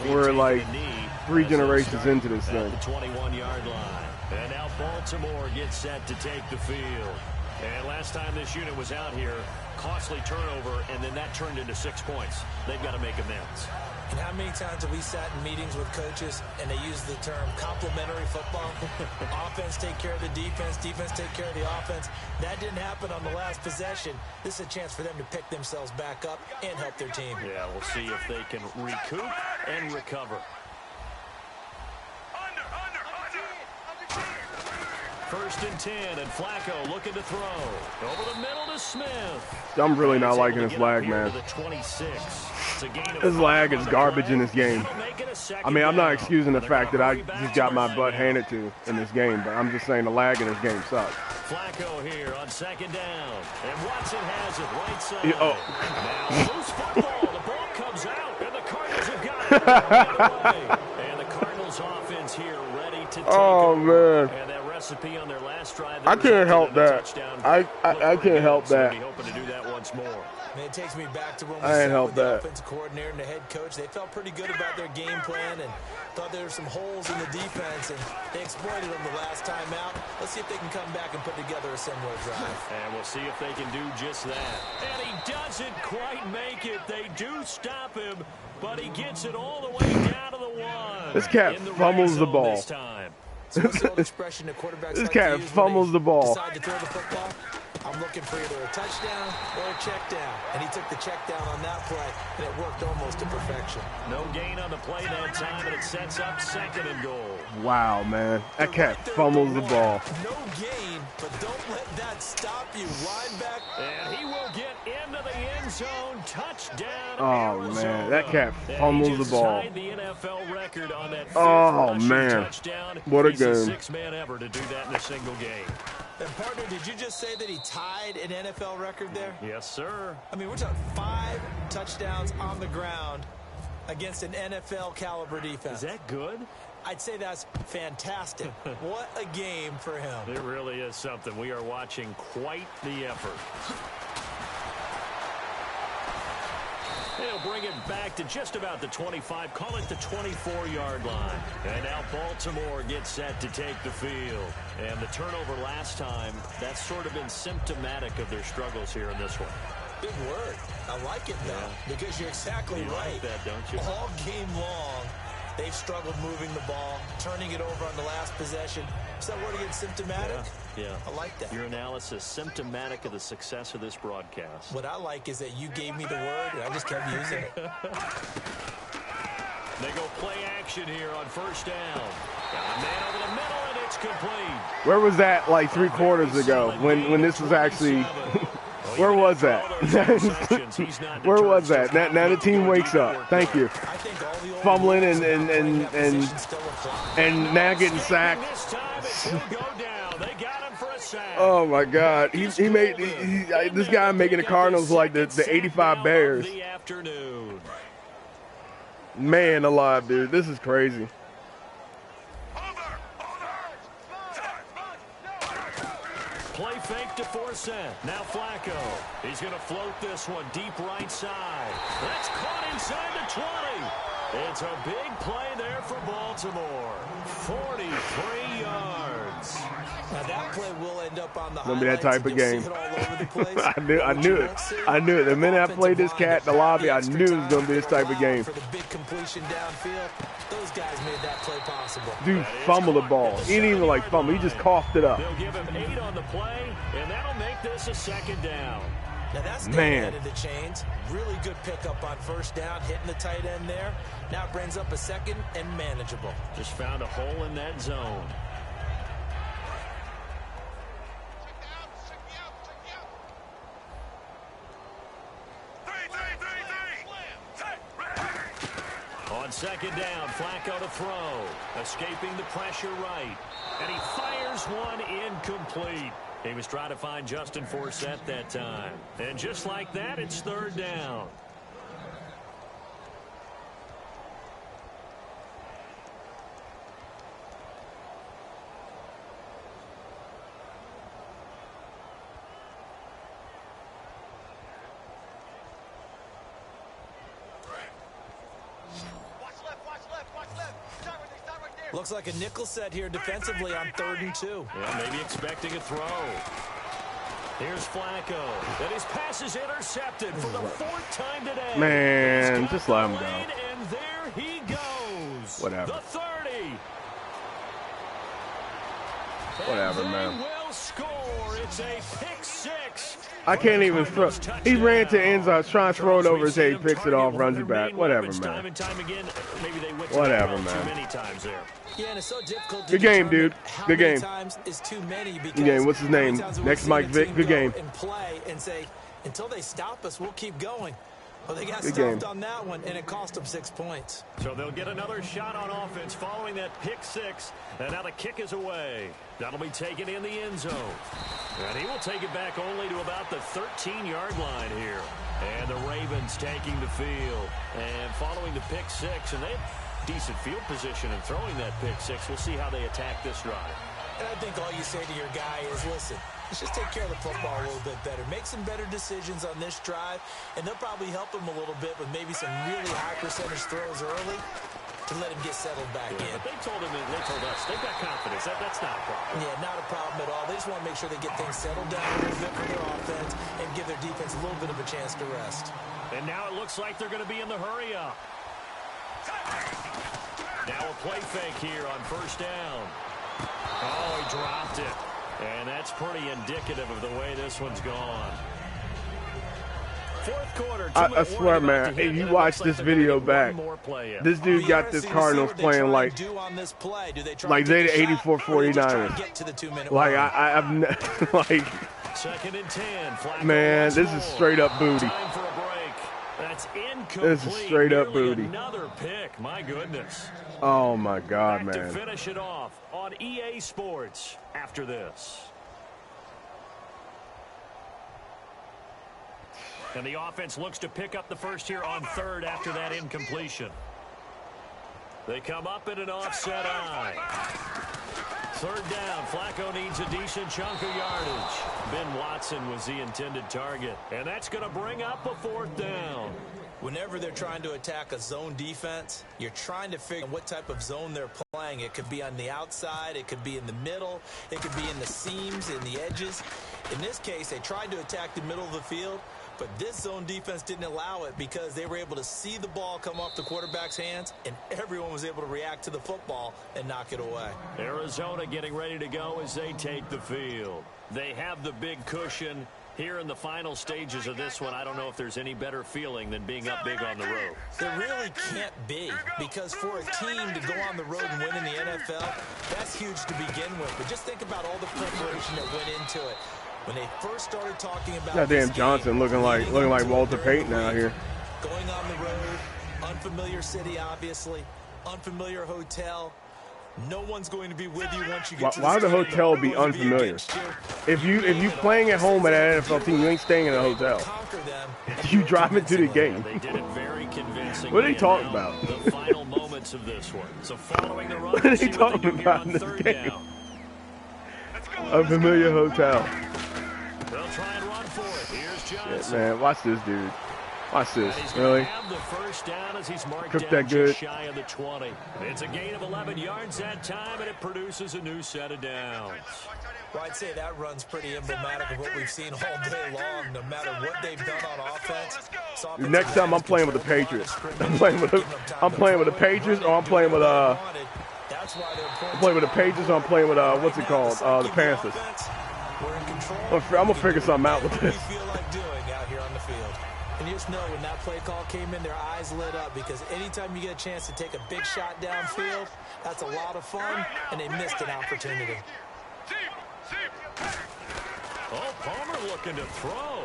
We're like 3 generations into this thing. The 21-yard line. And now Baltimore gets set to take the field. And last time this unit was out here, costly turnover, and then that turned into 6 points. They've got to make amends. And how many times have we sat in meetings with coaches and they use the term complementary football? Offense take care of the defense, defense take care of the offense. That didn't happen on the last possession. This is a chance for them to pick themselves back up and help their team. Yeah, we'll see if they can recoup and recover. 1st and 10, and Flacco looking to throw. Over the middle to Smith. I'm really not liking this lag, man. This lag is garbage in this game. I mean, I'm not excusing the fact that I just got my butt handed to in this game, but I'm just saying the lag in this game sucks. Flacco here on 2nd down, and Watson has it right side. Now loose football. The ball comes out, and the Cardinals have got it. And the Cardinals offense here ready to take over. Man. And that recipe on their last drive. I can't help that. I can't help that. Hoping to do that once more. Man, it takes me back to when we sat with the offensive coordinator and the head coach. They felt pretty good about their game plan and thought there were some holes in the defense, and they exploited them the last time out. Let's see if they can come back and put together a similar drive. And we'll see if they can do just that. And he doesn't quite make it. They do stop him, but he gets it all the way down to the 1. This cat fumbles the ball. So what's the old expression that quarterbacks this cat fumbles the ball. Decide to throw the football? I'm looking for either a touchdown or a check down. And he took the check down on that play, and it worked almost to perfection. No gain on the play that time, and it sets up 2nd and goal. Wow, man. That cat fumbles the ball. No gain, but don't let that stop you. Linebacker. And he will get into the end zone. Touchdown, Arizona. Man. That cat fumbles the ball. The NFL record on that man. Touchdown. What a He's game. The 6th man ever to do that in a single game. And partner, did you just say that he tied an NFL record there? Yes, sir. I mean, we're talking 5 touchdowns on the ground against an NFL caliber defense. Is that good? I'd say that's fantastic. What a game for him. It really is something. We are watching quite the effort. He'll bring it back to just about the 25, call it the 24-yard line. And now Baltimore gets set to take the field. And the turnover last time, that's sort of been symptomatic of their struggles here in this one. Big word. I like it, though, because you're exactly right. You like that, don't you? All game long, they've struggled moving the ball, turning it over on the last possession. Is that word again, symptomatic? Yeah. I like that. Your analysis, symptomatic of the success of this broadcast. What I like is that you gave me the word, and I just kept using it. They go play action here on 1st down. Got a man over the middle, and it's complete. Where was that like 3 quarters ago when this was actually... Where was that? Where was that? Now the team wakes up. Thank you. Fumbling and now getting sacked. sack. Oh my God, he made this guy making the Cardinals like the '85 Bears. Man alive, dude, this is crazy. Play fake to Forsett. Now Flacco. He's going to float this one deep right side. That's caught inside the 20. It's a big play there for Baltimore. 43 yards. Now that play will end up on the Gonna be that type of game. I knew it. The minute I played this cat in the lobby, I knew it was gonna be this type of game. For the big completion downfield, those guys made that play possible. Dude fumbled the ball. He didn't even like fumble. He just coughed it up. They'll give him 8 on the play, and that'll make this a second down. Now that's ahead of the chains. Really good pickup on first down, hitting the tight end there. Now it brings up a second and manageable. Just found a hole in that zone. On second down, Flacco to throw. Escaping the pressure right. And he fires one incomplete. He was trying to find Justin Forsett that time. And just like that, it's third down. Looks like a nickel set here defensively on 3rd and 2. Yeah, maybe expecting a throw. Here's Flacco. And his pass is intercepted for the 4th time today. Man, just let him go. And there he goes. Whatever. The 30. Whatever, and man. They will score. It's a pick 6. I can't even throw. He ran to end zone, trying to throw it over his head. He picks it off, runs it back. Whatever, man. Whatever, man. Yeah, and it's so difficult to good game, dude. Good game. Is too many because good game. What's his name? Next Mike Vick. Good game. And play and say, until they stop us, we'll keep going. Well, they got good stopped game. on that one, and it cost them 6 points. So they'll get another shot on offense following that pick 6. And now the kick is away. That'll be taken in the end zone. And he will take it back only to about the 13-yard line here. And the Ravens taking the field. And following the pick 6, and they have decent field position in throwing that pick 6. We'll see how they attack this drive. And I think all you say to your guy is, listen, let's just take care of the football a little bit better. Make some better decisions on this drive, and they'll probably help him a little bit with maybe some really high percentage throws early to let him get settled back in. But they told us they've got confidence. That's not a problem. Yeah, not a problem at all. They just want to make sure they get things settled down a little bit for their offense and give their defense a little bit of a chance to rest. And now it looks like they're going to be in the hurry up. Now a play fake here on first down. Oh, he dropped it. And that's pretty indicative of the way this one's gone. Fourth quarter. I swear, man, hey, you watch this video back. This dude got this Cardinals playing like they're the 84 49ers. Like, I've like, second and 10. Man, this is straight up booty. That's incomplete. This is straight up booty. Another pick. My goodness. Oh my God, Back man. To finish it off on EA Sports after this. And the offense looks to pick up the first here on 3rd after that incompletion. They come up in an offset eye. 3rd down. Flacco needs a decent chunk of yardage. Ben Watson was the intended target. And that's going to bring up a 4th down. Whenever they're trying to attack a zone defense, you're trying to figure out what type of zone they're playing. It could be on the outside. It could be in the middle. It could be in the seams, in the edges. In this case, they tried to attack the middle of the field, but this zone defense didn't allow it because they were able to see the ball come off the quarterback's hands, and everyone was able to react to the football and knock it away. Arizona getting ready to go as they take the field. They have the big cushion. Here in the final stages of this one, I don't know if there's any better feeling than being up big on the road. There really can't be, because for a team to go on the road and win in the NFL, that's huge to begin with. But just think about all the preparation that went into it. When they first started talking about goddamn Johnson looking like Walter Payton out here. Going on the road, unfamiliar city, obviously, unfamiliar hotel. No one's going to be with you once you get Why, to why would the stadium. hotel be No one's gonna unfamiliar? against you. If you playing at home at an NFL team, you ain't staying in a hotel. Conquer them. You driving to the game. They did it very convincingly. What are they and talking now about? The final moments of this one. So following the run, What are we'll they see what they talking do here about on in this third game? down. A familiar hotel. They'll try and run for it. Here's Shit, Johnson. man, watch this, dude. Watch this. And he's gonna Really? have the first down as he's marked Cooked down that good. just shy of the 20. It's a gain of 11 yards that time, and it produces a new set of downs. Well, I'd say that run's pretty emblematic of what we've seen all day long, no matter what they've done on offense. Dude, next time I'm playing with the Patriots. I'm playing with the Patriots, or I'm playing with I'm playing with the Patriots, or I'm playing with what's it called? The Panthers. I'm gonna figure something out with this. And you just know when that play call came in, their eyes lit up, because anytime you get a chance to take a big shot downfield, that's a lot of fun, and they missed an opportunity. Oh, Palmer looking to throw.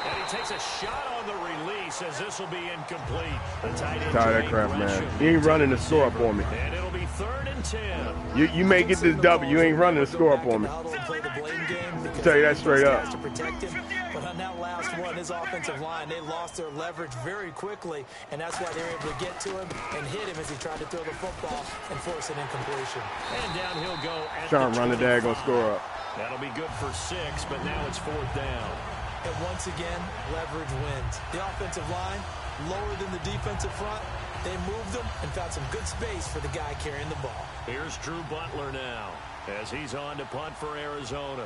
And he takes a shot on the release as this will be incomplete. The tight end, Tired of that crap, man. You ain't running the score up for me. And it'll be 3rd and 10. You may get this W. You ain't running the score up for me. I'll tell you that straight up. But on that last one, his offensive line, they lost their leverage very quickly, and that's why they were able to get to him and hit him as he tried to throw the football and force an incompletion. And down he'll go at Trying the to run the 25. daggone score up. That'll be good for 6, but now it's 4th down. And once again, leverage wins. The offensive line, lower than the defensive front, they moved them and found some good space for the guy carrying the ball. Here's Drew Butler now as he's on to punt for Arizona.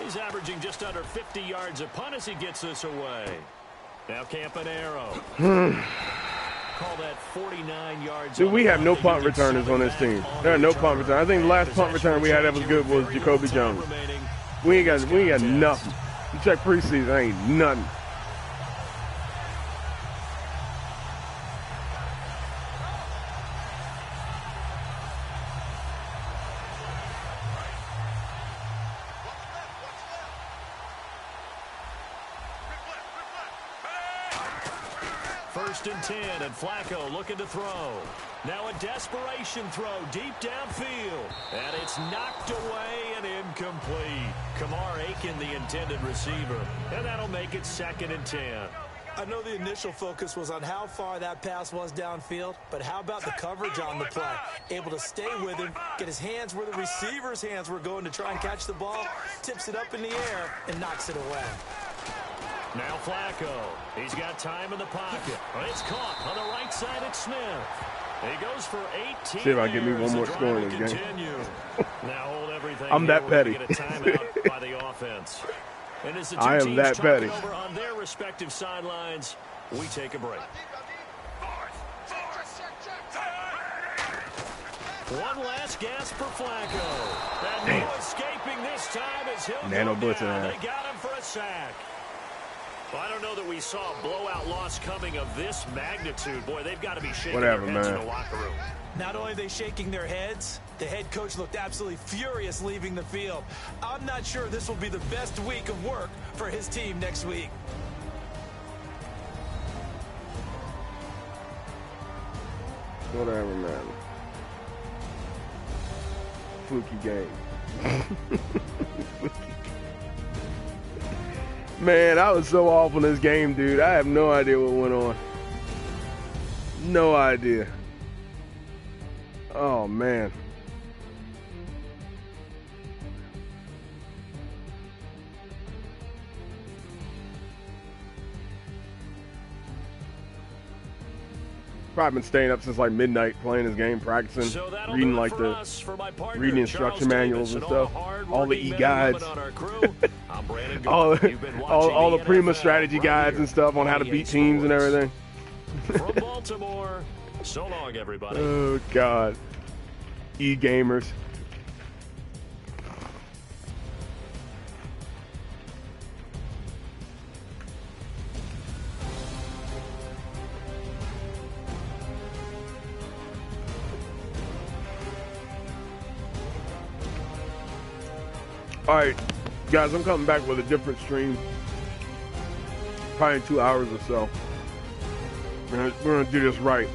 He's averaging just under 50 yards a punt as he gets this away. Now Campanaro. Call that 49 yards. Dude, we have no punt returners on this team. There are no punt returners. I think the last punt return we had that was good was Jacoby Jones. We ain't got nothing. You check preseason, ain't nothing. First and 10, and Flacco looking to throw. Now a desperation throw deep downfield. And it's knocked away and incomplete. Kamar Aiken, the intended receiver. And that'll make it 2nd and 10. I know the initial focus was on how far that pass was downfield, but how about the coverage on the play? Able to stay with him, get his hands where the receiver's hands were going to try and catch the ball, tips it up in the air, and knocks it away. Now Flacco. He's got time in the pocket. It's caught on the right side at Smith. He goes for 18. See if I can get me one more score in this game. Now hold everything. I'm that petty. Get a timeout by the offense. And as the two I am teams that talk petty. over on their respective sidelines, we take a break. One last gasp for Flacco. And no escaping this time as he'll Nano go blitz down. in. They got him for a sack. Well, I don't know that we saw a blowout loss coming of this magnitude. Boy, they've got to be shaking their heads in the locker room. Not only are they shaking their heads, the head coach looked absolutely furious leaving the field. I'm not sure this will be the best week of work for his team next week. Whatever, man. Fluky game. Man, I was so off on this game, dude. I have no idea what went on. No idea. Oh, man. Probably been staying up since like midnight playing this game, practicing, reading like the instruction manuals and stuff, all the e-guides, all the Prima strategy guides and stuff on how to beat teams and everything. From Baltimore, so long, everybody. Oh God, e-gamers. All right, guys, I'm coming back with a different stream, probably in 2 hours or so. We're gonna do this right.